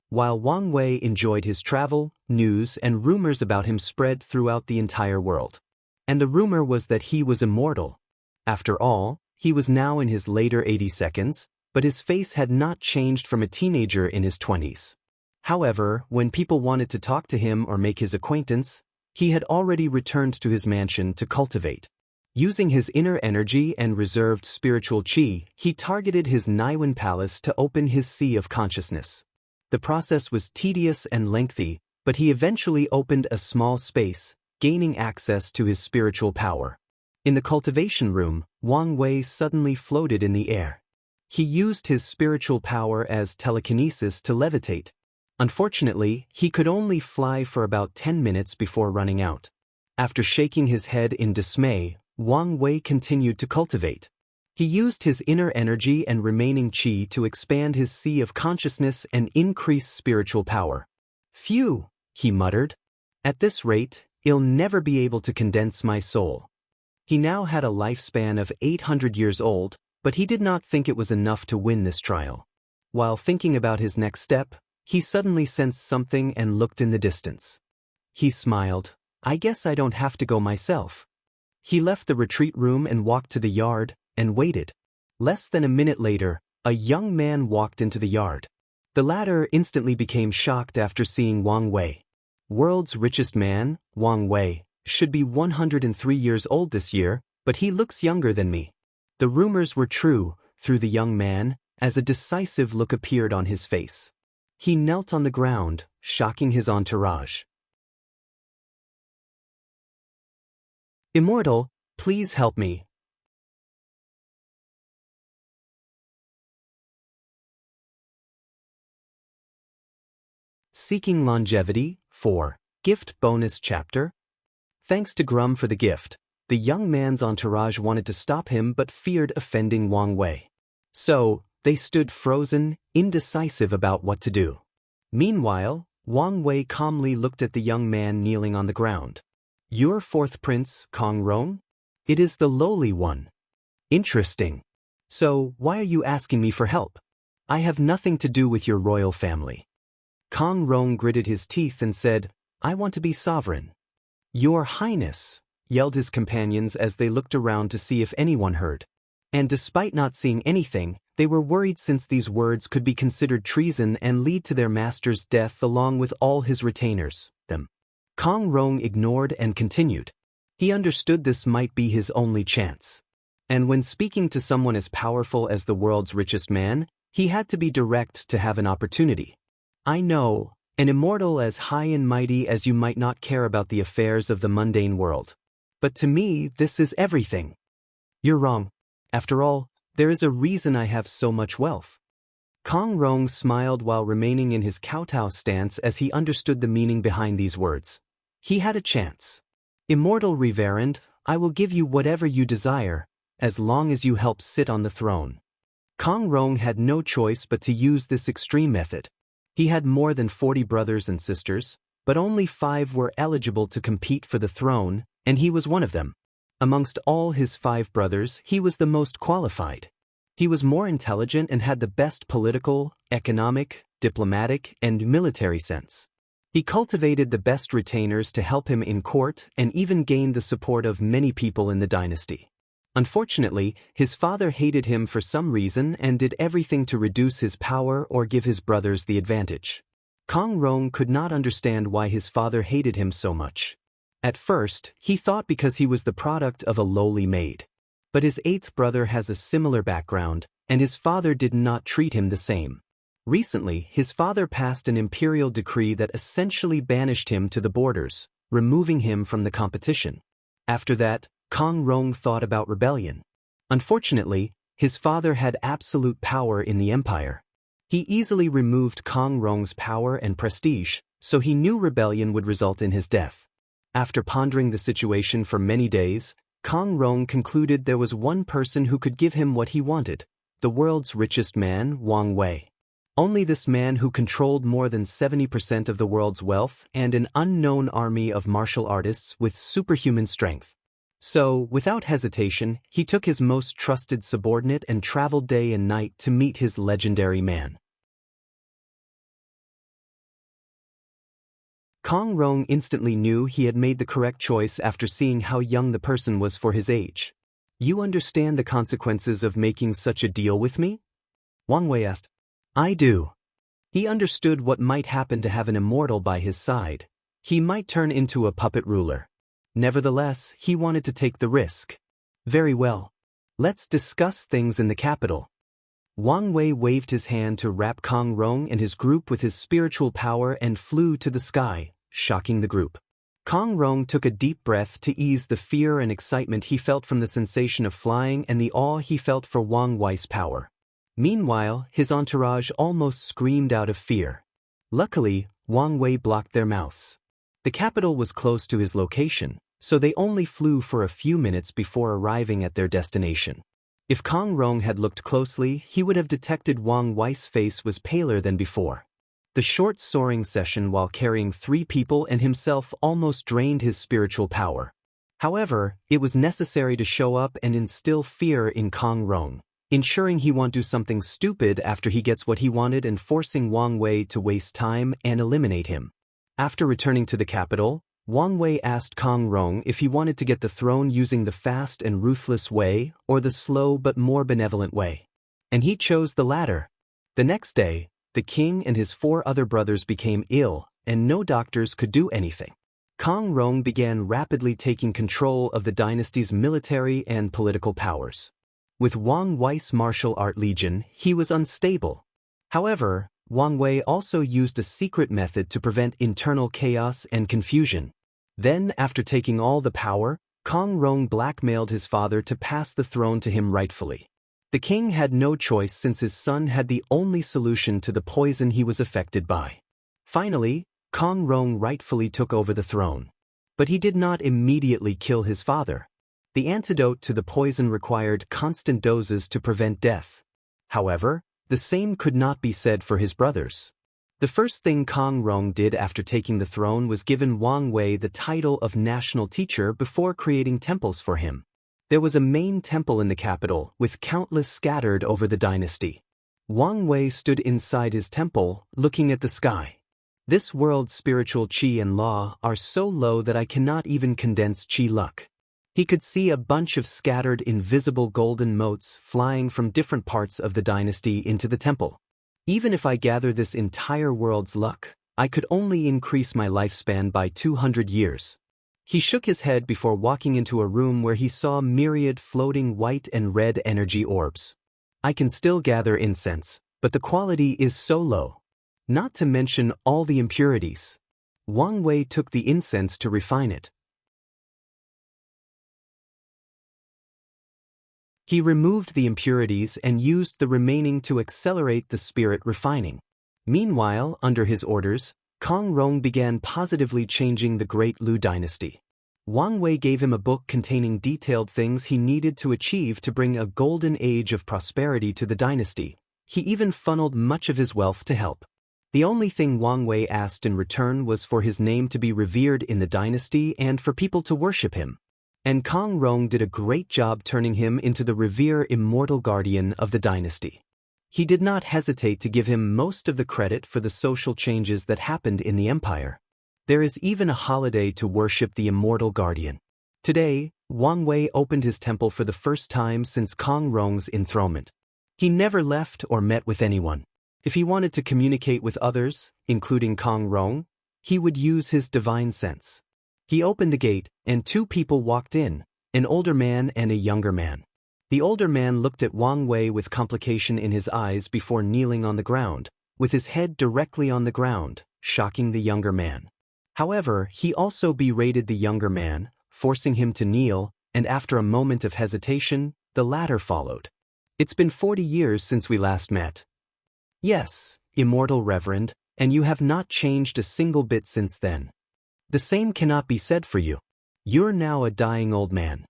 While Wang Wei enjoyed his travel, news and rumors about him spread throughout the entire world. And the rumor was that he was immortal. After all, he was now in his later 82nds, but his face had not changed from a teenager in his 20s. However, when people wanted to talk to him or make his acquaintance, he had already returned to his mansion to cultivate. Using his inner energy and reserved spiritual qi, he targeted his Niwen palace to open his sea of consciousness. The process was tedious and lengthy, but he eventually opened a small space, gaining access to his spiritual power. In the cultivation room, Wang Wei suddenly floated in the air. He used his spiritual power as telekinesis to levitate. Unfortunately, he could only fly for about 10 minutes before running out. After shaking his head in dismay, Wang Wei continued to cultivate. He used his inner energy and remaining qi to expand his sea of consciousness and increase spiritual power. "Phew," he muttered. "At this rate, I'll never be able to condense my soul." He now had a lifespan of 800 years old, but he did not think it was enough to win this trial. While thinking about his next step, he suddenly sensed something and looked in the distance. He smiled. "I guess I don't have to go myself." He left the retreat room and walked to the yard, and waited. Less than a minute later, a young man walked into the yard. The latter instantly became shocked after seeing Wang Wei. "World's richest man, Wang Wei, should be 103 years old this year, but he looks younger than me." The rumors were true, through the young man, as a decisive look appeared on his face. He knelt on the ground, shocking his entourage. "Immortal, please help me." Seeking Longevity, 4. Gift Bonus Chapter. Thanks to Grum for the gift, the young man's entourage wanted to stop him but feared offending Wang Wei. So, they stood frozen, indecisive about what to do. Meanwhile, Wang Wei calmly looked at the young man kneeling on the ground. "Your fourth prince, Kong Rong? It is the lowly one." "Interesting. So, why are you asking me for help? I have nothing to do with your royal family." Kong Rong gritted his teeth and said, "I want to be sovereign." "Your Highness," yelled his companions as they looked around to see if anyone heard. And despite not seeing anything, they were worried since these words could be considered treason and lead to their master's death along with all his retainers, them. Kong Rong ignored and continued. He understood this might be his only chance. And when speaking to someone as powerful as the world's richest man, he had to be direct to have an opportunity. "I know, an immortal as high and mighty as you might not care about the affairs of the mundane world. But to me, this is everything." "You're wrong. After all, there is a reason I have so much wealth." Kong Rong smiled while remaining in his kowtow stance as he understood the meaning behind these words. He had a chance. "Immortal Reverend, I will give you whatever you desire, as long as you help sit on the throne." Kong Rong had no choice but to use this extreme method. He had more than 40 brothers and sisters, but only 5 were eligible to compete for the throne, and he was one of them. Amongst all his 5 brothers, he was the most qualified. He was more intelligent and had the best political, economic, diplomatic, and military sense. He cultivated the best retainers to help him in court and even gained the support of many people in the dynasty. Unfortunately, his father hated him for some reason and did everything to reduce his power or give his brothers the advantage. Kong Rong could not understand why his father hated him so much. At first, he thought because he was the product of a lowly maid. But his 8th brother has a similar background, and his father did not treat him the same. Recently, his father passed an imperial decree that essentially banished him to the borders, removing him from the competition. After that, Kong Rong thought about rebellion. Unfortunately, his father had absolute power in the empire. He easily removed Kong Rong's power and prestige, so he knew rebellion would result in his death. After pondering the situation for many days, Kong Rong concluded there was one person who could give him what he wanted, the world's richest man, Wang Wei. Only this man who controlled more than 70% of the world's wealth and an unknown army of martial artists with superhuman strength. So, without hesitation, he took his most trusted subordinate and traveled day and night to meet his legendary man. Kong Rong instantly knew he had made the correct choice after seeing how young the person was for his age. "You understand the consequences of making such a deal with me?" Wang Wei asked. "I do." He understood what might happen to have an immortal by his side. He might turn into a puppet ruler. Nevertheless, he wanted to take the risk. "Very well. Let's discuss things in the capital." Wang Wei waved his hand to wrap Kong Rong and his group with his spiritual power and flew to the sky, shocking the group. Kong Rong took a deep breath to ease the fear and excitement he felt from the sensation of flying and the awe he felt for Wang Wei's power. Meanwhile, his entourage almost screamed out of fear. Luckily, Wang Wei blocked their mouths. The capital was close to his location, so they only flew for a few minutes before arriving at their destination. If Kong Rong had looked closely, he would have detected Wang Wei's face was paler than before. The short soaring session while carrying 3 people and himself almost drained his spiritual power. However, it was necessary to show up and instill fear in Kong Rong, ensuring he won't do something stupid after he gets what he wanted and forcing Wang Wei to waste time and eliminate him. After returning to the capital, Wang Wei asked Kong Rong if he wanted to get the throne using the fast and ruthless way or the slow but more benevolent way. And he chose the latter. The next day, the king and his 4 other brothers became ill, and no doctors could do anything. Kong Rong began rapidly taking control of the dynasty's military and political powers. With Wang Wei's martial art legion, he was unstable. However, Wang Wei also used a secret method to prevent internal chaos and confusion. Then, after taking all the power, Kong Rong blackmailed his father to pass the throne to him rightfully. The king had no choice since his son had the only solution to the poison he was affected by. Finally, Kong Rong rightfully took over the throne. But he did not immediately kill his father. The antidote to the poison required constant doses to prevent death. However, the same could not be said for his brothers. The first thing Kong Rong did after taking the throne was given Wang Wei the title of national teacher before creating temples for him. There was a main temple in the capital, with countless scattered over the dynasty. Wang Wei stood inside his temple, looking at the sky. "This world's spiritual qi and law are so low that I cannot even condense qi luck." He could see a bunch of scattered invisible golden motes flying from different parts of the dynasty into the temple. "Even if I gather this entire world's luck, I could only increase my lifespan by 200 years. He shook his head before walking into a room where he saw myriad floating white and red energy orbs. "I can still gather incense, but the quality is so low. Not to mention all the impurities." Wang Wei took the incense to refine it. He removed the impurities and used the remaining to accelerate the spirit refining. Meanwhile, under his orders, Kong Rong began positively changing the Great Lu dynasty. Wang Wei gave him a book containing detailed things he needed to achieve to bring a golden age of prosperity to the dynasty. He even funneled much of his wealth to help. The only thing Wang Wei asked in return was for his name to be revered in the dynasty and for people to worship him. And Kong Rong did a great job turning him into the revered immortal guardian of the dynasty. He did not hesitate to give him most of the credit for the social changes that happened in the empire. There is even a holiday to worship the immortal guardian. Today, Wang Wei opened his temple for the first time since Kong Rong's enthronement. He never left or met with anyone. If he wanted to communicate with others, including Kong Rong, he would use his divine sense. He opened the gate, and 2 people walked in, an older man and a younger man. The older man looked at Wang Wei with complication in his eyes before kneeling on the ground, with his head directly on the ground, shocking the younger man. However, he also berated the younger man, forcing him to kneel, and after a moment of hesitation, the latter followed. "It's been 40 years since we last met." "Yes, Immortal Reverend, and you have not changed a single bit since then." "The same cannot be said for you. You're now a dying old man."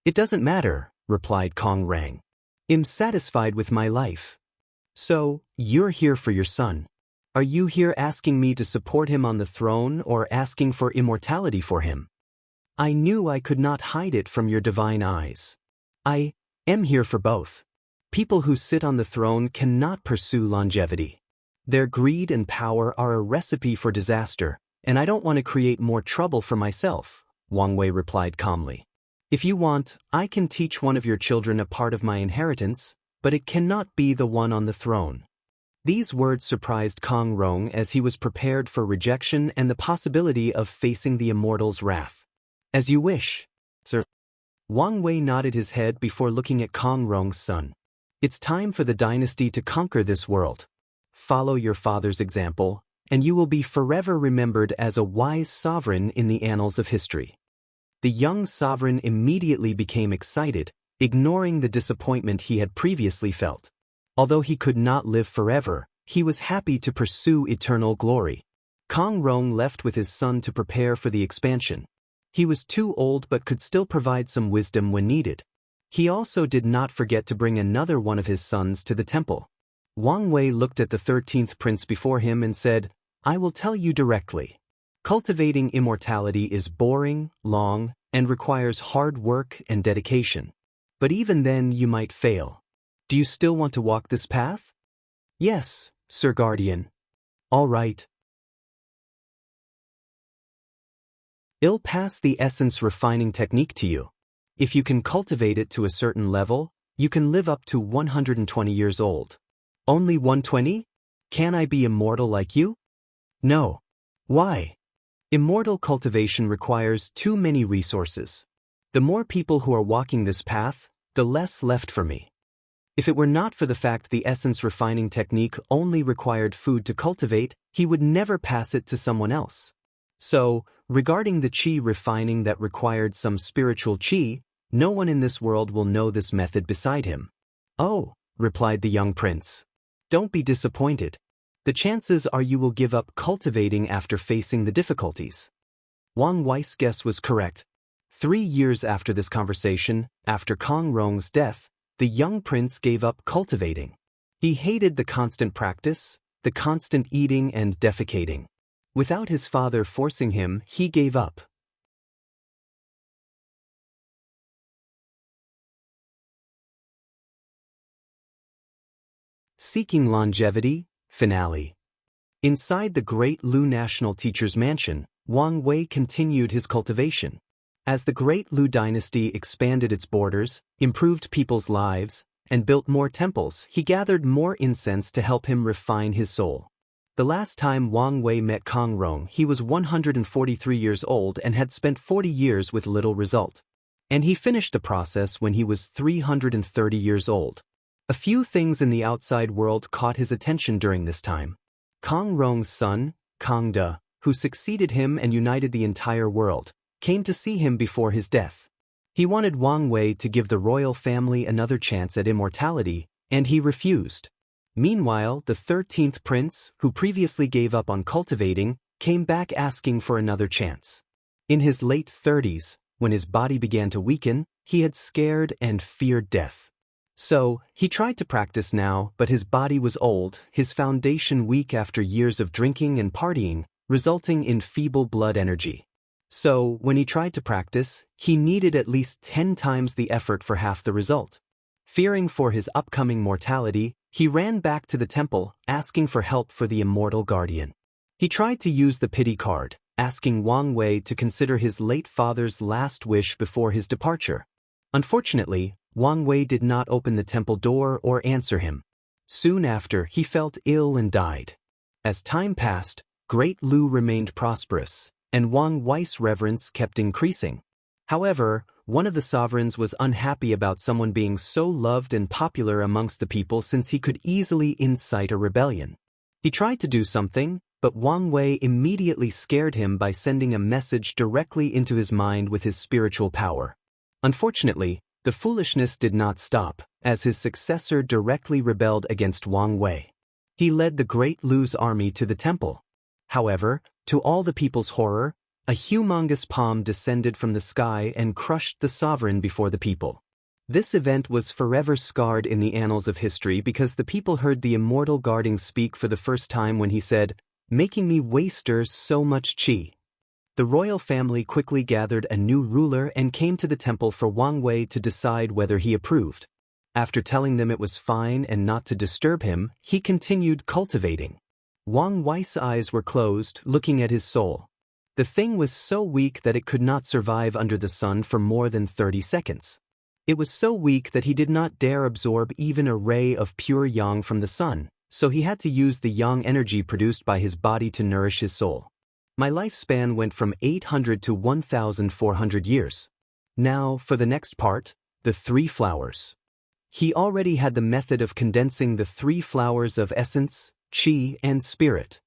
"It doesn't matter," replied Kong Rang. "I'm satisfied with my life." "So, you're here for your son. Are you here asking me to support him on the throne or asking for immortality for him?" "I knew I could not hide it from your divine eyes. I am here for both. People who sit on the throne cannot pursue longevity. Their greed and power are a recipe for disaster, and I don't want to create more trouble for myself," Wang Wei replied calmly. "If you want, I can teach one of your children a part of my inheritance, but it cannot be the one on the throne." These words surprised Kong Rong as he was prepared for rejection and the possibility of facing the immortal's wrath. "As you wish, sir." Wang Wei nodded his head before looking at Kong Rong's son. "It's time for the dynasty to conquer this world. Follow your father's example, and you will be forever remembered as a wise sovereign in the annals of history." The young sovereign immediately became excited, ignoring the disappointment he had previously felt. Although he could not live forever, he was happy to pursue eternal glory. Kong Rong left with his son to prepare for the expansion. He was too old but could still provide some wisdom when needed. He also did not forget to bring another one of his sons to the temple. Wang Wei looked at the 13th prince before him and said, "I will tell you directly. Cultivating immortality is boring, long, and requires hard work and dedication. But even then you might fail. Do you still want to walk this path?" "Yes, Sir Guardian." "All right. I'll pass the essence refining technique to you. If you can cultivate it to a certain level, you can live up to 120 years old." "Only 120? Can I be immortal like you?" "No." "Why?" "Immortal cultivation requires too many resources. The more people who are walking this path, the less left for me." If it were not for the fact the essence refining technique only required food to cultivate, he would never pass it to someone else. So, regarding the qi refining that required some spiritual qi, no one in this world will know this method beside him. "Oh," replied the young prince. "Don't be disappointed. The chances are you will give up cultivating after facing the difficulties." Wang Wei's guess was correct. 3 years after this conversation, after Kong Rong's death, the young prince gave up cultivating. He hated the constant practice, the constant eating and defecating. Without his father forcing him, he gave up. Seeking Longevity, Finale. Inside the Great Lu National Teacher's Mansion, Wang Wei continued his cultivation. As the Great Lu dynasty expanded its borders, improved people's lives, and built more temples, he gathered more incense to help him refine his soul. The last time Wang Wei met Kong Rong, he was 143 years old and had spent 40 years with little result. And he finished the process when he was 330 years old. A few things in the outside world caught his attention during this time. Kong Rong's son, Kong De, who succeeded him and united the entire world, came to see him before his death. He wanted Wang Wei to give the royal family another chance at immortality, and he refused. Meanwhile, the 13th prince, who previously gave up on cultivating, came back asking for another chance. In his late 30s, when his body began to weaken, he had scared and feared death. So, he tried to practice now, but his body was old, his foundation weak after years of drinking and partying, resulting in feeble blood energy. So, when he tried to practice, he needed at least 10 times the effort for half the result. Fearing for his upcoming mortality, he ran back to the temple, asking for help for the immortal guardian. He tried to use the pity card, asking Wang Wei to consider his late father's last wish before his departure. Unfortunately, Wang Wei did not open the temple door or answer him. Soon after, he felt ill and died. As time passed, Great Lu remained prosperous, and Wang Wei's reverence kept increasing. However, one of the sovereigns was unhappy about someone being so loved and popular amongst the people since he could easily incite a rebellion. He tried to do something, but Wang Wei immediately scared him by sending a message directly into his mind with his spiritual power. Unfortunately, the foolishness did not stop, as his successor directly rebelled against Wang Wei. He led the Great Lu's army to the temple. However, to all the people's horror, a humongous palm descended from the sky and crushed the sovereign before the people. This event was forever scarred in the annals of history because the people heard the immortal guarding speak for the first time when he said, "Making me waster so much qi." The royal family quickly gathered a new ruler and came to the temple for Wang Wei to decide whether he approved. After telling them it was fine and not to disturb him, he continued cultivating. Wang Wei's eyes were closed, looking at his soul. The thing was so weak that it could not survive under the sun for more than 30 seconds. It was so weak that he did not dare absorb even a ray of pure yang from the sun, so he had to use the yang energy produced by his body to nourish his soul. My lifespan went from 800 to 1,400 years. Now, for the next part, the 3 flowers. He already had the method of condensing the 3 flowers of essence, qi, and spirit.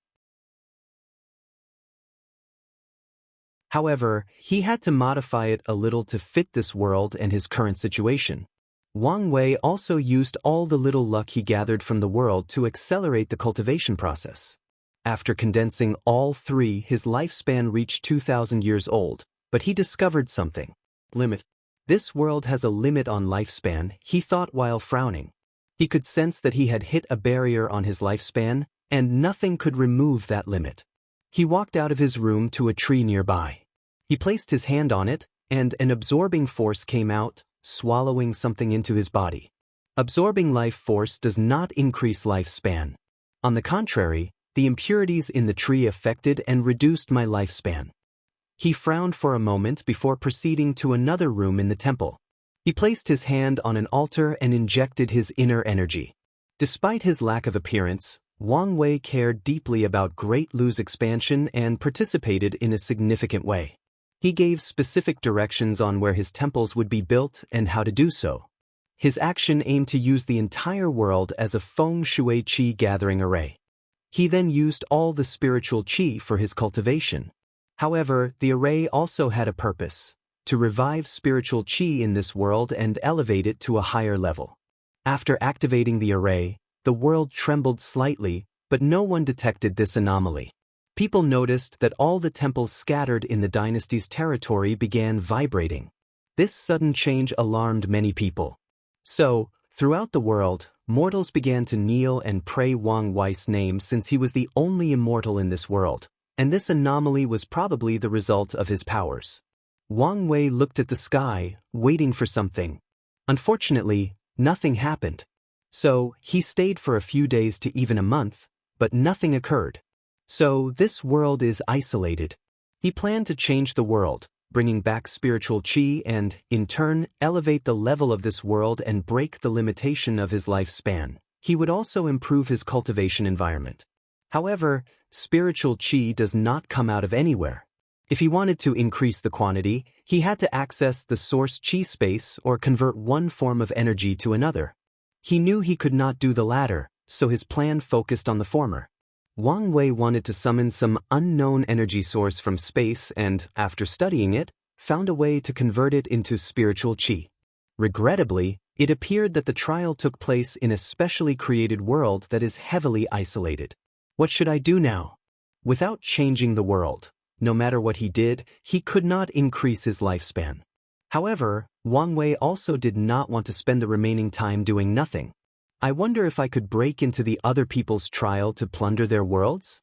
However, he had to modify it a little to fit this world and his current situation. Wang Wei also used all the little luck he gathered from the world to accelerate the cultivation process. After condensing all 3, his lifespan reached 2,000 years old, but he discovered something. Limit. This world has a limit on lifespan, he thought while frowning. He could sense that he had hit a barrier on his lifespan, and nothing could remove that limit. He walked out of his room to a tree nearby. He placed his hand on it, and an absorbing force came out, swallowing something into his body. Absorbing life force does not increase lifespan. On the contrary, the impurities in the tree affected and reduced my lifespan. He frowned for a moment before proceeding to another room in the temple. He placed his hand on an altar and injected his inner energy. Despite his lack of appearance, Wang Wei cared deeply about Great Lu's expansion and participated in a significant way. He gave specific directions on where his temples would be built and how to do so. His action aimed to use the entire world as a feng shui qi gathering array. He then used all the spiritual qi for his cultivation. However, the array also had a purpose: to revive spiritual qi in this world and elevate it to a higher level. After activating the array, the world trembled slightly, but no one detected this anomaly. People noticed that all the temples scattered in the dynasty's territory began vibrating. This sudden change alarmed many people. So, throughout the world, mortals began to kneel and pray Wang Wei's name since he was the only immortal in this world, and this anomaly was probably the result of his powers. Wang Wei looked at the sky, waiting for something. Unfortunately, nothing happened. So, he stayed for a few days to even a month, but nothing occurred. So, this world is isolated. He planned to change the world, bringing back spiritual qi and, in turn, elevate the level of this world and break the limitation of his lifespan. He would also improve his cultivation environment. However, spiritual qi does not come out of anywhere. If he wanted to increase the quantity, he had to access the source qi space or convert one form of energy to another. He knew he could not do the latter, so his plan focused on the former. Wang Wei wanted to summon some unknown energy source from space and, after studying it, found a way to convert it into spiritual qi. Regrettably, it appeared that the trial took place in a specially created world that is heavily isolated. What should I do now? Without changing the world, no matter what he did, he could not increase his lifespan. However, Wang Wei also did not want to spend the remaining time doing nothing. I wonder if I could break into the other people's trial to plunder their worlds?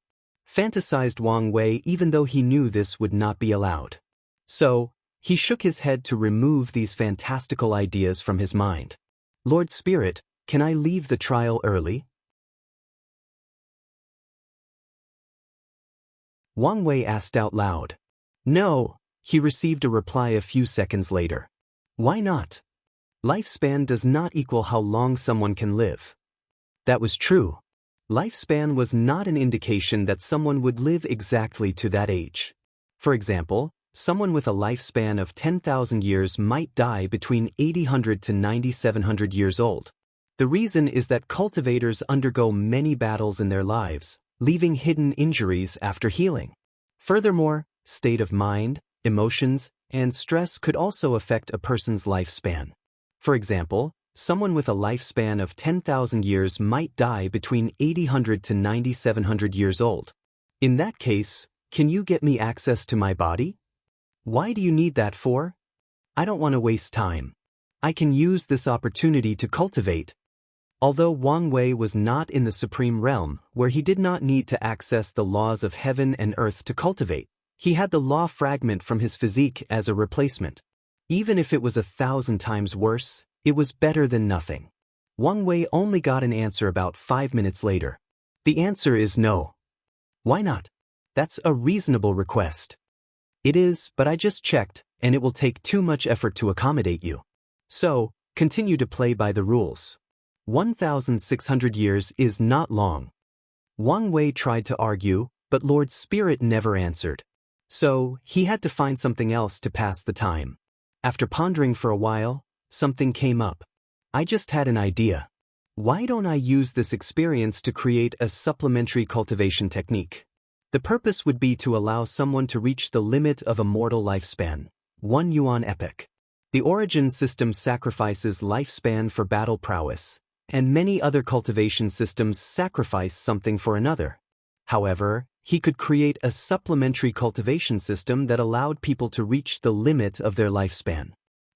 Fantasized Wang Wei even though he knew this would not be allowed. So, he shook his head to remove these fantastical ideas from his mind. Lord Spirit, can I leave the trial early? Wang Wei asked out loud. No, he received a reply a few seconds later. Why not? Lifespan does not equal how long someone can live. That was true. Lifespan was not an indication that someone would live exactly to that age. For example, someone with a lifespan of 10,000 years might die between 800 to 9,700 years old. The reason is that cultivators undergo many battles in their lives, leaving hidden injuries after healing. Furthermore, state of mind, emotions, and stress could also affect a person's lifespan. For example, someone with a lifespan of 10,000 years might die between 800 to 9,700 years old. In that case, can you get me access to my body? Why do you need that for? I don't want to waste time. I can use this opportunity to cultivate. Although Wang Wei was not in the supreme realm, where he did not need to access the laws of heaven and earth to cultivate, he had the law fragment from his physique as a replacement. Even if it was 1,000 times worse, it was better than nothing. Wang Wei only got an answer about 5 minutes later. The answer is no. Why not? That's a reasonable request. It is, but I just checked, and it will take too much effort to accommodate you. So, continue to play by the rules. 1,600 years is not long. Wang Wei tried to argue, but Lord Spirit never answered. So, he had to find something else to pass the time. After pondering for a while, something came up. I just had an idea. Why don't I use this experience to create a supplementary cultivation technique? The purpose would be to allow someone to reach the limit of a mortal lifespan, 1 yuan epoch. The origin system sacrifices lifespan for battle prowess, and many other cultivation systems sacrifice something for another. However, he could create a supplementary cultivation system that allowed people to reach the limit of their lifespan.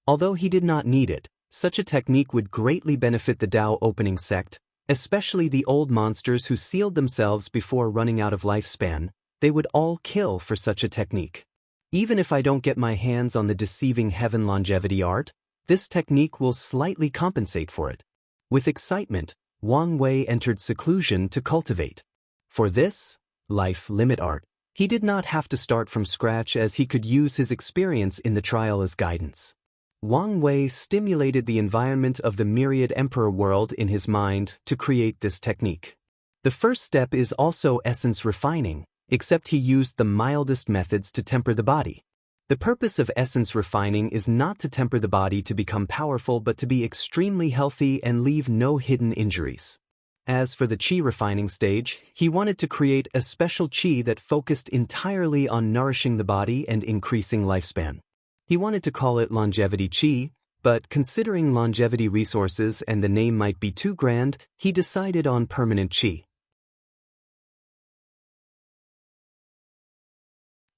Although he did not need it, such a technique would greatly benefit the Dao opening sect, especially the old monsters who sealed themselves before running out of lifespan. They would all kill for such a technique. Even if I don't get my hands on the deceiving heaven longevity art, this technique will slightly compensate for it. With excitement, Wang Wei entered seclusion to cultivate. For this, life limit art, he did not have to start from scratch as he could use his experience in the trial as guidance. Wang Wei stimulated the environment of the myriad emperor world in his mind to create this technique. The first step is also essence refining, except he used the mildest methods to temper the body. The purpose of essence refining is not to temper the body to become powerful but to be extremely healthy and leave no hidden injuries. As for the qi refining stage, he wanted to create a special qi that focused entirely on nourishing the body and increasing lifespan. He wanted to call it longevity qi, but considering longevity resources and the name might be too grand, he decided on permanent qi.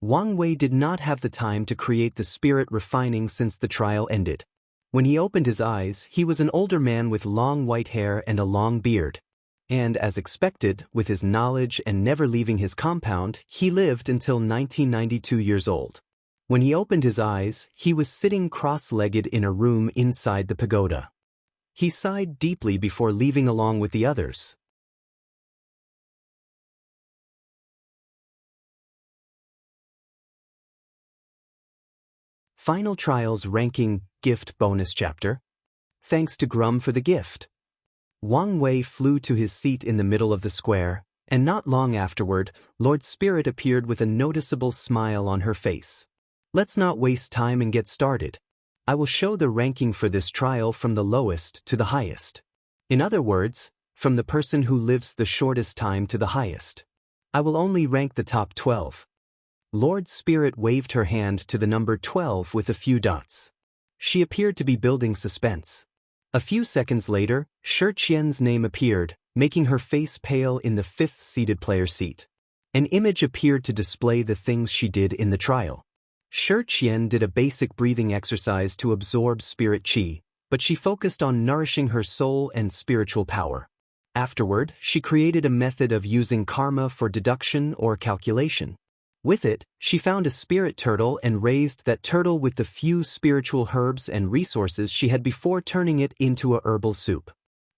Wang Wei did not have the time to create the spirit refining since the trial ended. When he opened his eyes, he was an older man with long white hair and a long beard. And as expected, with his knowledge and never leaving his compound, he lived until 1992 years old. When he opened his eyes, he was sitting cross-legged in a room inside the pagoda. He sighed deeply before leaving along with the others. Final Trials Ranking Gift Bonus Chapter. Thanks to Grum for the gift. Wang Wei flew to his seat in the middle of the square, and not long afterward, Lord Spirit appeared with a noticeable smile on her face. Let's not waste time and get started. I will show the ranking for this trial from the lowest to the highest. In other words, from the person who lives the shortest time to the highest. I will only rank the top 12. Lord Spirit waved her hand to the number 12 with a few dots. She appeared to be building suspense. A few seconds later, Xianxia's name appeared, making her face pale in the 5th seated player seat. An image appeared to display the things she did in the trial. Xianxia did a basic breathing exercise to absorb spirit qi, but she focused on nourishing her soul and spiritual power. Afterward, she created a method of using karma for deduction or calculation. With it, she found a spirit turtle and raised that turtle with the few spiritual herbs and resources she had before turning it into a herbal soup.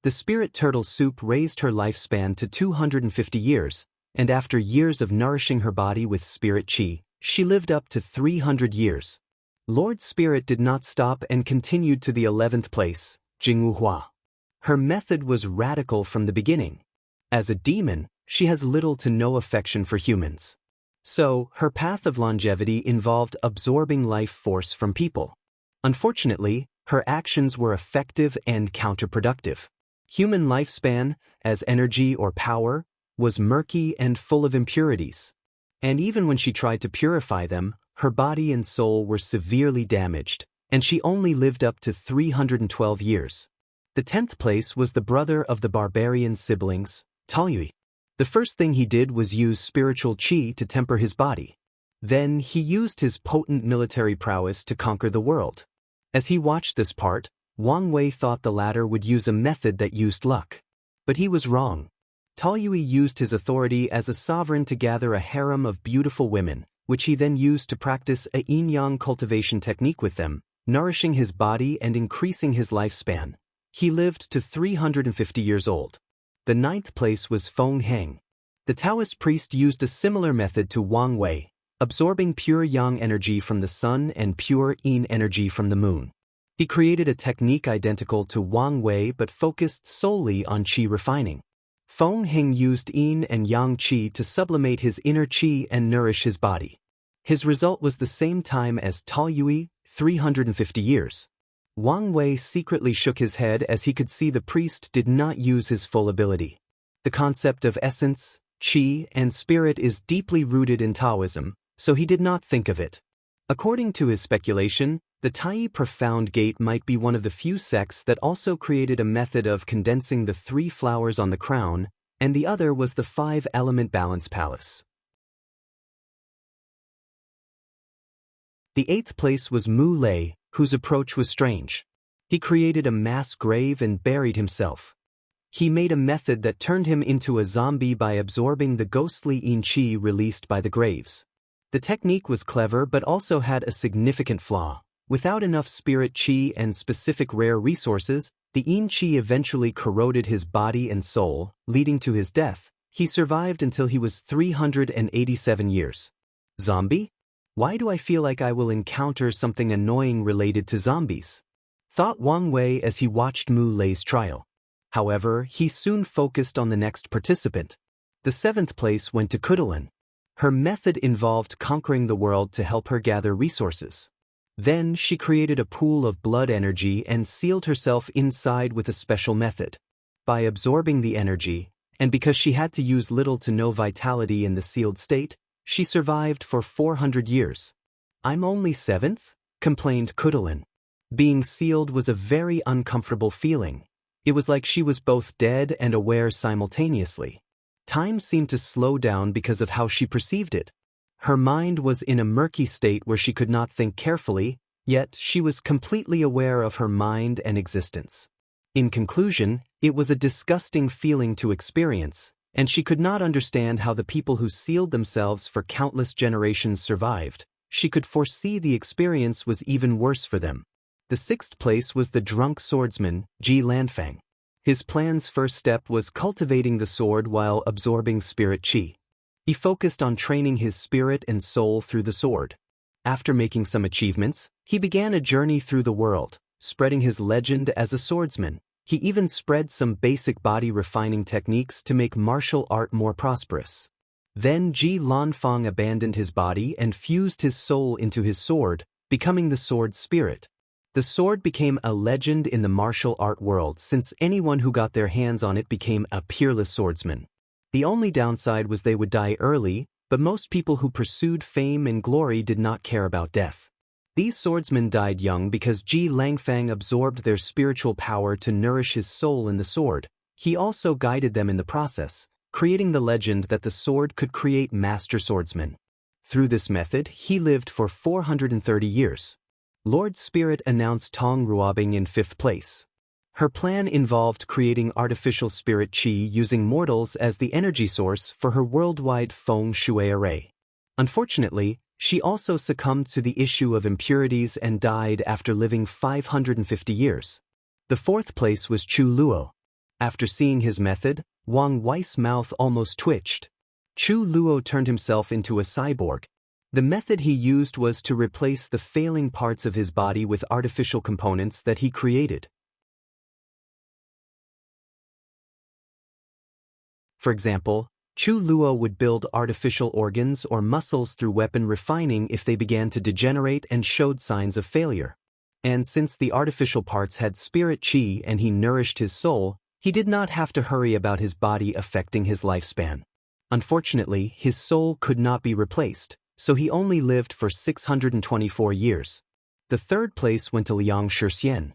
The spirit turtle soup raised her lifespan to 250 years, and after years of nourishing her body with spirit qi, she lived up to 300 years. Lord Spirit did not stop and continued to the 11th place, Jingwu. Her method was radical from the beginning. As a demon, she has little to no affection for humans. So, her path of longevity involved absorbing life force from people. Unfortunately, her actions were effective and counterproductive. Human lifespan, as energy or power, was murky and full of impurities. And even when she tried to purify them, her body and soul were severely damaged, and she only lived up to 312 years. The 10th place was the brother of the barbarian siblings, Taoyui. The first thing he did was use spiritual qi to temper his body. Then he used his potent military prowess to conquer the world. As he watched this part, Wang Wei thought the latter would use a method that used luck. But he was wrong. Taoyui used his authority as a sovereign to gather a harem of beautiful women, which he then used to practice a yin-yang cultivation technique with them, nourishing his body and increasing his lifespan. He lived to 350 years old. The 9th place was Feng Heng. The Taoist priest used a similar method to Wang Wei, absorbing pure yang energy from the sun and pure yin energy from the moon. He created a technique identical to Wang Wei but focused solely on qi refining. Feng Heng used yin and yang qi to sublimate his inner qi and nourish his body. His result was the same time as Taoyui, 350 years. Wang Wei secretly shook his head as he could see the priest did not use his full ability. The concept of essence, qi, and spirit is deeply rooted in Taoism, so he did not think of it. According to his speculation, the Tai Profound Gate might be one of the few sects that also created a method of condensing the 3 flowers on the crown, and the other was the 5-element balance palace. The 8th place was Mu Lei, whose approach was strange. He created a mass grave and buried himself. He made a method that turned him into a zombie by absorbing the ghostly yin qi released by the graves. The technique was clever but also had a significant flaw. Without enough spirit qi and specific rare resources, the yin qi eventually corroded his body and soul, leading to his death. He survived until he was 387 years. Zombie? Why do I feel like I will encounter something annoying related to zombies? Thought Wang Wei as he watched Mu Lei's trial. However, he soon focused on the next participant. The 7th place went to Cultivation. Her method involved conquering the world to help her gather resources. Then she created a pool of blood energy and sealed herself inside with a special method. By absorbing the energy, and because she had to use little to no vitality in the sealed state, she survived for 400 years. I'm only 7th? Complained Cultivation. Being sealed was a very uncomfortable feeling. It was like she was both dead and aware simultaneously. Time seemed to slow down because of how she perceived it. Her mind was in a murky state where she could not think carefully, yet she was completely aware of her mind and existence. In conclusion, it was a disgusting feeling to experience, and she could not understand how the people who sealed themselves for countless generations survived. She could foresee the experience was even worse for them. The 6th place was the drunk swordsman, Ji Lanfang. His plan's first step was cultivating the sword while absorbing spirit qi. He focused on training his spirit and soul through the sword. After making some achievements, he began a journey through the world, spreading his legend as a swordsman. He even spread some basic body refining techniques to make martial art more prosperous. Then Ji Lanfang abandoned his body and fused his soul into his sword, becoming the sword spirit. The sword became a legend in the martial art world since anyone who got their hands on it became a peerless swordsman. The only downside was they would die early, but most people who pursued fame and glory did not care about death. These swordsmen died young because Ji Lanfang absorbed their spiritual power to nourish his soul in the sword. He also guided them in the process, creating the legend that the sword could create master swordsmen. Through this method, he lived for 430 years. Lord Spirit announced Tong Ruobing in 5th place. Her plan involved creating artificial spirit qi using mortals as the energy source for her worldwide feng shui array. Unfortunately, she also succumbed to the issue of impurities and died after living 550 years. The 4th place was Chu Luo. After seeing his method, Wang Wei's mouth almost twitched. Chu Luo turned himself into a cyborg. The method he used was to replace the failing parts of his body with artificial components that he created. For example, Chu Luo would build artificial organs or muscles through weapon refining if they began to degenerate and showed signs of failure. And since the artificial parts had spirit qi and he nourished his soul, He did not have to hurry about his body affecting his lifespan. Unfortunately, his soul could not be replaced, so he only lived for 624 years. The third place went to Liang Shixian.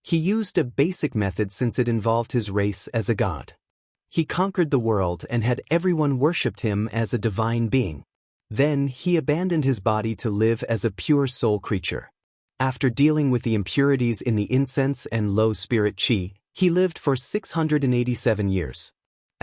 He used a basic method since it involved his race as a god. He conquered the world and had everyone worshipped him as a divine being. Then he abandoned his body to live as a pure soul creature. After dealing with the impurities in the incense and low spirit qi, he lived for 687 years.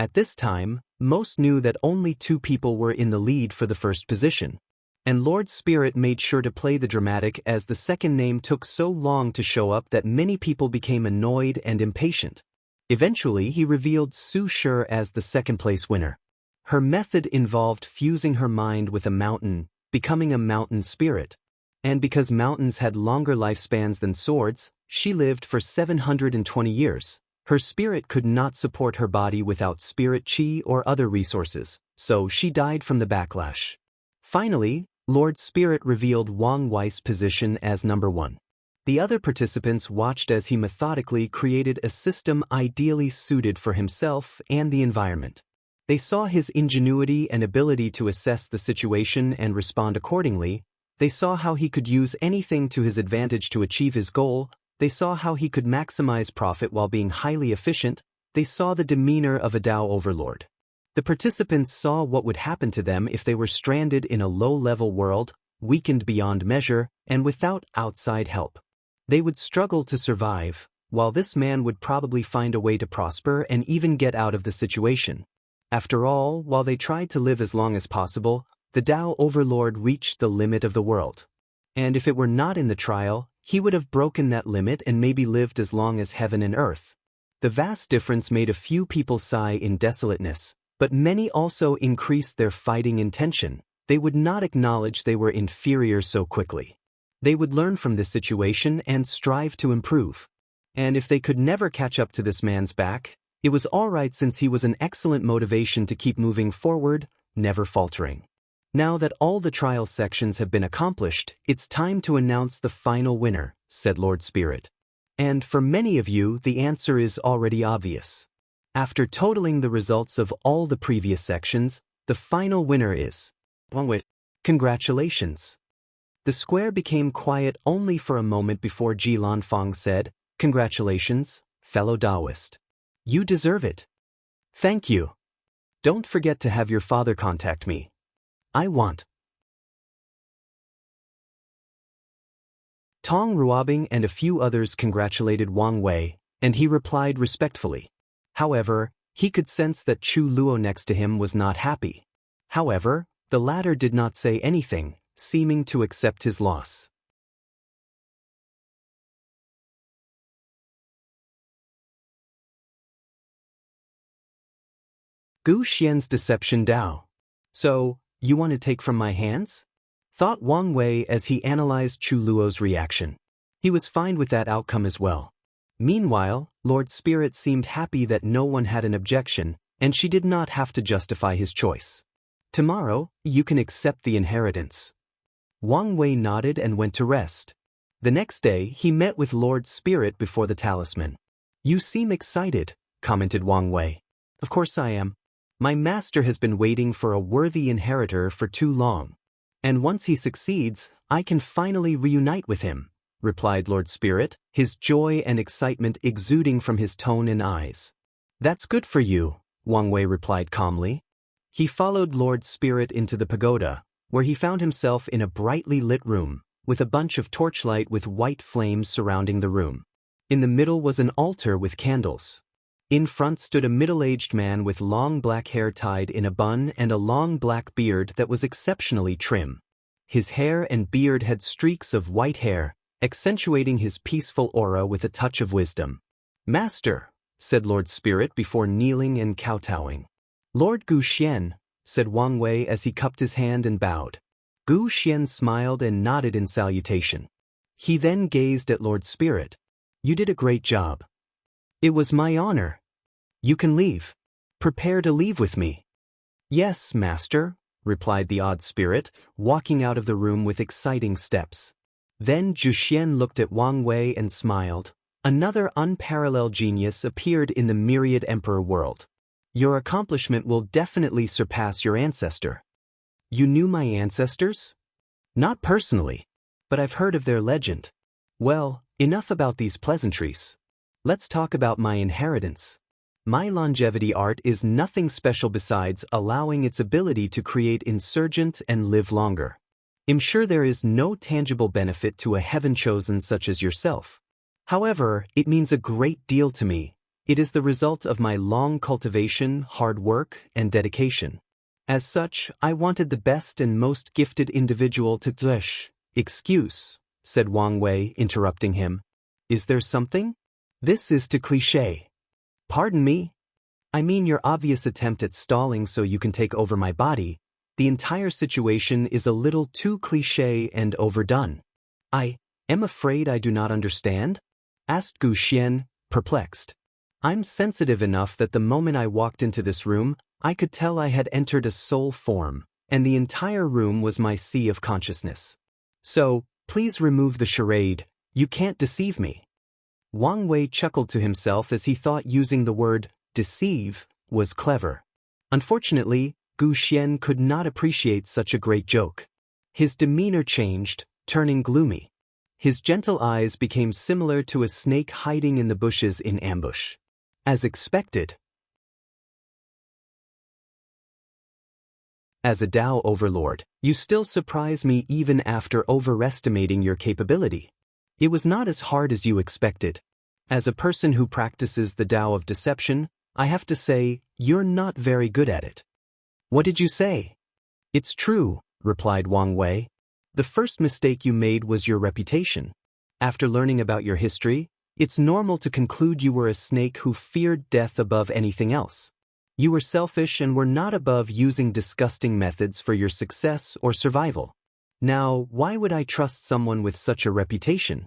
At this time, most knew that only 2 people were in the lead for the first position. And Lord Spirit made sure to play the dramatic as the second name took so long to show up that many people became annoyed and impatient. Eventually, he revealed Su Shi as the second-place winner. Her method involved fusing her mind with a mountain, becoming a mountain spirit. And because mountains had longer lifespans than swords, she lived for 720 years. Her spirit could not support her body without spirit qi or other resources, so she died from the backlash. Finally, Lord Spirit revealed Wang Wei's position as number 1. The other participants watched as he methodically created a system ideally suited for himself and the environment. They saw his ingenuity and ability to assess the situation and respond accordingly. They saw how he could use anything to his advantage to achieve his goal. They saw how he could maximize profit while being highly efficient. They saw the demeanor of a Tao overlord. The participants saw what would happen to them if they were stranded in a low-level world, weakened beyond measure, and without outside help. They would struggle to survive, while this man would probably find a way to prosper and even get out of the situation. After all, while they tried to live as long as possible, the Tao overlord reached the limit of the world. And if it were not in the trial, he would have broken that limit and maybe lived as long as heaven and earth. The vast difference made a few people sigh in desolateness, but many also increased their fighting intention. They would not acknowledge they were inferior so quickly. They would learn from this situation and strive to improve. And if they could never catch up to this man's back, it was all right since he was an excellent motivation to keep moving forward, never faltering. Now that all the trial sections have been accomplished, it's time to announce the final winner, said Lord Spirit. And for many of you, the answer is already obvious. After totaling the results of all the previous sections, the final winner is Wang Wei. Congratulations. The square became quiet only for a moment before Ji Lanfang said, Congratulations, fellow Taoist. You deserve it. Thank you. Don't forget to have your father contact me. I want. Tong Ruobing and a few others congratulated Wang Wei, and he replied respectfully. However, he could sense that Chu Luo next to him was not happy. However, the latter did not say anything, seeming to accept his loss. Gu Xian's deception Dao. So, you want to take from my hands? Thought Wang Wei as he analyzed Chu Luo's reaction. He was fine with that outcome as well. Meanwhile, Lord Spirit seemed happy that no one had an objection, and she did not have to justify his choice. Tomorrow, you can accept the inheritance. Wang Wei nodded and went to rest. The next day, he met with Lord Spirit before the talisman. You seem excited, commented Wang Wei. Of course I am. My master has been waiting for a worthy inheritor for too long. And once he succeeds, I can finally reunite with him, replied Lord Spirit, his joy and excitement exuding from his tone and eyes. That's good for you, Wang Wei replied calmly. He followed Lord Spirit into the pagoda, where he found himself in a brightly lit room, with a bunch of torchlight with white flames surrounding the room. In the middle was an altar with candles. In front stood a middle-aged man with long black hair tied in a bun and a long black beard that was exceptionally trim. His hair and beard had streaks of white hair, accentuating his peaceful aura with a touch of wisdom. Master, said Lord Spirit before kneeling and kowtowing. Lord Gu Xian, said Wang Wei as he cupped his hand and bowed. Gu Xian smiled and nodded in salutation. He then gazed at Lord Spirit. You did a great job. It was my honor. You can leave. Prepare to leave with me. Yes, master, replied the odd spirit, walking out of the room with exciting steps. Then Zhu Xian looked at Wang Wei and smiled. Another unparalleled genius appeared in the myriad emperor world. Your accomplishment will definitely surpass your ancestor. You knew my ancestors? Not personally, but I've heard of their legend. Well, enough about these pleasantries. Let's talk about my inheritance. My longevity art is nothing special besides allowing its ability to create insurgent and live longer. I'm sure there is no tangible benefit to a heaven chosen such as yourself. However, it means a great deal to me. It is the result of my long cultivation, hard work, and dedication. As such, I wanted the best and most gifted individual to Glesh. Excuse, said Wang Wei, interrupting him. Is there something? This is too cliché. Pardon me? I mean your obvious attempt at stalling so you can take over my body. The entire situation is a little too cliché and overdone. I am afraid I do not understand? Asked Gu Xian, perplexed. I'm sensitive enough that the moment I walked into this room, I could tell I had entered a soul form, and the entire room was my sea of consciousness. So, please remove the charade. You can't deceive me. Wang Wei chuckled to himself as he thought using the word deceive was clever. Unfortunately, Gu Xian could not appreciate such a great joke. His demeanor changed, turning gloomy. His gentle eyes became similar to a snake hiding in the bushes in ambush. As expected. As a Tao overlord, you still surprise me even after overestimating your capability. It was not as hard as you expected. As a person who practices the Tao of deception, I have to say, you're not very good at it. What did you say? It's true, replied Wang Wei. The first mistake you made was your reputation. After learning about your history, it's normal to conclude you were a snake who feared death above anything else. You were selfish and were not above using disgusting methods for your success or survival. Now, why would I trust someone with such a reputation?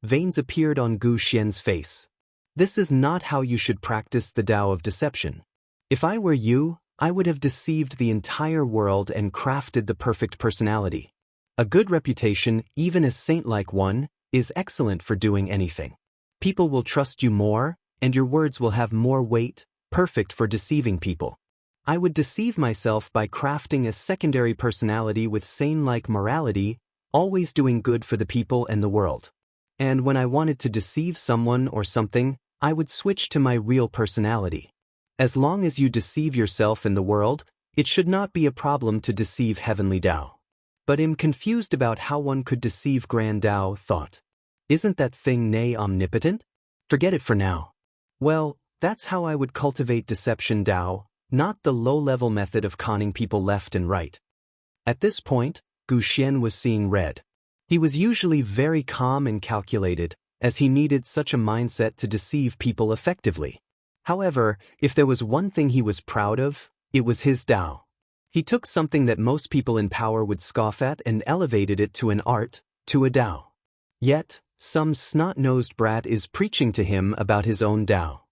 Veins appeared on Gu Xian's face. This is not how you should practice the Tao of deception. If I were you, I would have deceived the entire world and crafted the perfect personality. A good reputation, even a saint-like one, is excellent for doing anything. People will trust you more, and your words will have more weight, perfect for deceiving people. I would deceive myself by crafting a secondary personality with sane-like morality, always doing good for the people and the world. And when I wanted to deceive someone or something, I would switch to my real personality. As long as you deceive yourself in the world, it should not be a problem to deceive heavenly Tao. But I'm confused about how one could deceive Grand Tao thought. Isn't that thing nay omnipotent? Forget it for now. Well, that's how I would cultivate deception Tao, not the low-level method of conning people left and right. At this point, Gu Xian was seeing red. He was usually very calm and calculated, as he needed such a mindset to deceive people effectively. However, if there was one thing he was proud of, it was his Tao. He took something that most people in power would scoff at and elevated it to an art, to a Tao. Yet, some snot-nosed brat is preaching to him about his own Tao.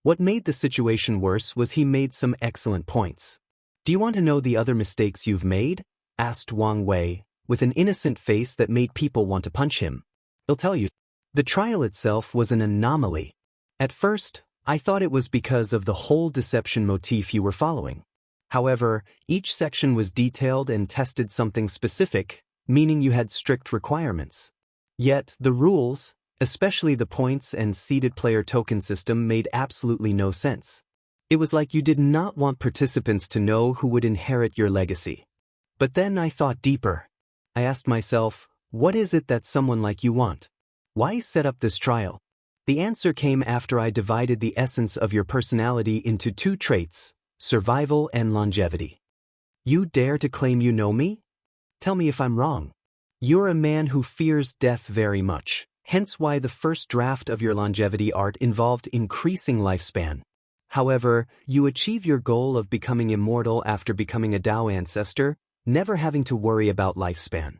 What made the situation worse was he made some excellent points. Do you want to know the other mistakes you've made? Asked Wang Wei, with an innocent face that made people want to punch him. He'll tell you. The trial itself was an anomaly. At first, I thought it was because of the whole deception motif you were following. However, each section was detailed and tested something specific, meaning you had strict requirements. Yet, the rules, especially the points and seeded player token system, made absolutely no sense. It was like you did not want participants to know who would inherit your legacy. But then I thought deeper. I asked myself, what is it that someone like you want? Why set up this trial? The answer came after I divided the essence of your personality into two traits, survival and longevity. You dare to claim you know me? Tell me if I'm wrong. You're a man who fears death very much, hence why the first draft of your longevity art involved increasing lifespan. However, you achieve your goal of becoming immortal after becoming a Tao ancestor, never having to worry about lifespan.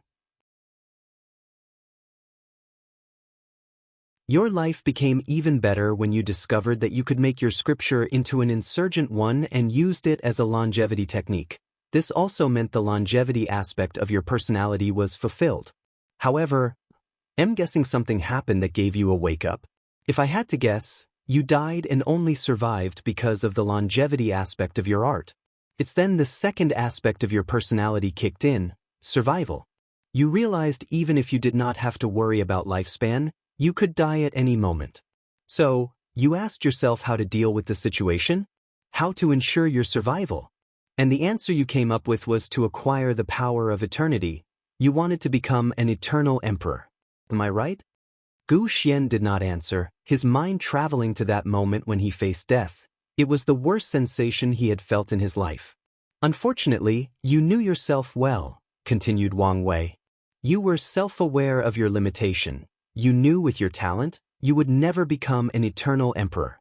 Your life became even better when you discovered that you could make your scripture into an insurgent one and used it as a longevity technique. This also meant the longevity aspect of your personality was fulfilled. However, I'm guessing something happened that gave you a wake-up. If I had to guess, you died and only survived because of the longevity aspect of your art. It's then the second aspect of your personality kicked in, survival. You realized even if you did not have to worry about lifespan, you could die at any moment. So, you asked yourself how to deal with the situation? How to ensure your survival? And the answer you came up with was to acquire the power of eternity. You wanted to become an eternal emperor. Am I right? Gu Xian did not answer, his mind traveling to that moment when he faced death. It was the worst sensation he had felt in his life. Unfortunately, you knew yourself well, continued Wang Wei. You were self-aware of your limitation. You knew with your talent, you would never become an eternal emperor.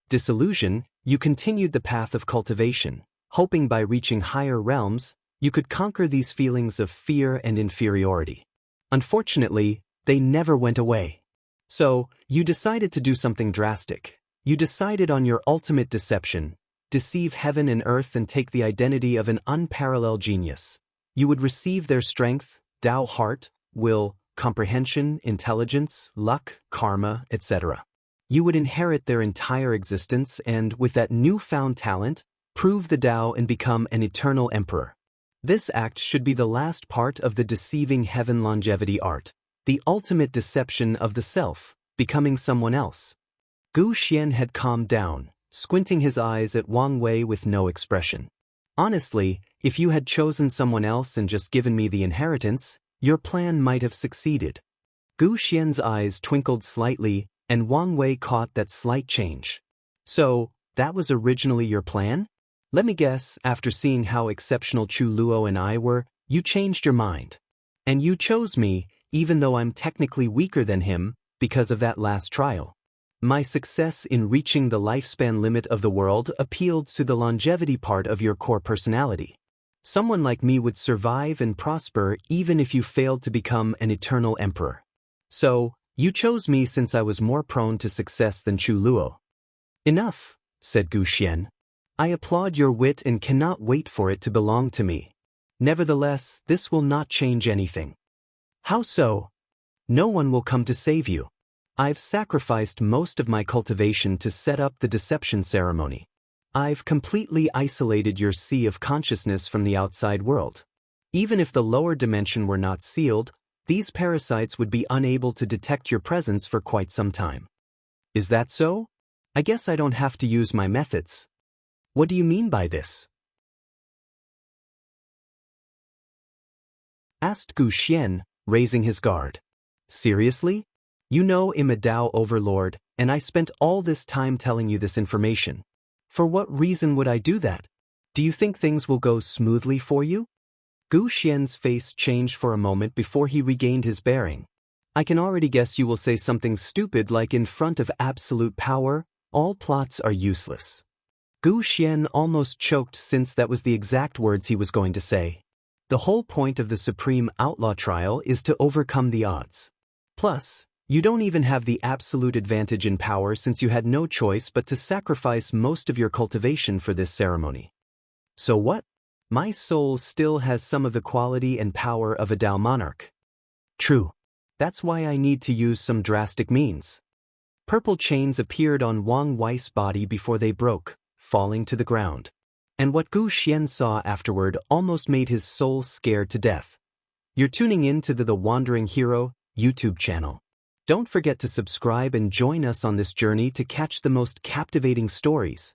Disillusioned, you continued the path of cultivation, hoping by reaching higher realms, you could conquer these feelings of fear and inferiority. Unfortunately, they never went away. So, you decided to do something drastic. You decided on your ultimate deception, deceive heaven and earth and take the identity of an unparalleled genius. You would receive their strength, Tao heart, will, comprehension, intelligence, luck, karma, etc. You would inherit their entire existence and, with that newfound talent, prove the Tao and become an eternal emperor. This act should be the last part of the deceiving heaven longevity art, the ultimate deception of the self, becoming someone else. Gu Xian had calmed down, squinting his eyes at Wang Wei with no expression. Honestly, if you had chosen someone else and just given me the inheritance, your plan might have succeeded. Gu Xian's eyes twinkled slightly, and Wang Wei caught that slight change. So, that was originally your plan? Let me guess, after seeing how exceptional Chu Luo and I were, you changed your mind. And you chose me, even though I'm technically weaker than him, because of that last trial. My success in reaching the lifespan limit of the world appealed to the longevity part of your core personality. Someone like me would survive and prosper even if you failed to become an eternal emperor. So, you chose me since I was more prone to success than Chu Luo. Enough, said Gu Xian. I applaud your wit and cannot wait for it to belong to me. Nevertheless, this will not change anything. How so? No one will come to save you. I've sacrificed most of my cultivation to set up the deception ceremony. I've completely isolated your sea of consciousness from the outside world. Even if the lower dimension were not sealed, these parasites would be unable to detect your presence for quite some time. Is that so? I guess I don't have to use my methods. What do you mean by this? Asked Gu Xian, raising his guard. Seriously? You know I'm a Tao overlord, and I spent all this time telling you this information. For what reason would I do that? Do you think things will go smoothly for you? Gu Xian's face changed for a moment before he regained his bearing. I can already guess you will say something stupid like in front of absolute power, all plots are useless. Gu Xian almost choked since that was the exact words he was going to say. The whole point of the Supreme Outlaw Trial is to overcome the odds. Plus, you don't even have the absolute advantage in power since you had no choice but to sacrifice most of your cultivation for this ceremony. So what? My soul still has some of the quality and power of a Tao monarch. True. That's why I need to use some drastic means. Purple chains appeared on Wang Wei's body before they broke, falling to the ground. And what Gu Xian saw afterward almost made his soul scared to death. You're tuning in to the Wandering Hero YouTube channel. Don't forget to subscribe and join us on this journey to catch the most captivating stories.